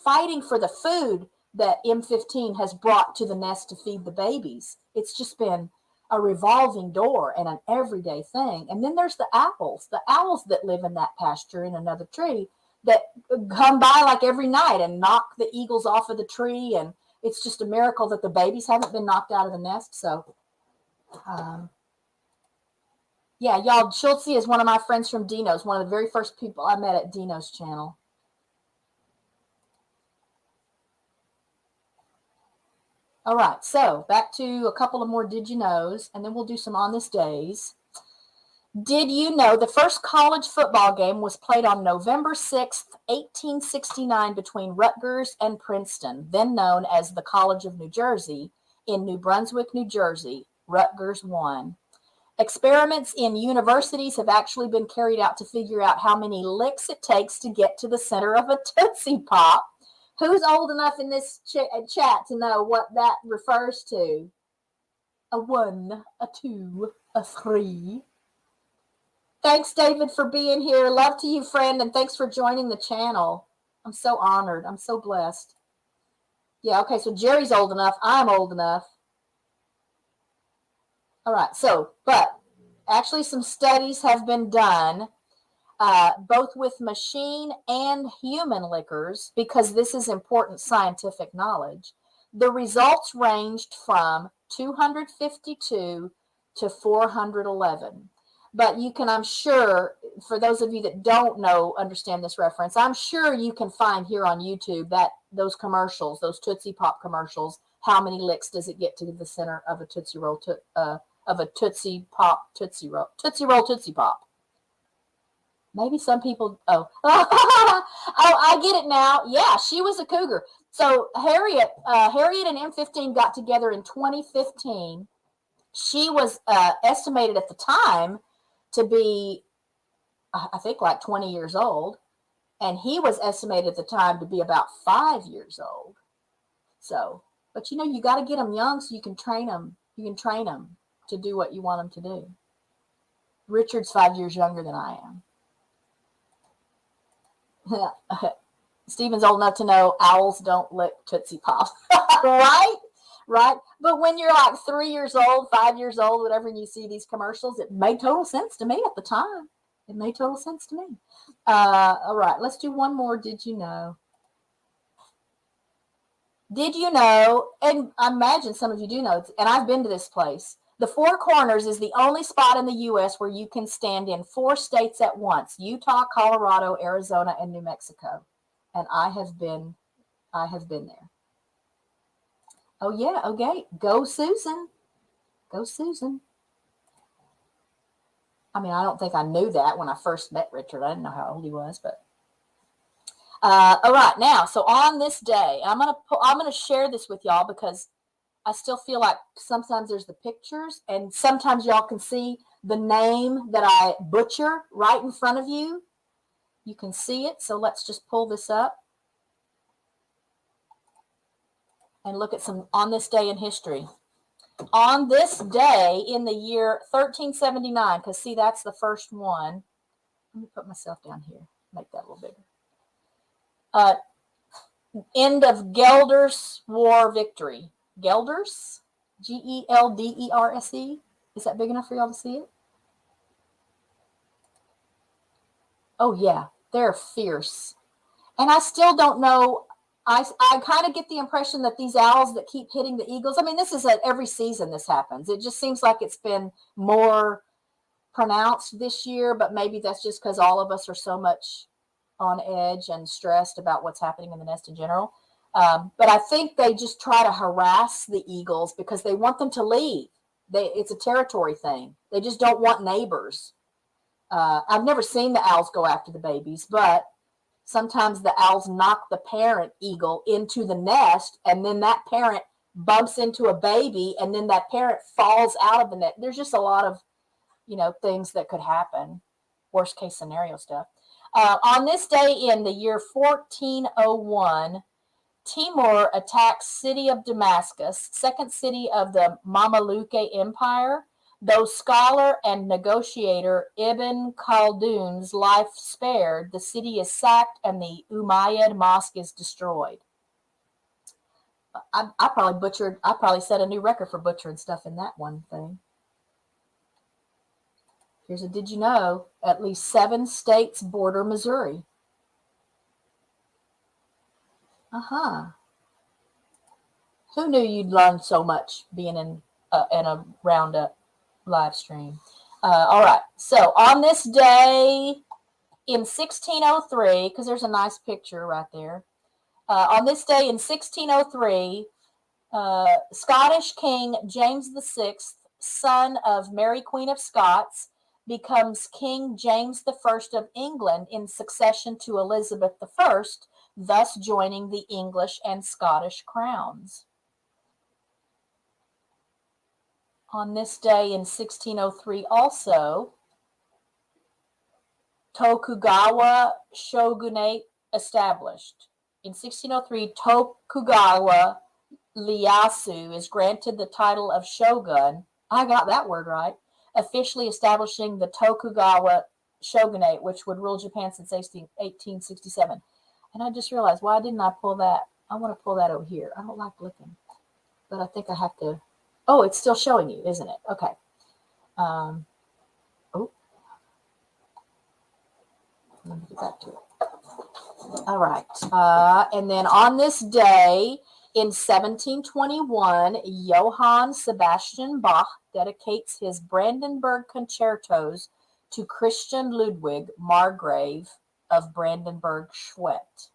S1: fighting for the food that M15 has brought to the nest to feed the babies. It's just been a revolving door and an everyday thing. And then there's the owls that live in that pasture in another tree that come by like every night and knock the eagles off of the tree. And it's just a miracle that the babies haven't been knocked out of the nest. So, y'all, Schultze is one of my friends from Dino's, one of the very first people I met at Dino's channel. All right, so back to a couple of more did you knows, and then we'll do some on this days. Did you know the first college football game was played on November 6th, 1869 between Rutgers and Princeton, then known as the College of New Jersey, in New Brunswick, New Jersey. Rutgers won. Experiments in universities have actually been carried out to figure out how many licks it takes to get to the center of a Tootsie Pop. Who's old enough in this chat to know what that refers to? A 1, a 2, a 3. Thanks, David, for being here. Love to you, friend, and thanks for joining the channel. I'm so honored. I'm so blessed. Yeah, okay, so Jerry's old enough. I'm old enough. All right, so, but actually some studies have been done, both with machine and human liquors, because this is important scientific knowledge. The results ranged from 252 to 411. But you can, I'm sure, for those of you that don't understand this reference, I'm sure you can find here on YouTube that those commercials, those Tootsie Pop commercials, how many licks does it get to the center of a Tootsie Roll, of a Tootsie Pop, Tootsie Roll, Tootsie Pop. Maybe some people, oh, I get it now. Yeah, she was a cougar. So Harriet and M15 got together in 2015. She was estimated at the time to be, I think, like 20 years old. And he was estimated at the time to be about 5 years old. So, but you know, you got to get them young so you can train them. You can train them to do what you want them to do. Richard's 5 years younger than I am. Stephen's old enough to know owls don't lick Tootsie Pop. Right? But when you're like 3 years old, 5 years old, whatever, and you see these commercials, it made total sense to me at the time. It made total sense to me. All right, let's do one more. Did you know? Did you know, and I imagine some of you do know, and I've been to this place, the Four Corners is the only spot in the U.S. where you can stand in 4 states at once: Utah, Colorado, Arizona, and New Mexico. And I have been there. Oh, yeah. Okay. Go, Susan. Go, Susan. I mean, I don't think I knew that when I first met Richard. I didn't know how old he was, but. All right. Now, so on this day, I'm going to share this with y'all because I still feel like sometimes there's the pictures and sometimes y'all can see the name that I butcher right in front of you. You can see it. So let's just pull this up and look at some on this day in history. On this day in the year 1379, because see, that's the first one. Let me put myself down here, make that a little bigger. End of Gelders War victory. Gelders? Gelderse? Is that big enough for y'all to see it? Oh, yeah, they're fierce. And I still don't know. I kind of get the impression that these owls that keep hitting the eagles, I mean, this is every season this happens. It just seems like it's been more pronounced this year, but maybe that's just because all of us are so much on edge and stressed about what's happening in the nest in general. But I think they just try to harass the eagles because they want them to leave. It's a territory thing. They just don't want neighbors. I've never seen the owls go after the babies, but sometimes the owls knock the parent eagle into the nest, and then that parent bumps into a baby, and then that parent falls out of the nest. There's just a lot of, things that could happen. Worst case scenario stuff. On this day in the year 1401, Timur attacks city of Damascus, second city of the Mameluke Empire. Though scholar and negotiator Ibn Khaldun's life spared, the city is sacked and the Umayyad mosque is destroyed. I probably set a new record for butchering stuff in that one thing. Here's a did you know? At least 7 states border Missouri. Who knew you'd learn so much being in a Roundup live stream? All right. So on this day in 1603, because there's a nice picture right there. On this day in 1603, Scottish King James VI, son of Mary Queen of Scots, becomes King James I of England in succession to Elizabeth I, thus joining the English and Scottish crowns. On this day in 1603 also, Tokugawa shogunate established In 1603, Tokugawa Ieyasu is granted the title of shogun. I got that word right. Officially establishing the Tokugawa shogunate, which would rule Japan since 1867. And I just realized, why didn't I pull that? I want to pull that over here. I don't like looking, but I think I have to. Oh, it's still showing you, isn't it? Okay. Oh, let me get back to it. All right. And then on this day in 1721, Johann Sebastian Bach dedicates his Brandenburg concertos to Christian Ludwig, Margrave of Brandenburg-Schwedt.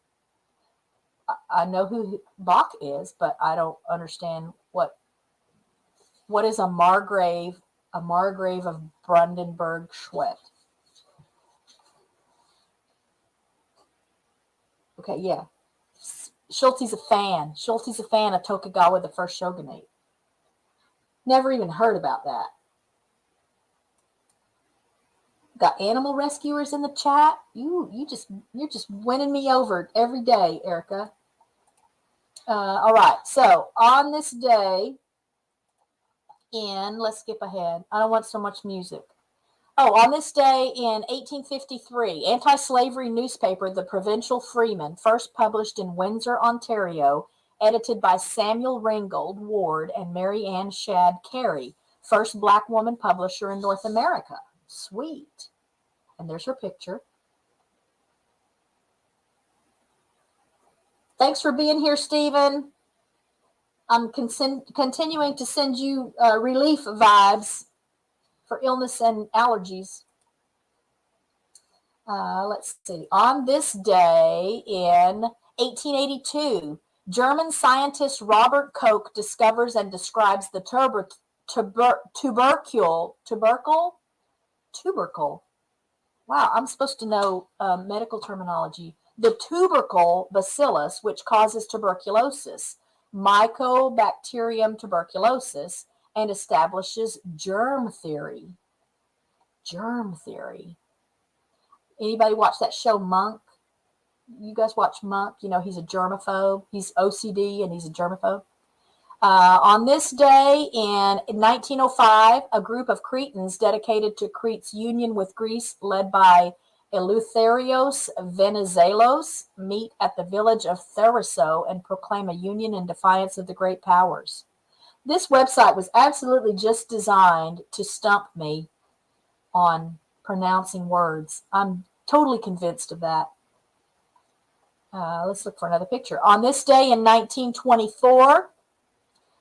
S1: I know who Bach is, but I don't understand what is a Margrave of Brandenburg-Schwedt. Okay, yeah. Schulte's a fan. Schulte's a fan of Tokugawa, the first shogunate. Never even heard about that. Got animal rescuers in the chat. You're just winning me over every day, Erica. All right. So on this day let's skip ahead. I don't want so much music. Oh, on this day in 1853, anti-slavery newspaper, The Provincial Freeman, first published in Windsor, Ontario, edited by Samuel Ringgold Ward and Mary Ann Shadd Carey, first black woman publisher in North America. Sweet. And there's her picture. Thanks for being here, Stephen. I'm continuing to send you relief vibes for illness and allergies. Let's see. On this day in 1882, German scientist Robert Koch discovers and describes the tubercle. Wow, I'm supposed to know medical terminology. The tubercle bacillus, which causes tuberculosis, Mycobacterium tuberculosis, and establishes germ theory. Germ theory. Anybody watch that show Monk? You guys watch Monk? You know, he's a germaphobe. He's OCD and he's a germaphobe. On this day in 1905, a group of Cretans dedicated to Crete's union with Greece, led by Eleutherios Venizelos, meet at the village of Therasso and proclaim a union in defiance of the great powers. This website was absolutely just designed to stump me on pronouncing words. I'm totally convinced of that. Let's look for another picture. On this day in 1924,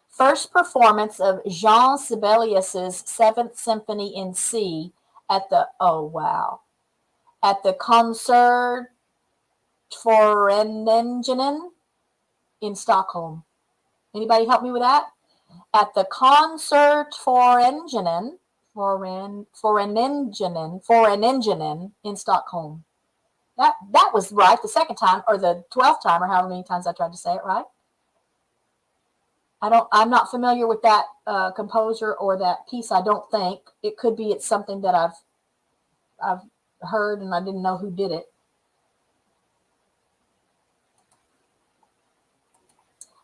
S1: first performance of Jean Sibelius's Seventh Symphony in C at the Konsertforeningen in Stockholm. Anybody help me with that? At the Konsertforeningen in Stockholm. That was right the second time, or the 12th time, or however many times I tried to say it right. I'm not familiar with that composer or that piece. I don't think it could be. It's something that I've heard and I didn't know who did it.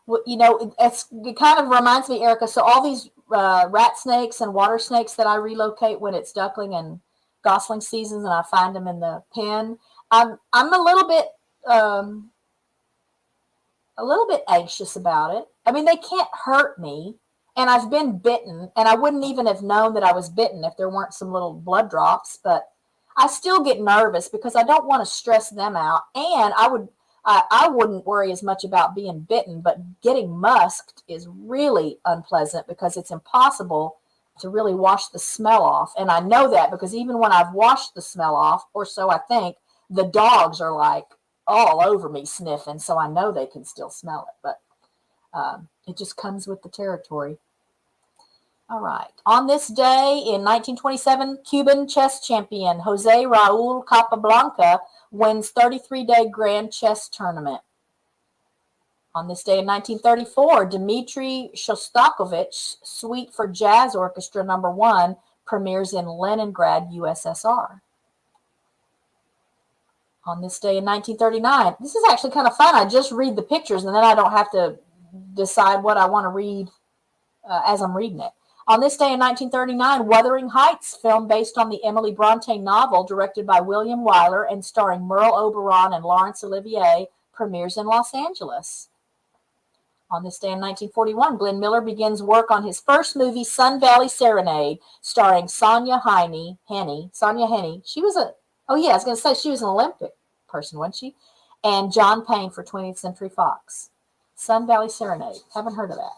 S1: Well, you know, it kind of reminds me, Erica. So all these rat snakes and water snakes that I relocate when it's duckling and gosling seasons, and I find them in the pen. I'm a little bit anxious about it. I mean, they can't hurt me, and I've been bitten, and I wouldn't even have known that I was bitten if there weren't some little blood drops, but I still get nervous because I don't want to stress them out, and I wouldn't worry as much about being bitten, but getting musked is really unpleasant because it's impossible to really wash the smell off, and I know that because even when I've washed the smell off, or so I think, the dogs are like all over me sniffing, so I know they can still smell it, but it just comes with the territory. All right. On this day in 1927, Cuban chess champion Jose Raul Capablanca wins 33-day grand chess tournament. On this day in 1934, Dmitri Shostakovich's Suite for Jazz Orchestra No. 1 premieres in Leningrad, USSR. On this day in 1939, this is actually kind of fun. I just read the pictures and then I don't have to decide what I want to read as I'm reading it. On this day in 1939, Wuthering Heights, film based on the Emily Bronte novel directed by William Wyler and starring Merle Oberon and Laurence Olivier, premieres in Los Angeles. On this day in 1941, Glenn Miller begins work on his first movie, Sun Valley Serenade, starring Sonia Henney. She was I was going to say she was an Olympic person, wasn't she? And John Payne for 20th Century Fox. Sun Valley Serenade. Haven't heard of that.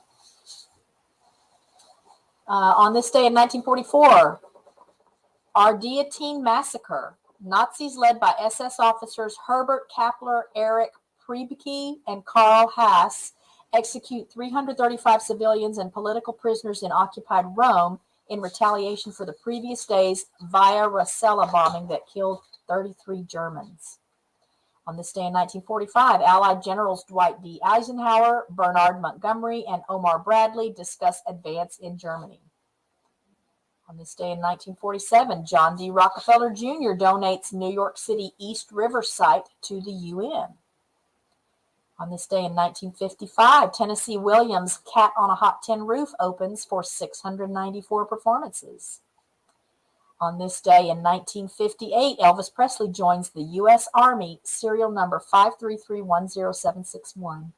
S1: On this day in 1944, Ardeatine Massacre. Nazis led by SS officers Herbert Kappler, Erich Priebke, and Karl Haas execute 335 civilians and political prisoners in occupied Rome in retaliation for the previous day's Via Rasella bombing that killed 33 Germans. On this day in 1945, Allied generals Dwight D. Eisenhower, Bernard Montgomery, and Omar Bradley discuss advance in Germany. On this day in 1947, John D. Rockefeller Jr. donates New York City East River site to the UN. On this day in 1955, Tennessee Williams' Cat on a Hot Tin Roof opens for 694 performances. On this day in 1958, Elvis Presley joins the U.S. Army, serial number 533-10761.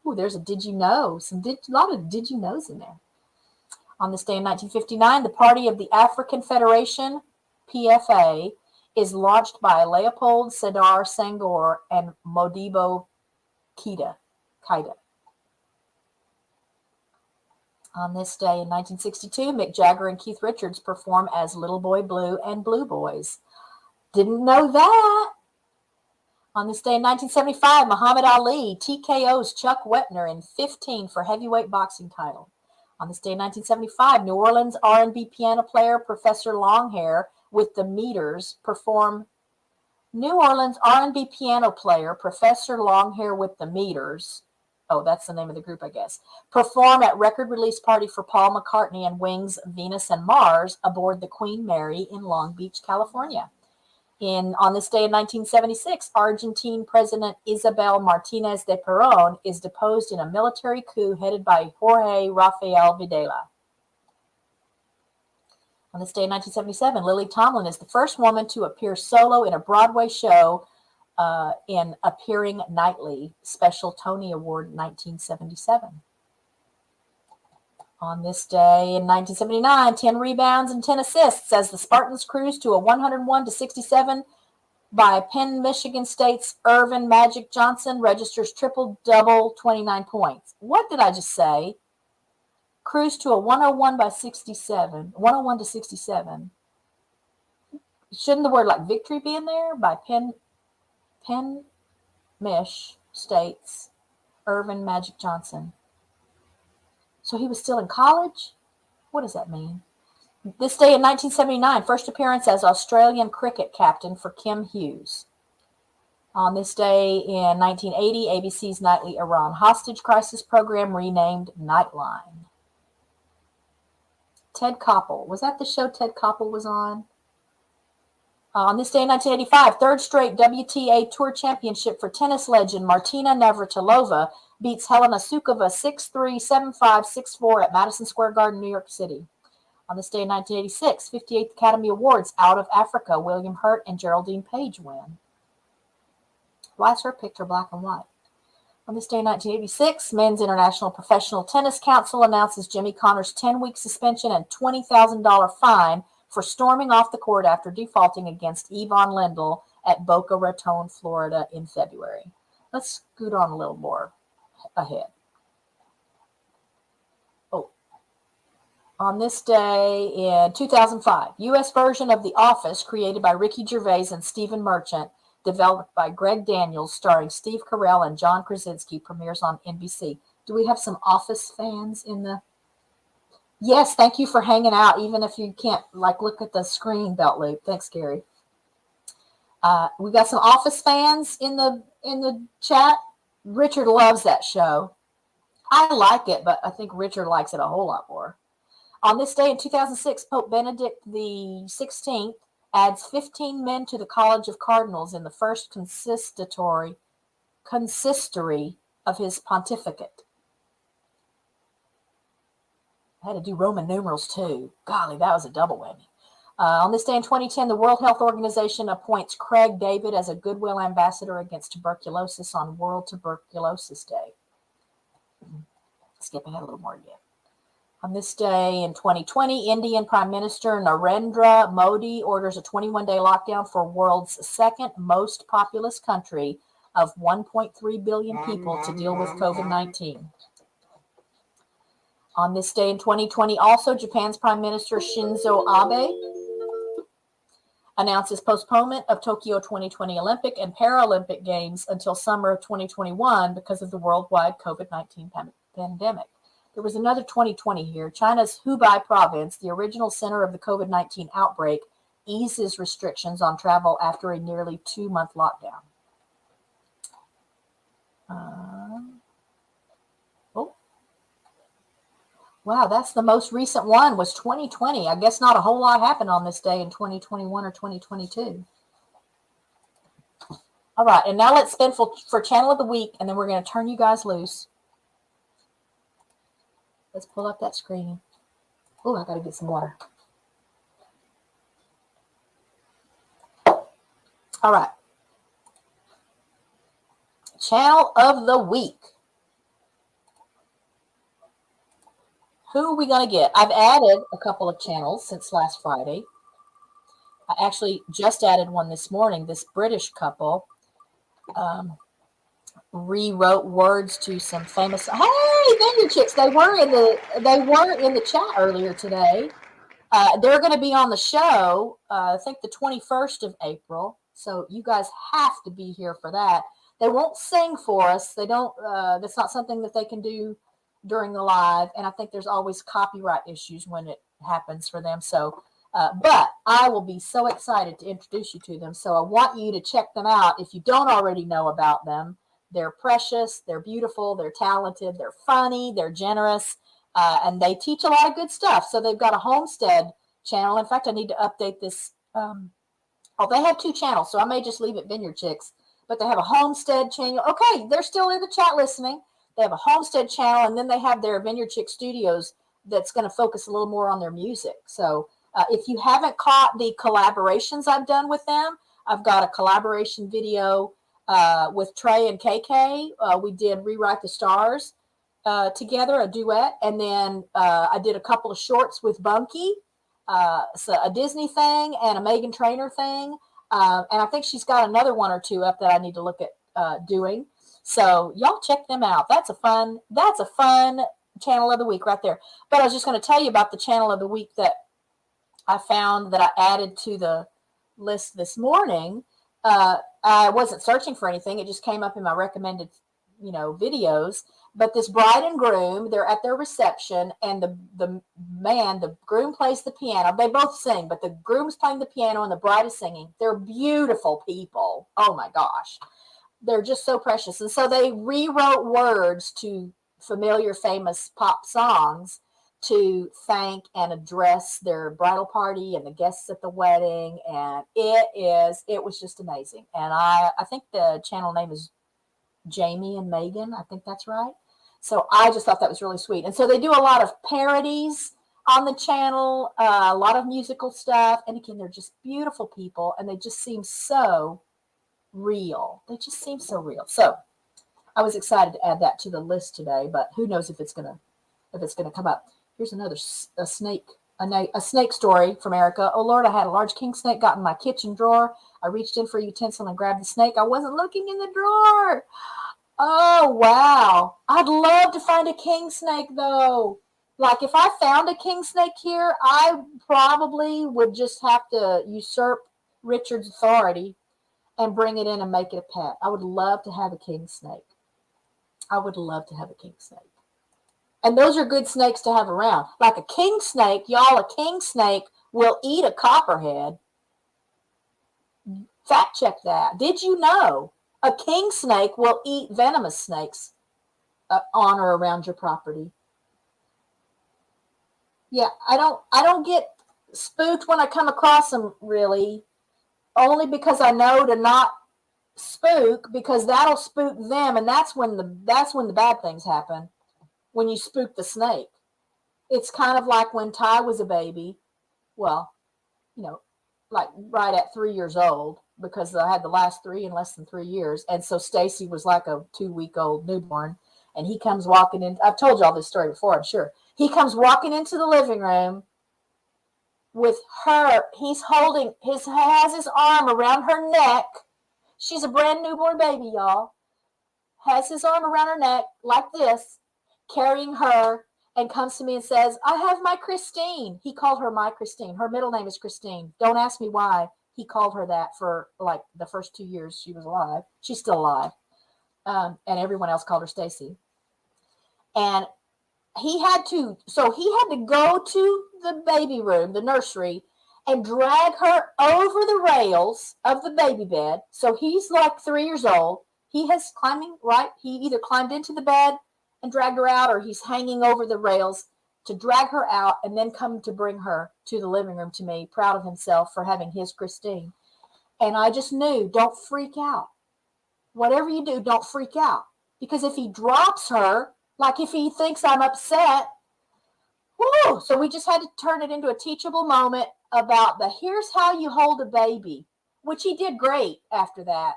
S1: Ooh, there's a did you know? A lot of did you knows in there. On this day in 1959, the Party of the African Federation, PFA, is launched by Leopold Sedar Senghor and Modibo Keïta. On this day in 1962, Mick Jagger and Keith Richards perform as Little Boy Blue and Blue Boys. Didn't know that. On this day in 1975, Muhammad Ali TKO's Chuck Wepner in 15 for heavyweight boxing title. On this day in 1975, New Orleans R&B piano player Professor Longhair with the Meters perform. New Orleans R&B piano player Professor Longhair with the Meters. Oh, that's the name of the group, I guess. Perform at record release party for Paul McCartney and Wings' Venus and Mars aboard the Queen Mary in Long Beach, California. On this day in 1976, Argentine President Isabel Martinez de Perón is deposed in a military coup headed by Jorge Rafael Videla. On this day in 1977, Lily Tomlin is the first woman to appear solo in a Broadway show in Appearing Nightly, Special Tony Award 1977. On this day in 1979, 10 rebounds and 10 assists as the Spartans cruise to a 101-67 by Penn Michigan State's Irvin Magic Johnson registers triple-double 29 points. What did I just say? Cruise to a 101-67. Shouldn't the word like victory be in there? By Penn Mich State's Irvin Magic Johnson. So he was still in college? What does that mean? This day in 1979, first appearance as Australian cricket captain for Kim Hughes. On this day in 1980, ABC's nightly Iran hostage crisis program renamed Nightline. Ted Koppel. Was that the show Ted Koppel was on? On this day in 1985, third straight WTA Tour Championship for tennis legend Martina Navratilova beats Helena Sukova 6-3, 7-5, 6-4 at Madison Square Garden, New York City. On this day in 1986, 58th Academy Awards Out of Africa, William Hurt and Geraldine Page win. Why is her picture black and white? On this day in 1986, Men's International Professional Tennis Council announces Jimmy Connor's 10-week suspension and $20,000 fine for storming off the court after defaulting against Yvonne Lendl at Boca Raton, Florida in February. Let's scoot on a little more ahead. On this day in 2005, U.S. version of The Office, created by Ricky Gervais and Stephen Merchant, developed by Greg Daniels, starring Steve Carell and John Krasinski, premieres on NBC. Do we have some Office fans in the... Yes, thank you for hanging out, even if you can't look at the screen, Belt Loop. Thanks, Gary. We got some Office fans in the chat. Richard loves that show. I like it, but I think Richard likes it a whole lot more. On this day in 2006, Pope Benedict XVI adds 15 men to the College of Cardinals in the first consistory of his pontificate. I had to do Roman numerals too. Golly, that was a double whammy. On this day in 2010, the World Health Organization appoints Craig David as a Goodwill Ambassador against tuberculosis on World Tuberculosis Day. Skip ahead a little more again. On this day in 2020, Indian Prime Minister Narendra Modi orders a 21-day lockdown for world's second most populous country of 1.3 billion people to deal with COVID-19. On this day in 2020, also, Japan's Prime Minister Shinzo Abe announces postponement of Tokyo 2020 Olympic and Paralympic Games until summer of 2021 because of the worldwide COVID-19 pandemic. There was another 2020 here. China's Hubei province, the original center of the COVID-19 outbreak, eases restrictions on travel after a nearly 2-month lockdown. Wow, that's the most recent one, was 2020. I guess not a whole lot happened on this day in 2021 or 2022. All right, and now let's spin for Channel of the Week, and then we're going to turn you guys loose. Let's pull up that screen. Oh, I got to get some water. All right. Channel of the Week. Who are we going to get? I've added a couple of channels since last Friday. I actually just added one this morning. This British couple rewrote words to some famous. Hey, Vineyard Chicks! They were in the chat earlier today. They're going to be on the show. I think the 21st of April. So you guys have to be here for that. They won't sing for us. They don't. That's not something that they can do during the live, and I think there's always copyright issues when it happens for them. So, but I will be so excited to introduce you to them. So I want you to check them out if you don't already know about them. They're precious, they're beautiful, they're talented, they're funny, they're generous, and they teach a lot of good stuff. So they've got a homestead channel. In fact, I need to update this. They have 2 channels, so I may just leave it Vineyard Chicks, but they have a homestead channel. Okay, they're still in the chat listening. They have a homestead channel, and then they have their Vineyard Chick Studios that's going to focus a little more on their music. So if you haven't caught the collaborations I've done with them, I've got a collaboration video with Trey and KK. We did Rewrite the Stars together, a duet. And then I did a couple of shorts with Bunky, so a Disney thing and a Meghan Trainor thing. And I think she's got another 1 or 2 up that I need to look at doing. So y'all check them out. That's a fun channel of the week right there. But I was just going to tell you about the channel of the week that I found that I added to the list this morning. I wasn't searching for anything. It just came up in my recommended, videos. But this bride and groom, they're at their reception, and the groom plays the piano. They both sing, but the groom's playing the piano and the bride is singing. They're beautiful people. Oh my gosh. They're just so precious. And so they rewrote words to familiar, famous pop songs to thank and address their bridal party and the guests at the wedding. And it was just amazing. And I think the channel name is Jamie and Megan. I think that's right. So I just thought that was really sweet. And so they do a lot of parodies on the channel, a lot of musical stuff. And again, they're just beautiful people, and they just seem so real. They just seem so real. So I was excited to add that to the list today, but who knows if it's gonna come up. Here's another a snake story from Erica. Oh Lord, I had a large king snake got in my kitchen drawer. I reached in for a utensil and grabbed the snake. I wasn't looking in the drawer. Oh wow. I'd love to find a king snake though. Like if I found a king snake here, I probably would just have to usurp Richard's authority and bring it in and make it a pet. I would love to have a king snake. I would love to have a king snake. And those are good snakes to have around. Like a king snake, y'all, a king snake will eat a copperhead. Fact check that. Did you know a king snake will eat venomous snakes on or around your property? Yeah, I don't get spooked when I come across them, really, only because I know to not spook, because that'll spook them, and that's when the bad things happen. When you spook the snake, it's kind of like when Ty was a baby. Well, like right at 3 years old, because I had the last three in less than 3 years, and so Stacy was like a 2-week-old newborn, and he comes walking in. I've told you all this story before, I'm sure. He comes walking into the living room with her. He's has his arm around her neck. She's a brand newborn baby, y'all. Has his arm around her neck like this, carrying her, and comes to me and says, I have my Christine. He called her my Christine. Her middle name is Christine. Don't ask me why he called her that for like the first 2 years she was alive. She's still alive. And everyone else called her Stacy. And he had to go to the baby room, the nursery, and drag her over the rails of the baby bed. So he's like 3 years old. He has climbing, right? He either climbed into the bed and dragged her out, or he's hanging over the rails to drag her out and then come to bring her to the living room to me, proud of himself for having his Christine. And I just knew, don't freak out. Whatever you do, don't freak out. Because if he drops her, like if he thinks I'm upset, whoo! So we just had to turn it into a teachable moment about here's how you hold a baby, which he did great after that.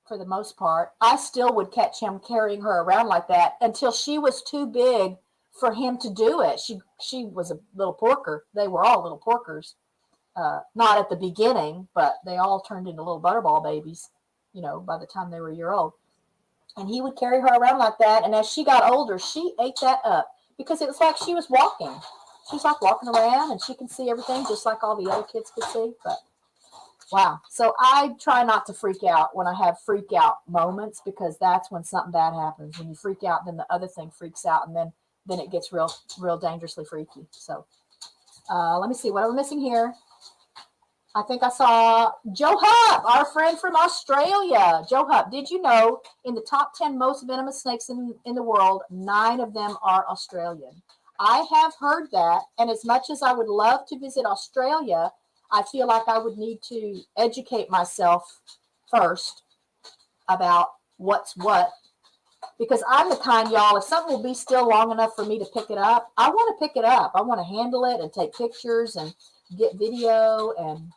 S1: For the most part, I still would catch him carrying her around like that until she was too big for him to do it. She was a little porker. They were all little porkers. Not at the beginning, but they all turned into little butterball babies, by the time they were a year old. And he would carry her around like that. And as she got older, she ate that up because it was like she was walking. She's like walking around and she can see everything just like all the other kids could see. But wow. So I try not to freak out when I have freak out moments, because that's when something bad happens. When you freak out, then the other thing freaks out, and then it gets real dangerously freaky. So let me see what am I missing here. I think I saw Joe Hupp, our friend from Australia. Joe Hupp, did you know in the top 10 most venomous snakes in the world, 9 of them are Australian? I have heard that, and as much as I would love to visit Australia, I feel like I would need to educate myself first about what's what, because I'm the kind, y'all, if something will be still long enough for me to pick it up, I want to pick it up. I want to handle it and take pictures and get video. And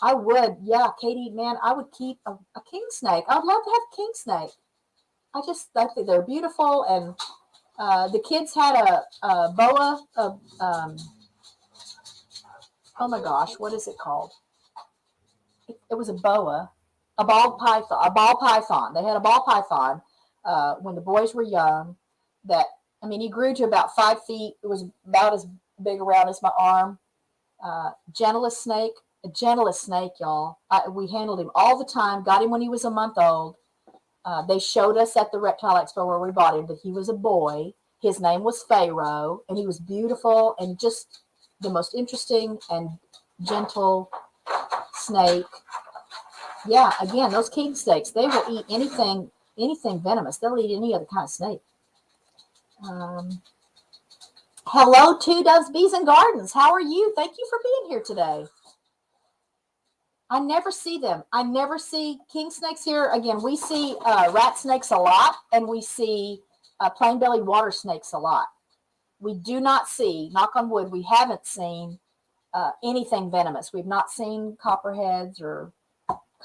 S1: I would, Katie, man, I would keep a king snake. I would love to have a king snake. I think they're beautiful. And the kids had a boa, oh my gosh, what is it called? It was a boa, a ball python. They had a ball python when the boys were young. He grew to about 5 feet. It was about as big around as my arm. Gentlest snake, y'all. We handled him all the time. Got him when he was a month old. They showed us at the reptile expo where we bought him that he was a boy. His name was Pharaoh, and he was beautiful and just the most interesting and gentle snake. Yeah, again, those king snakes, they will eat anything venomous. They'll eat any other kind of snake. Hello, Two Doves, Bees and Gardens. How are you? Thank you for being here today. I never see them. I never see king snakes here. Again, we see rat snakes a lot, and we see plain-bellied water snakes a lot. We do not see, knock on wood, we haven't seen anything venomous. We've not seen copperheads or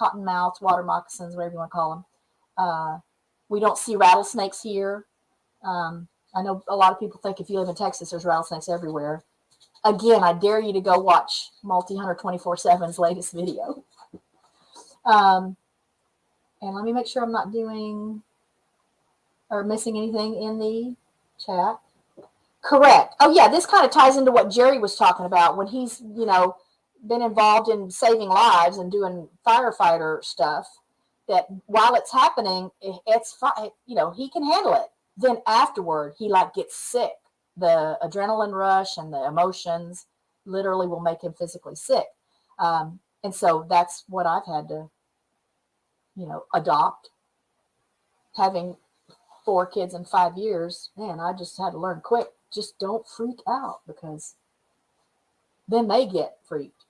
S1: cottonmouths, water moccasins, whatever you want to call them. We don't see rattlesnakes here. I know a lot of people think if you live in Texas, there's rattlesnakes everywhere. Again, I dare you to go watch Multi-Hunter 24/7's latest video. And let me make sure I'm not doing or missing anything in the chat. Correct. Oh, yeah, this kind of ties into what Jerry was talking about when he's, been involved in saving lives and doing firefighter stuff, that while it's happening, it's fine. He can handle it. Then afterward, he gets sick. The adrenaline rush and the emotions literally will make him physically sick. And so that's what I've had to, adopt. Having 4 kids in 5 years, man, I just had to learn quick. Just don't freak out, because then they get freaked.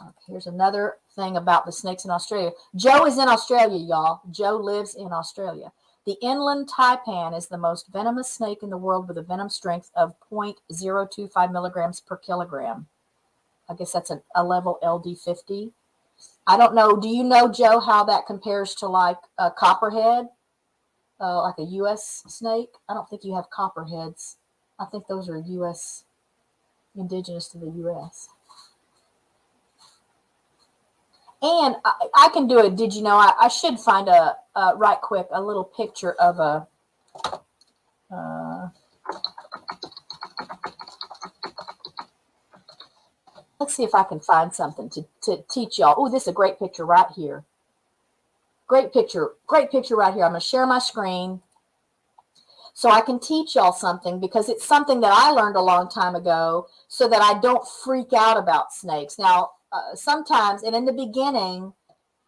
S1: Okay, here's another thing about the snakes in Australia. Joe is in Australia, y'all. Joe lives in Australia. The inland taipan is the most venomous snake in the world with a venom strength of 0.025 milligrams per kilogram. I guess that's a level LD50. I don't know. Do you know, Joe, how that compares to like a copperhead, like a U.S. snake? I don't think you have copperheads. I think those are U.S. indigenous to the U.S. And I can do it. Did you know? I should find right quick a little picture of a. Let's see if I can find something to teach y'all. Oh, this is a great picture right here. Great picture right here. I'm going to share my screen so I can teach y'all something, because it's something that I learned a long time ago so that I don't freak out about snakes. Now, sometimes, and in the beginning,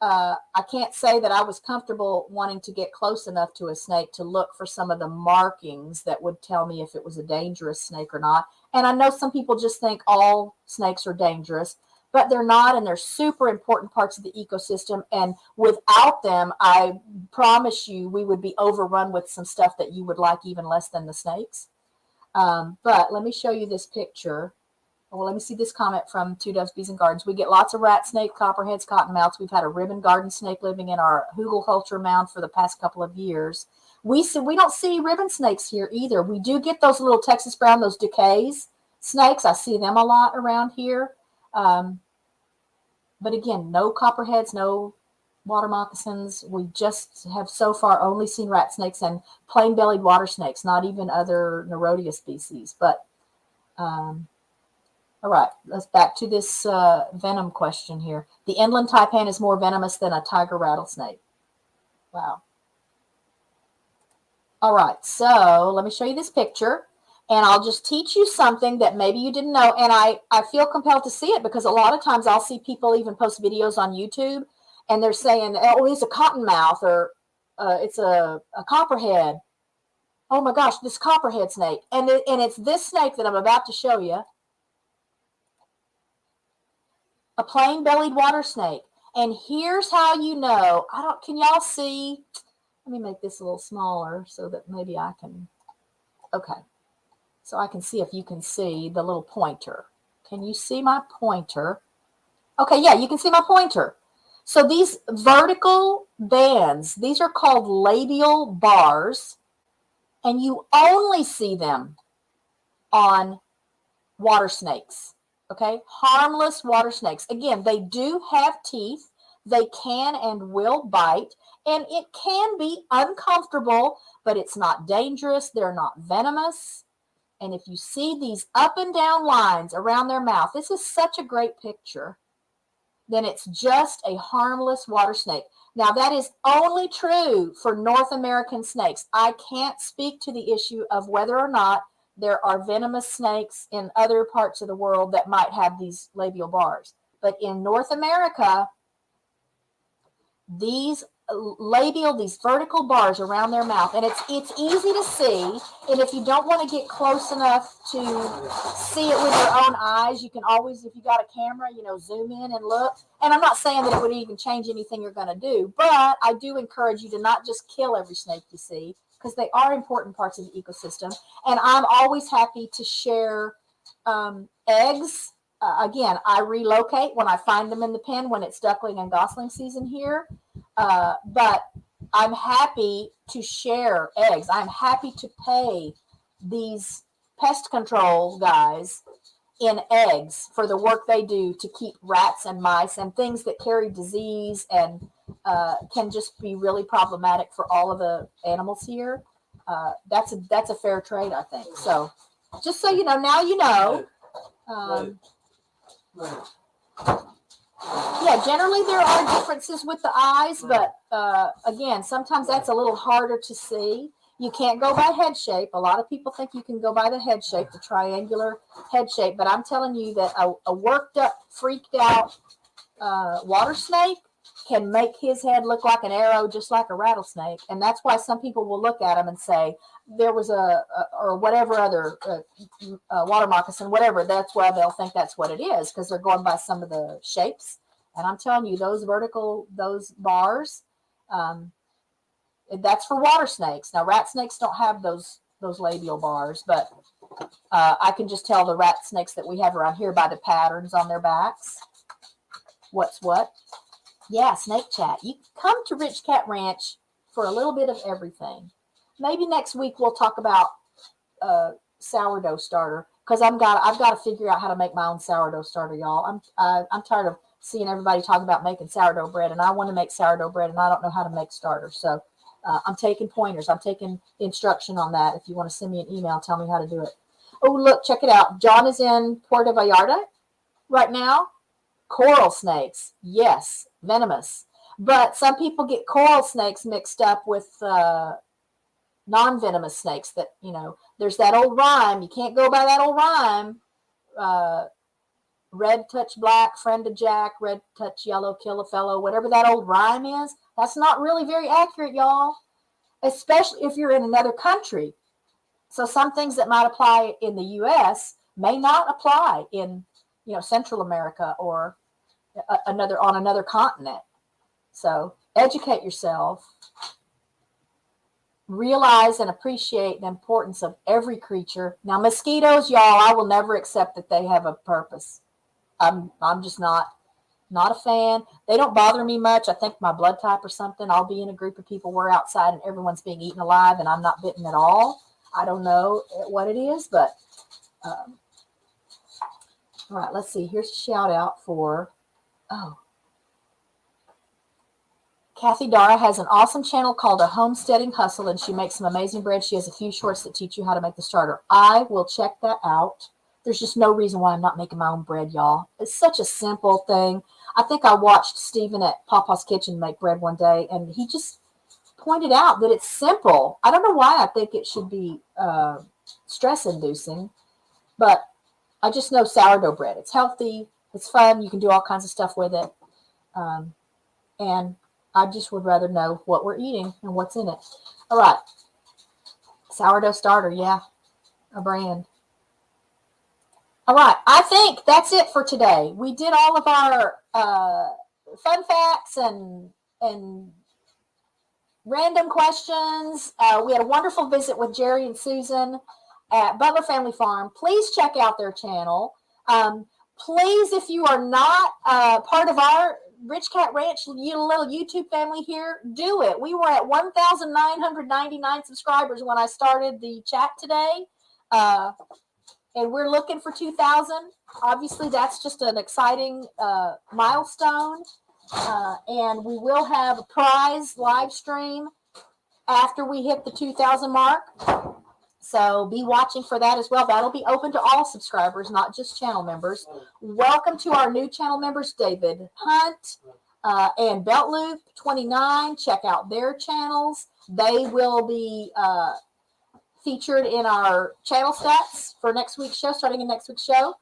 S1: I can't say that I was comfortable wanting to get close enough to a snake to look for some of the markings that would tell me if it was a dangerous snake or not. And I know some people just think all snakes are dangerous, but they're not, and they're super important parts of the ecosystem. And without them, I promise you, we would be overrun with some stuff that you would like even less than the snakes. But let me show you this picture. Well, let me see this comment from Two Doves, Bees, and Gardens. We get lots of rat snake, copperheads, cottonmouths. We've had a ribbon garden snake living in our hugelkultur mound for the past couple of years. We don't see ribbon snakes here either. We do get those little Texas brown, those decays snakes. I see them a lot around here. But again, no copperheads, no water moccasins. We just have so far only seen rat snakes and plain-bellied water snakes, not even other Nerodia species. But all right, let's back to this venom question here. The inland taipan is more venomous than a tiger rattlesnake. Wow. All right, so let me show you this picture, and I'll just teach you something that maybe you didn't know. And I feel compelled to see it because a lot of times I'll see people even post videos on YouTube, and they're saying, oh, it's a cottonmouth, or it's a copperhead. Oh my gosh, this copperhead snake. And it's this snake that I'm about to show you. A plain-bellied water snake. And here's how you know. Can y'all see? Let me make this a little smaller so that maybe I can. Okay. So I can see if you can see the little pointer. Can you see my pointer? Okay, yeah, you can see my pointer. So these vertical bands, these are called labial bars, and you only see them on water snakes. Okay, harmless water snakes. Again, they do have teeth. They can and will bite, and it can be uncomfortable, but it's not dangerous. They're not venomous. And if you see these up and down lines around their mouth, this is such a great picture, then it's just a harmless water snake. Now, that is only true for North American snakes. I can't speak to the issue of whether or not there are venomous snakes in other parts of the world that might have these labial bars. But in North America, these vertical bars around their mouth, and it's easy to see. And if you don't want to get close enough to see it with your own eyes, you can always, if you got a camera, zoom in and look. And I'm not saying that it would even change anything you're going to do, but I do encourage you to not just kill every snake you see, because they are important parts of the ecosystem. And I'm always happy to share eggs. Again, I relocate when I find them in the pen when it's duckling and gosling season here. But I'm happy to share eggs. I'm happy to pay these pest control guys in eggs for the work they do to keep rats and mice and things that carry disease and can just be really problematic for all of the animals here. That's a fair trade, I think. So just so you know, now you know. Yeah, generally there are differences with the eyes, but again, sometimes that's a little harder to see. You can't go by head shape. A lot of people think you can go by the head shape, the triangular head shape, but I'm telling you that a worked up, freaked out water snake can make his head look like an arrow, just like a rattlesnake. And that's why some people will look at him and say there was or whatever other water moccasin, whatever. That's why they'll think that's what it is, because they're going by some of the shapes. And I'm telling you, those bars, that's for water snakes. Now, rat snakes don't have those labial bars, but I can just tell the rat snakes that we have around here by the patterns on their backs. What's what? Yeah, snake chat. You come to Rich Cat Ranch for a little bit of everything. Maybe next week we'll talk about sourdough starter, because I've got to figure out how to make my own sourdough starter, y'all. I'm tired of seeing everybody talking about making sourdough bread, and I want to make sourdough bread, and I don't know how to make starter. So I'm taking pointers. I'm taking instruction on that. If you want to send me an email, tell me how to do it. Oh, look, check it out. John is in Puerto Vallarta right now. Coral snakes, yes, venomous. But some people get coral snakes mixed up with non-venomous snakes that, there's that old rhyme. You can't go by that old rhyme. Red touch black, friend of Jack, red touch yellow, kill a fellow, whatever that old rhyme is. That's not really very accurate, y'all, especially if you're in another country. So some things that might apply in the U.S. may not apply in, Central America or on another continent. So educate yourself. Realize and appreciate the importance of every creature. Now, mosquitoes, y'all, I will never accept that they have a purpose. I'm just not a fan. They don't bother me much. I think my blood type or something. I'll be in a group of people, we're outside and everyone's being eaten alive and I'm not bitten at all. I don't know what it is, but all right, let's see. Here's a shout out for, Kathy Dara has an awesome channel called A Homesteading Hustle, and she makes some amazing bread. She has a few shorts that teach you how to make the starter. I will check that out. There's just no reason why I'm not making my own bread, y'all. It's such a simple thing. I think I watched Stephen at Papa's Kitchen make bread one day, and he just pointed out that it's simple. I don't know why I think it should be stress-inducing, but I just know sourdough bread. It's healthy. It's fun. You can do all kinds of stuff with it. And I just would rather know what we're eating and what's in it. All right. Sourdough starter. Yeah. A brand. All right. I think that's it for today. We did all of our fun facts and random questions. We had a wonderful visit with Jerry and Susan at Butler Family Farm. Please check out their channel. Please, if you are not part of our Rich Cat Ranch little YouTube family here, do it. We were at 1,999 subscribers when I started the chat today, and we're looking for 2,000. Obviously, that's just an exciting milestone, and we will have a prize live stream after we hit the 2,000 mark. So be watching for that as well. That'll be open to all subscribers, not just channel members. Welcome to our new channel members, David Hunt and Belt Loop 29. Check out their channels. They will be featured in our channel stats for next week's show, starting in next week's show.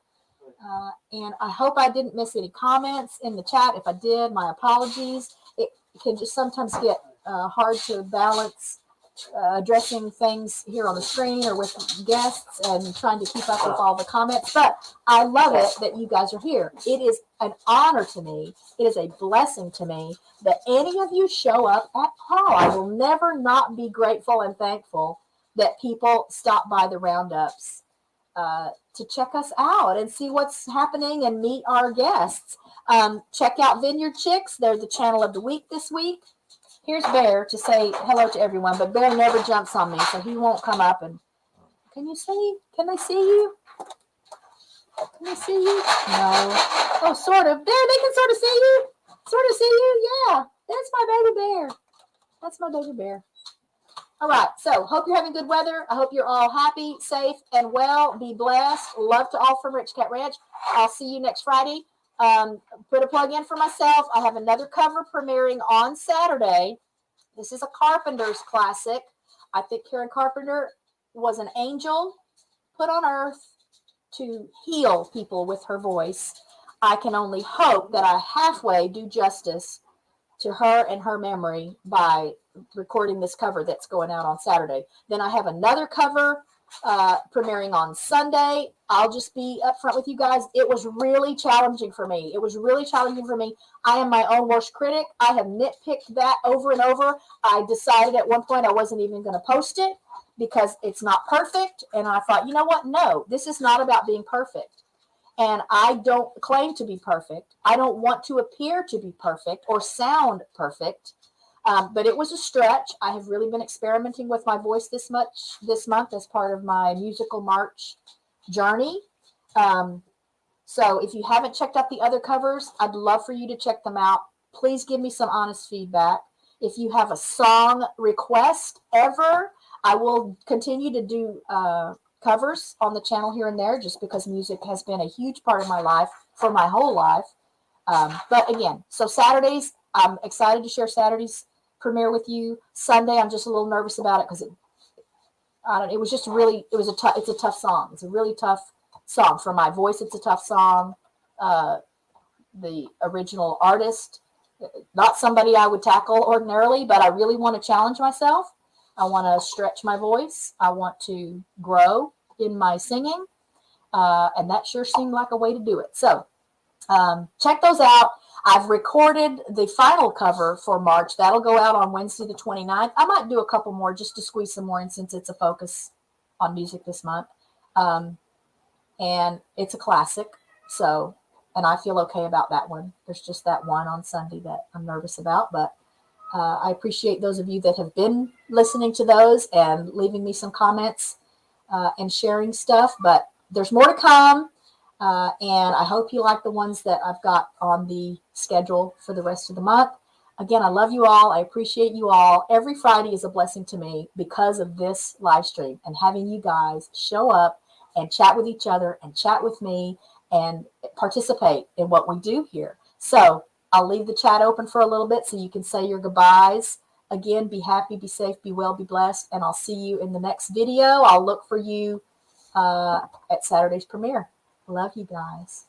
S1: And I hope I didn't miss any comments in the chat. If I did, my apologies. It can just sometimes get hard to balance addressing things here on the screen or with guests and trying to keep up with all the comments. But I love it that you guys are here. It is an honor to me. It is a blessing to me that any of you show up at all. I will never not be grateful and thankful that people stop by the Roundups to check us out and see what's happening and meet our guests. Check out Vineyard Chicks. They're the channel of the week this week. Here's Bear to say hello to everyone, but Bear never jumps on me, so he won't come up. And can they see you? Can they see you? No. Oh, sort of. Bear, they can sort of see you. Sort of see you. Yeah, that's my baby bear. That's my baby bear. All right. So hope you're having good weather. I hope you're all happy, safe, and well. Be blessed. Love to all from Rich Cat Ranch. I'll see you next Friday. Put a plug in for myself. I have another cover premiering on Saturday. This is a Carpenter's classic. I think Karen Carpenter was an angel put on earth to heal people with her voice. I can only hope that I halfway do justice to her and her memory by recording this cover that's going out on Saturday. Then I have another cover premiering on Sunday. I'll just be upfront with you guys. It was really challenging for me. I am my own worst critic. I have nitpicked that over and over. I decided at one point I wasn't even going to post it because it's not perfect. And I thought, you know what? No, this is not about being perfect. And I don't claim to be perfect. I don't want to appear to be perfect or sound perfect. But it was a stretch. I have really been experimenting with my voice this month as part of my musical March journey. So if you haven't checked out the other covers, I'd love for you to check them out. Please give me some honest feedback. If you have a song request ever, I will continue to do covers on the channel here and there, just because music has been a huge part of my life for my whole life. But again, so Saturdays, I'm excited to share Saturday's premiere with you. Sunday, I'm just a little nervous about it because it's a tough song. It's a really tough song for my voice. It's a tough song. The original artist, not somebody I would tackle ordinarily, but I really want to challenge myself. I want to stretch my voice. I want to grow in my singing. And that sure seemed like a way to do it. So check those out. I've recorded the final cover for March. That'll go out on Wednesday the 29th. I might do a couple more just to squeeze some more in, since it's a focus on music this month. And it's a classic. So, and I feel okay about that one. There's just that one on Sunday that I'm nervous about. But I appreciate those of you that have been listening to those and leaving me some comments and sharing stuff. But there's more to come. And I hope you like the ones that I've got on the schedule for the rest of the month. Again, I love you all. I appreciate you all. Every Friday is a blessing to me because of this live stream and having you guys show up and chat with each other and chat with me and participate in what we do here. So I'll leave the chat open for a little bit so you can say your goodbyes. Again, be happy, be safe, be well, be blessed. And I'll see you in the next video. I'll look for you at Saturday's premiere. Love you guys.